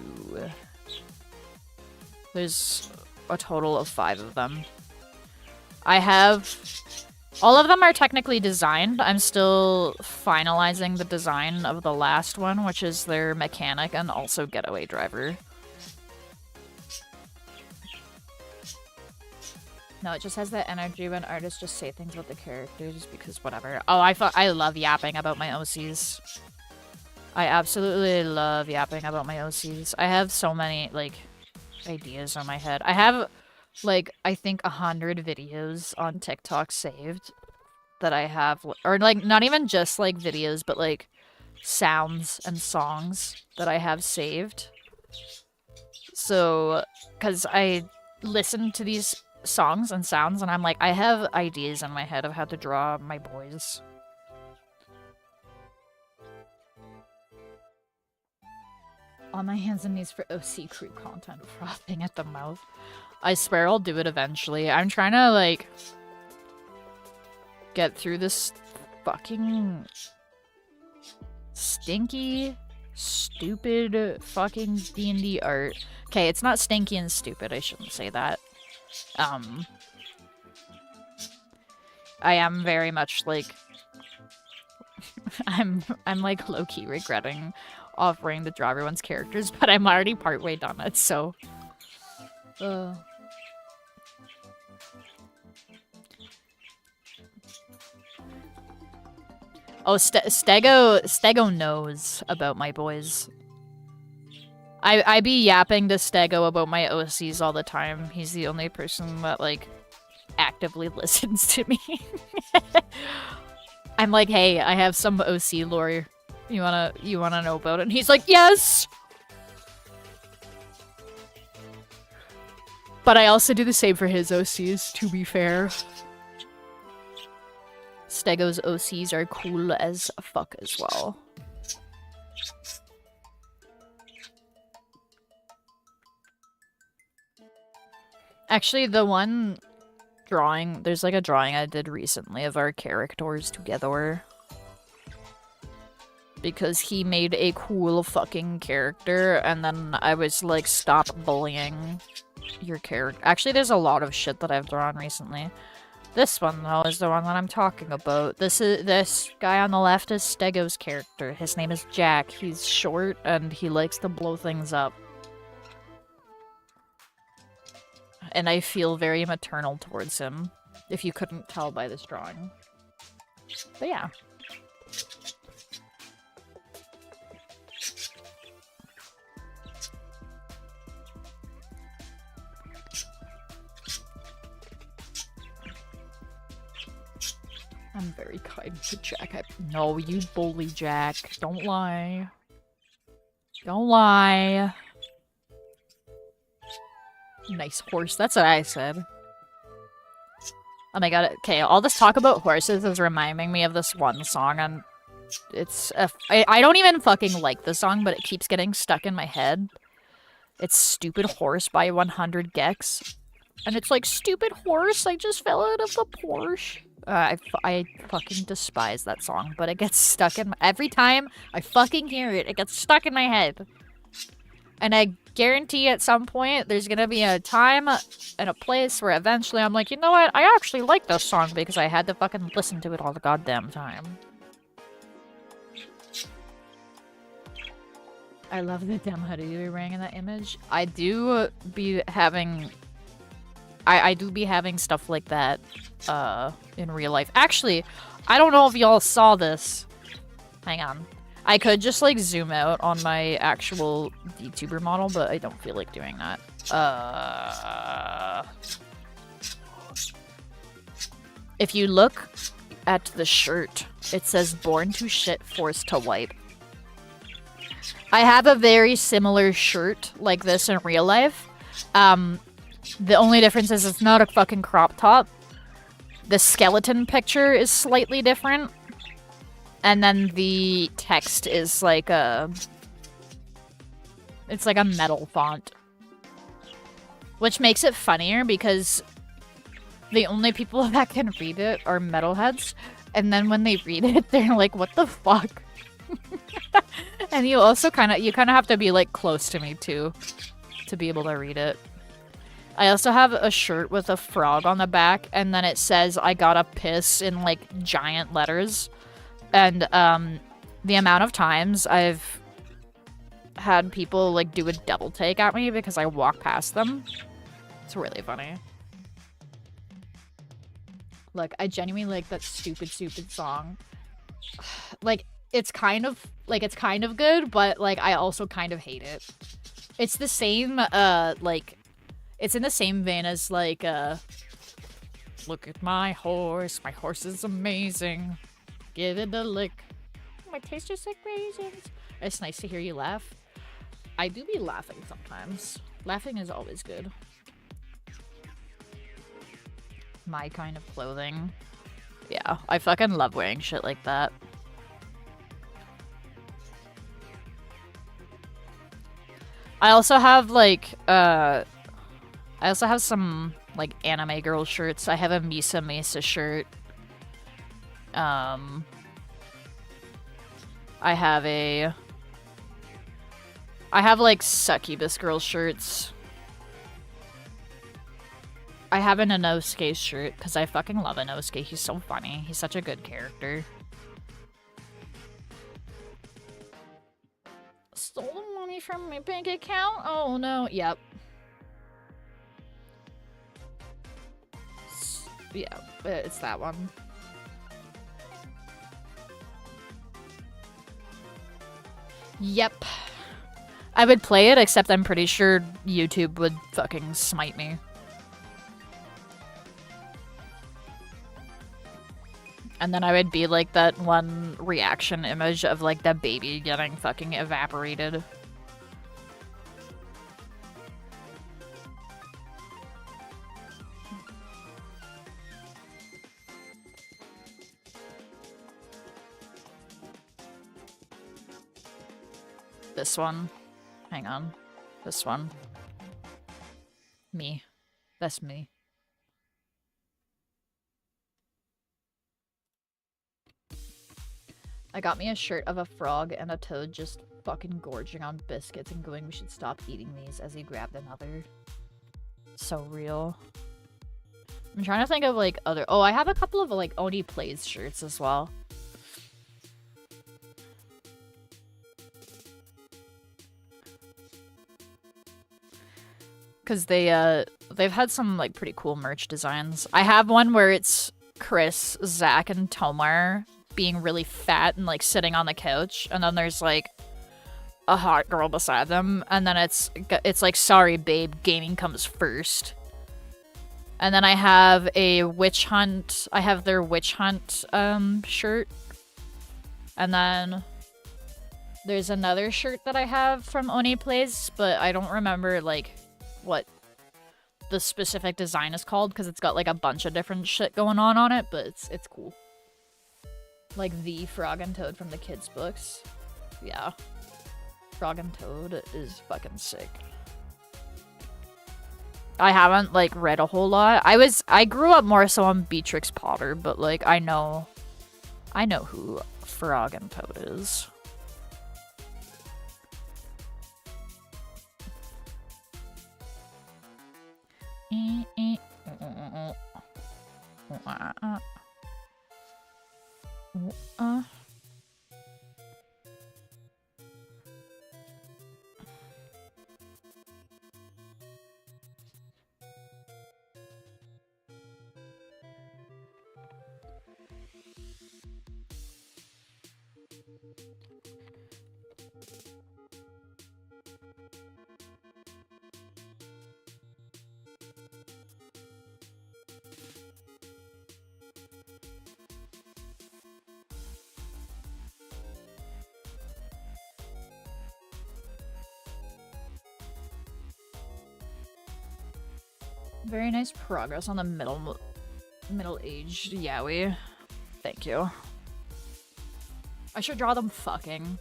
There's a total of 5 of them. I have... All of them are technically designed. I'm still finalizing the design of the last one, which is their mechanic and also getaway driver. No, it just has that energy when artists just say things about the characters because whatever. Oh, I love yapping about my OCs. I absolutely love yapping about my OCs. I have so many, like, ideas on my head. I have, like, I think 100 videos on TikTok saved that I have, or, like, not even just, like, videos, but, like, sounds and songs that I have saved. So, because I listen to these songs and sounds, and I'm like, I have ideas in my head of how to draw my boys. On my hands and knees for OC crew content, frothing at the mouth. I swear I'll do it eventually. I'm trying to, like, get through this fucking stinky, stupid fucking D&D art. Okay, it's not stinky and stupid, I shouldn't say that. I am very much, like... I'm like, low-key regretting offering to draw everyone's characters, but I'm already partway done it, so... Oh, Stego knows about my boys. I be yapping to Stego about my OCs all the time. He's the only person that, like, actively listens to me. I'm like, hey, I have some OC lore. You wanna know about it? And he's like, yes! But I also do the same for his OCs, to be fair. Stego's OCs are cool as fuck as well. Actually, the one drawing. There's like a drawing I did recently of our characters together. Because he made a cool fucking character, and then I was like, stop bullying your character. Actually, there's a lot of shit that I've drawn recently. This one, though, is the one that I'm talking about. This guy on the left is Stego's character. His name is Jack. He's short, and he likes to blow things up. And I feel very maternal towards him, if you couldn't tell by this drawing. But yeah. I'm very kind to Jack. No, you bully Jack. Don't lie. Don't lie. Nice horse. That's what I said. Oh my god. Okay, all this talk about horses is reminding me of this one song, and it's... I don't even fucking like the song, but it keeps getting stuck in my head. It's Stupid Horse by 100 Gex. And it's like, stupid horse, I just fell out of the Porsche. I fucking despise that song, but it gets stuck in my... Every time I fucking hear it, it gets stuck in my head. And I guarantee at some point there's gonna be a time and a place where eventually I'm like, you know what? I actually like this song because I had to fucking listen to it all the goddamn time. I love the demo. Do you be wearing in that image? I do be having... I do be having stuff like that in real life. Actually, I don't know if y'all saw this. Hang on. I could just like zoom out on my actual YouTuber model, but I don't feel like doing that. If you look at the shirt, it says born to shit, forced to wipe. I have a very similar shirt like this in real life. The only difference is it's not a fucking crop top. The skeleton picture is slightly different. And then the text is like a... It's like a metal font. Which makes it funnier because the only people that can read it are metalheads. And then when they read it, they're like, what the fuck? And you also kind of have to be like close to me too to be able to read it. I also have a shirt with a frog on the back, and then it says, I gotta piss in, like, giant letters. And, the amount of times I've had people, like, do a double take at me because I walk past them. It's really funny. Like, I genuinely like that stupid song. Like, it's kind of good, but, like, I also kind of hate it. It's the same, like... It's in the same vein as, like, look at my horse is amazing. Give it a lick. My taste just like raisins. It's nice to hear you laugh. I do be laughing sometimes. Laughing is always good. My kind of clothing. Yeah, I fucking love wearing shit like that. I also have, like, I also have some, like, anime girl shirts. I have a Misa shirt. I have, like, succubus girl shirts. I have an Inosuke shirt, because I fucking love Inosuke. He's so funny. He's such a good character. Stole the money from my bank account? Oh, no. Yep. Yeah, it's that one. Yep. I would play it, except I'm pretty sure YouTube would fucking smite me. And then I would be like that one reaction image of like the baby getting fucking evaporated. This one. Hang on. This one. Me. That's me. I got me a shirt of a frog and a toad just fucking gorging on biscuits and going, we should stop eating these, as he grabbed another. So real. I'm trying to think of like other. Oh, I have a couple of like Oni Plays shirts as well. Because they've had some like pretty cool merch designs. I have one where it's Chris, Zach, and Tomar being really fat and like sitting on the couch, and then there's like a hot girl beside them, and then it's like, sorry babe, gaming comes first. And then I have a witch hunt. I have their witch hunt shirt. And then there's another shirt that I have from Oni Plays, but I don't remember like what the specific design is called because it's got like a bunch of different shit going on it, but it's cool. Like the Frog and Toad from the kids' books. Yeah. Frog and Toad is fucking sick. I haven't like read a whole lot. I grew up more so on Beatrix Potter, but like I know who Frog and Toad is. Very nice progress on the middle-aged yaoi. Thank you. I should draw them fucking.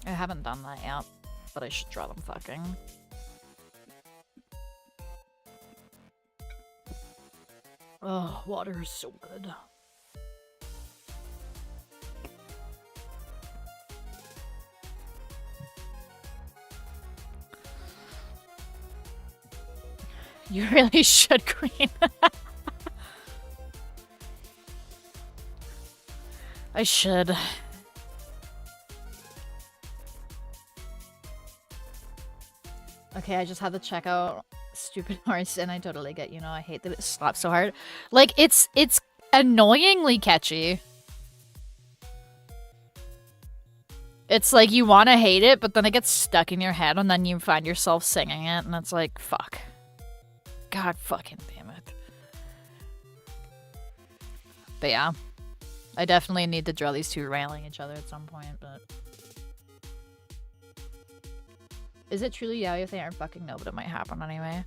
I haven't done that yet, but I should draw them fucking. Oh, water is so good. You really should, Queen. I should. Okay, I just had to check out Stupid Horse, and I totally get, you know, I hate that it slaps so hard. Like, it's annoyingly catchy. It's like, you want to hate it, but then it gets stuck in your head, and then you find yourself singing it, and it's like, fuck. God fucking damn it. But yeah. I definitely need to draw these two railing each other at some point, but... Is it truly yaoi if they aren't fucking? No, but it might happen anyway.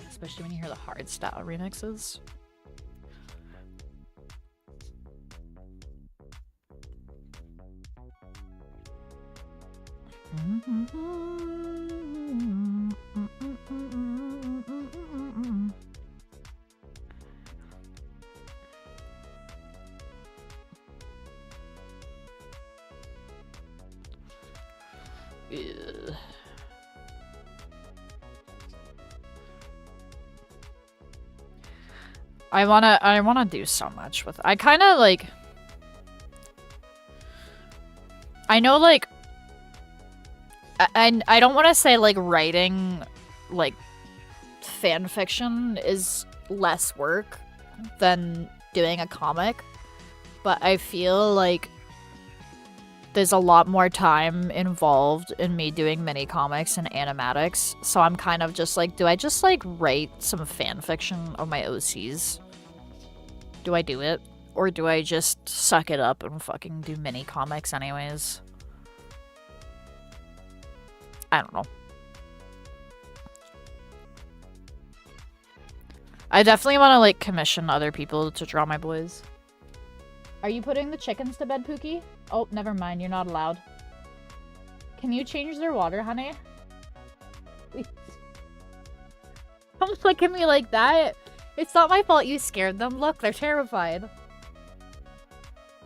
Especially when you hear the hard style remixes. Ugh. I wanna do so much with it. I kind of like, I know like, I don't want to say like writing like fan fiction is less work than doing a comic, but I feel like there's a lot more time involved in me doing mini comics and animatics, so I'm kind of just like, do I just like write some fan fiction of my OCs? Do I do it? Or do I just suck it up and fucking do mini comics anyways? I don't know. I definitely want to, like, commission other people to draw my boys. Are you putting the chickens to bed, Pookie? Oh, never mind. You're not allowed. Can you change their water, honey? Please. Don't look at me like that. It's not my fault you scared them. Look, they're terrified.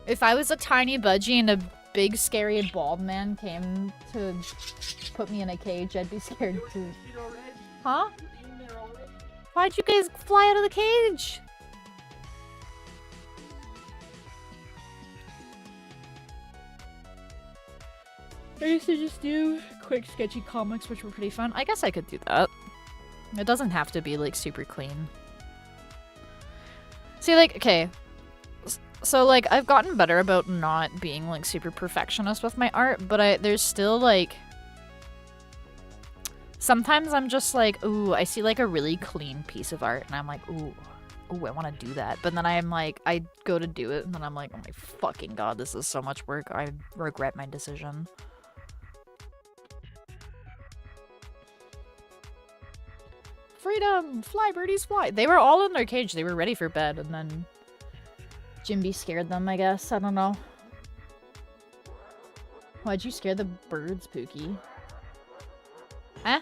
If I was a tiny budgie and a big, scary, bald man came to put me in a cage, I'd be scared too. Huh? Why'd you guys fly out of the cage? I used to just do quick, sketchy comics, which were pretty fun. I guess I could do that. It doesn't have to be, like, super clean. See, like, okay. So, like, I've gotten better about not being, like, super perfectionist with my art, but there's still, like... Sometimes I'm just like, ooh, I see, like, a really clean piece of art, and I'm like, ooh, I want to do that. But then I'm like, I go to do it, and then I'm like, oh my fucking god, this is so much work. I regret my decision. Freedom! Fly, birdies, fly! They were all in their cage. They were ready for bed, and then Jimby scared them, I guess. I don't know. Why'd you scare the birds, Pookie? Eh?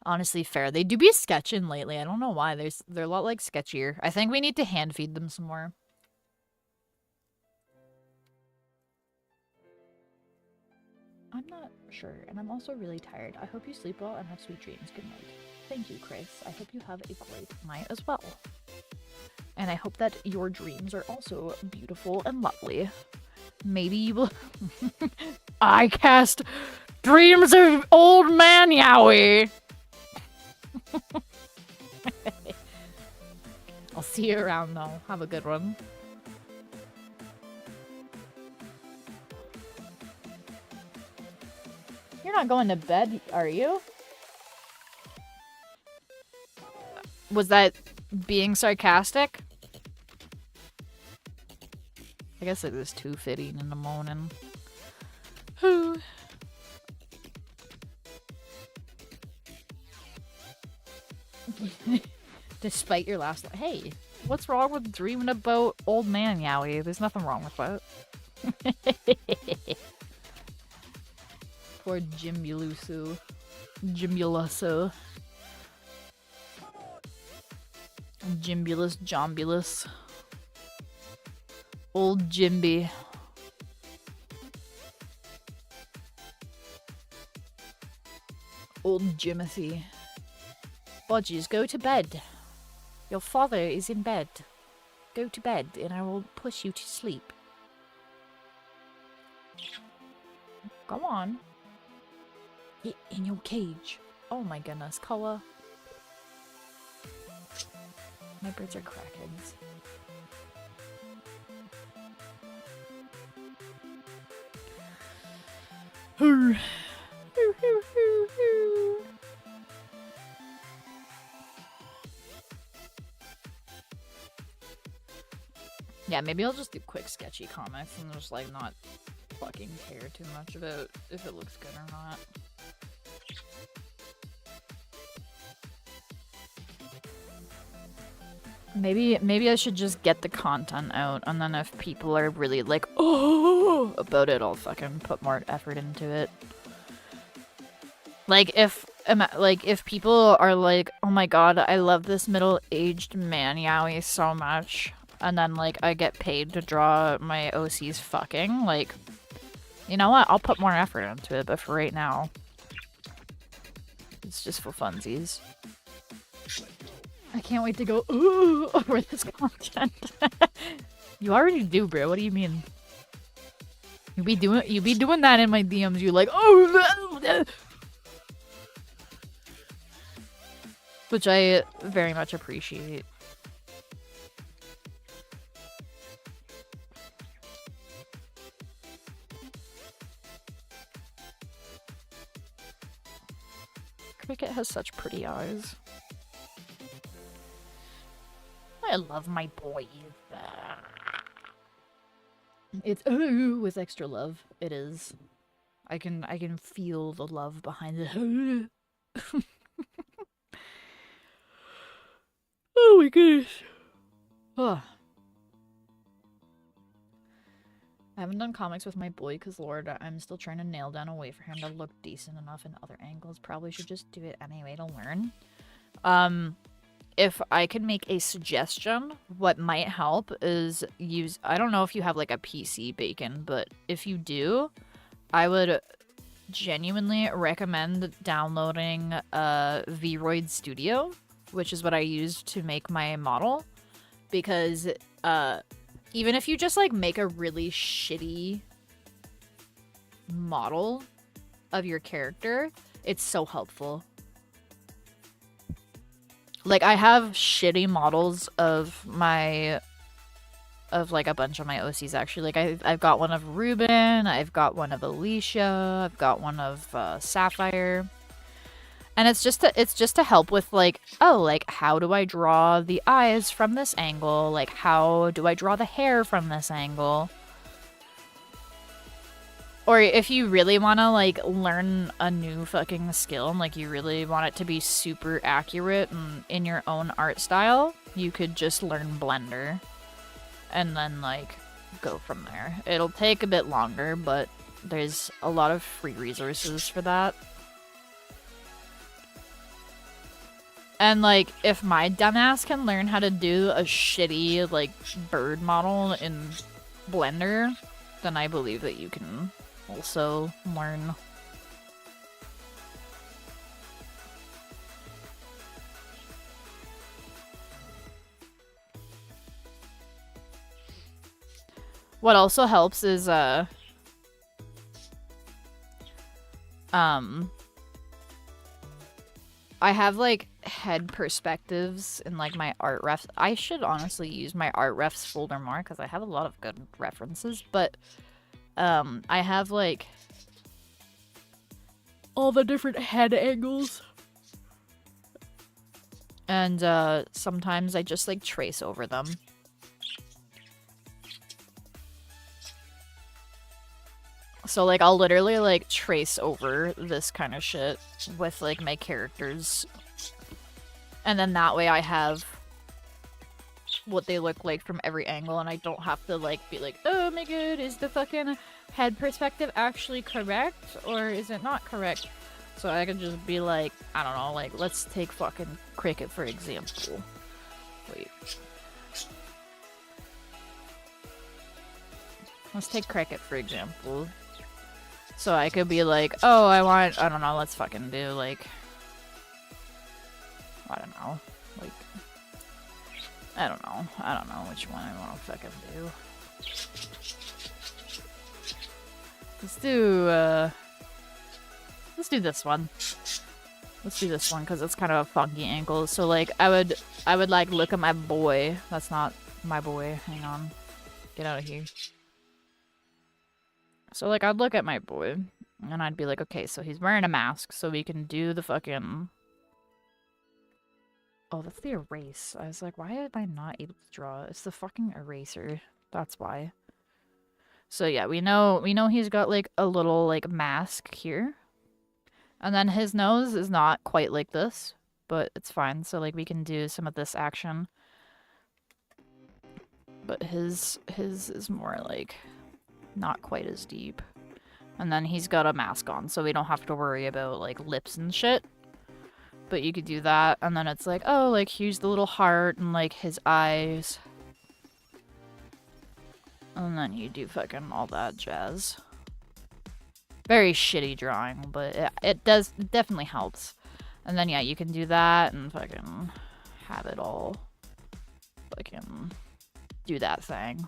Honestly, fair. They do be sketching lately. I don't know why. They're a lot, like, sketchier. I think we need to hand feed them some more. I'm not sure, and I'm also really tired. I hope you sleep well and have sweet dreams. Good night. Thank you, Chris. I hope you have a great night as well. And I hope that your dreams are also beautiful and lovely. Maybe you will... I cast dreams of old man Yowie! I'll see you around, though. Have a good one. You're not going to bed, are you? Was that being sarcastic? I guess it was too fitting in the morning. Despite your last... Hey, what's wrong with dreaming about old man Yowie? There's nothing wrong with that. Poor Jimbulusu. Jimbulusu. Jimbulus, Jombulus. Old Jimby. Old Jimothy. Bodges, go to bed. Your father is in bed. Go to bed and I will push you to sleep. Go on. Get in your cage. Oh my goodness, Koa. My birds are crackheads. Yeah, maybe I'll just do quick sketchy comics and just like not fucking care too much about if it looks good or not. Maybe I should just get the content out, and then if people are really like, oh, about it, I'll fucking put more effort into it. Like if people are like, oh my god, I love this middle-aged man Yowie so much, and then like I get paid to draw my OCs fucking, like, you know what? I'll put more effort into it, but for right now, it's just for funsies. I can't wait to go ooh over this content. You already do, bro. What do you mean? You be doing that in my DMs. You like oh, which I very much appreciate. Cricket has such pretty eyes. I love my boys. It's ooh with extra love. It is. I can feel the love behind it. Oh my goodness. Ugh. I haven't done comics with my boy because, Lord, I'm still trying to nail down a way for him to look decent enough in other angles. Probably should just do it anyway to learn. If I could make a suggestion, what might help is use... I don't know if you have, like, a PC, Bacon, but if you do, I would genuinely recommend downloading Vroid Studio, which is what I use to make my model, because even if you just like make a really shitty model of your character, it's so helpful. Like, I have shitty models of like a bunch of my OCs actually. Like I've got one of Ruben, I've got one of Alicia, I've got one of Sapphire. And it's just to help with like, oh, like how do I draw the eyes from this angle? Like how do I draw the hair from this angle? Or if you really want to like learn a new fucking skill and like you really want it to be super accurate and in your own art style, you could just learn Blender and then like go from there. It'll take a bit longer, but there's a lot of free resources for that. And, like, if my dumbass can learn how to do a shitty, like, bird model in Blender, then I believe that you can also learn. What also helps is, I have, like, head perspectives in, like, my art refs. I should honestly use my art refs folder more, because I have a lot of good references, but, I have, like, all the different head angles. And, sometimes I just, like, trace over them. So, like, I'll literally, like, trace over this kind of shit with, like, my characters. And then that way I have what they look like from every angle, and I don't have to, like, be like, oh my god, is the fucking head perspective actually correct, or is it not correct? So I can just be like, I don't know, like, let's take fucking Cricket for example. Wait. Let's take Cricket for example. So I could be like, oh, I don't know, let's fucking do, like, I don't know, like, I don't know which one I want to fucking do. Let's do this one. Let's do this one, because it's kind of a funky angle. So, like, I would, like, look at my boy. That's not my boy. Hang on. Get out of here. So, like, I'd look at my boy, and I'd be like, okay, so he's wearing a mask, so we can do the fucking... Oh, that's the erase. I was like, why am I not able to draw? It's the fucking eraser. That's why. So, yeah, we know he's got, like, a little, like, mask here. And then his nose is not quite like this, but it's fine. So, like, we can do some of this action. But his is more, like... not quite as deep. And then he's got a mask on, so we don't have to worry about, like, lips and shit. But you could do that, and then it's like, oh, like, here's the little heart and, like, his eyes. And then you do fucking all that jazz. Very shitty drawing, but it definitely helps. And then, yeah, you can do that and fucking have it all fucking do that thing.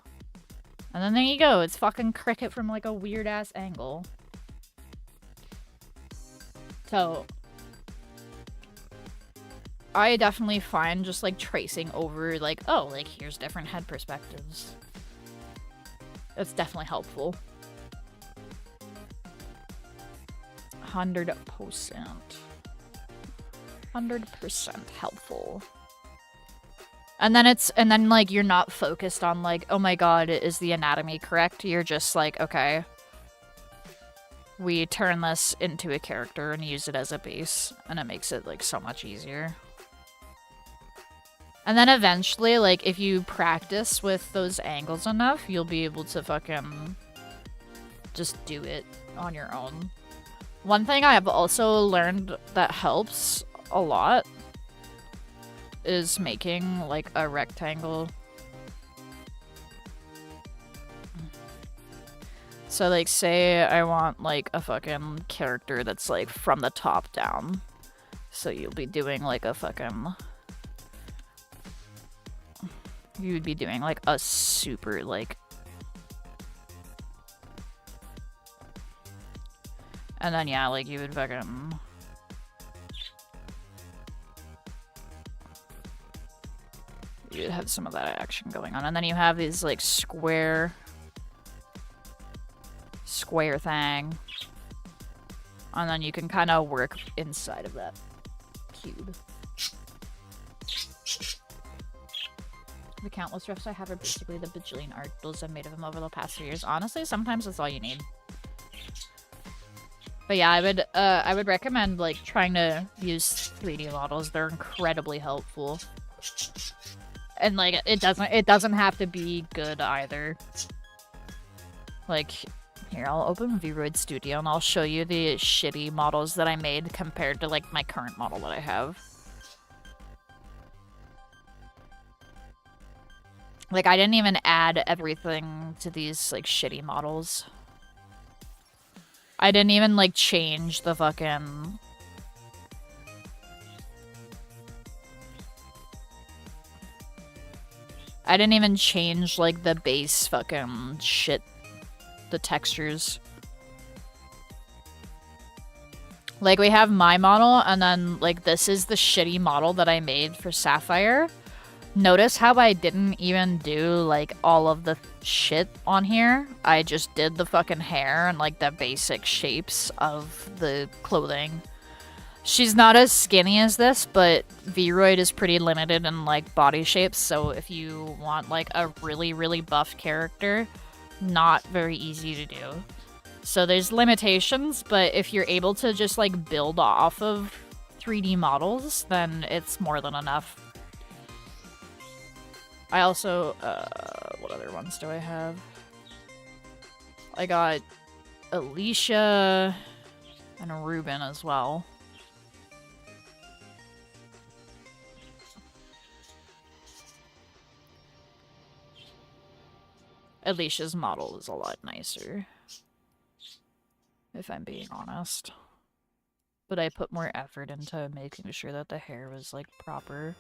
And then there you go, it's fucking Cricket from, like, a weird-ass angle. So, I definitely find just, like, tracing over, like, oh, like, here's different head perspectives. It's definitely helpful. 100%. 100% helpful. And then like you're not focused on like, oh my god, is the anatomy correct? You're just like, okay, we turn this into a character and use it as a base, and it makes it like so much easier. And then eventually, like, if you practice with those angles enough, you'll be able to fucking just do it on your own. One thing I have also learned that helps a lot is making, like, a rectangle. So, like, say I want, like, a fucking character that's, like, from the top down. So you'll be doing, like, a fucking... You would be doing, like, a super, like... And then, yeah, like, you would fucking... You'd have some of that action going on. And then you have these, like, square thing. And then you can kind of work inside of that cube. The countless riffs I have are basically the bajillion articles I've made of them over the past 3 years. Honestly, sometimes that's all you need. But yeah, I would recommend, like, trying to use 3D models. They're incredibly helpful. And, like, it doesn't have to be good either. Like, here, I'll open 𝙻𝙸𝙽𝙺 Studio and I'll show you the shitty models that I made compared to, like, my current model that I have. Like, I didn't even add everything to these, like, shitty models. I didn't even, like, change the fucking... I didn't even change, like, the base fucking shit. The textures. Like, we have my model, and then, like, this is the shitty model that I made for 𝙻𝙸𝙽𝙺. Notice how I didn't even do, like, all of the shit on here. I just did the fucking hair and, like, the basic shapes of the clothing. She's not as skinny as this, but 𝙻𝙺𝙽𝙺 is pretty limited in, like, body shapes, so if you want, like, a really, really buff character, not very easy to do. So there's limitations, but if you're able to just, like, build off of 3D models, then it's more than enough. I also, what other ones do I have? I got Alicia and Ruben as well. Alicia's model is a lot nicer, if I'm being honest. But I put more effort into making sure that the hair was, like, proper.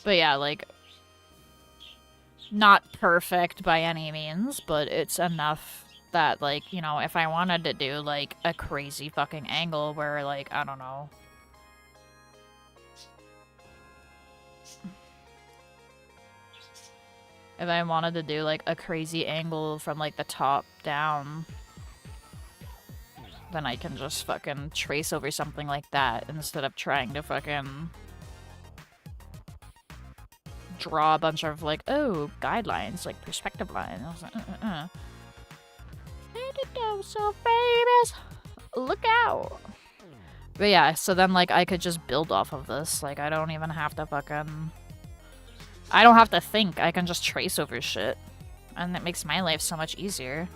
But yeah, like, not perfect by any means, but it's enough that, like, you know, if I wanted to do, like, a crazy fucking angle where, like, I don't know. If I wanted to do, like, a crazy angle from, like, the top down, then I can just fucking trace over something like that instead of trying to fucking draw a bunch of, like, oh, guidelines, like, perspective lines. I was like, so famous! Look out! But yeah, so then, like, I could just build off of this. Like, I don't even have to fucking... I don't have to think. I can just trace over shit. And it makes my life so much easier.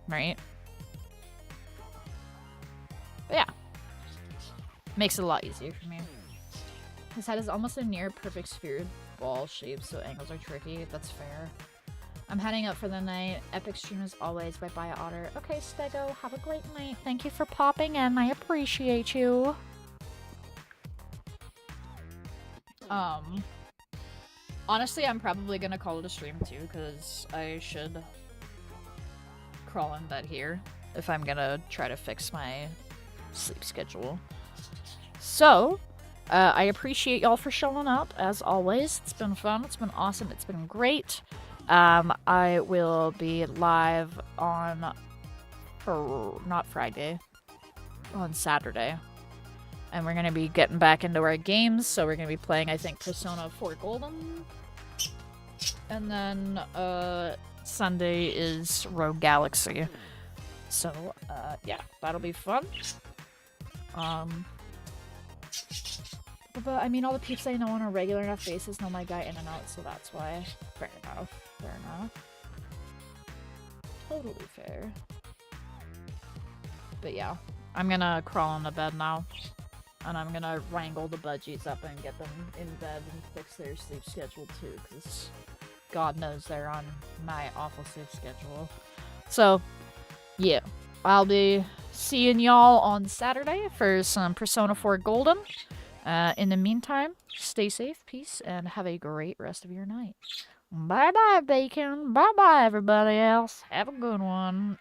Right? But yeah. Makes it a lot easier for me. His head is almost a near perfect sphere ball shape, so angles are tricky. That's fair. I'm heading up for the night. Epic stream as always. Bye-bye, Otter. Okay, 𝙻𝙸𝙽𝙺. Have a great night. Thank you for popping in. I appreciate you. Honestly, I'm probably gonna call it a stream too, because I should crawl in bed here if I'm gonna try to fix my sleep schedule. So, I appreciate y'all for showing up, as always. It's been fun, it's been awesome, it's been great. I will be live on, not Friday, on Saturday. And we're gonna be getting back into our games, so we're gonna be playing, I think, Persona 4 Golden. And then, Sunday is Rogue Galaxy. So, yeah, that'll be fun. But But, I mean, all the peeps I know on a regular enough basis know my guy in and out, so that's why. Fair enough. Fair enough. Totally fair. But yeah, I'm gonna crawl into bed now. And I'm gonna wrangle the budgies up and get them in bed and fix their sleep schedule too, because God knows they're on my awful sleep schedule. So, yeah. I'll be seeing y'all on Saturday for some Persona 4 Golden. In the meantime, stay safe, peace, and have a great rest of your night. Bye-bye, Bacon. Bye-bye, everybody else. Have a good one.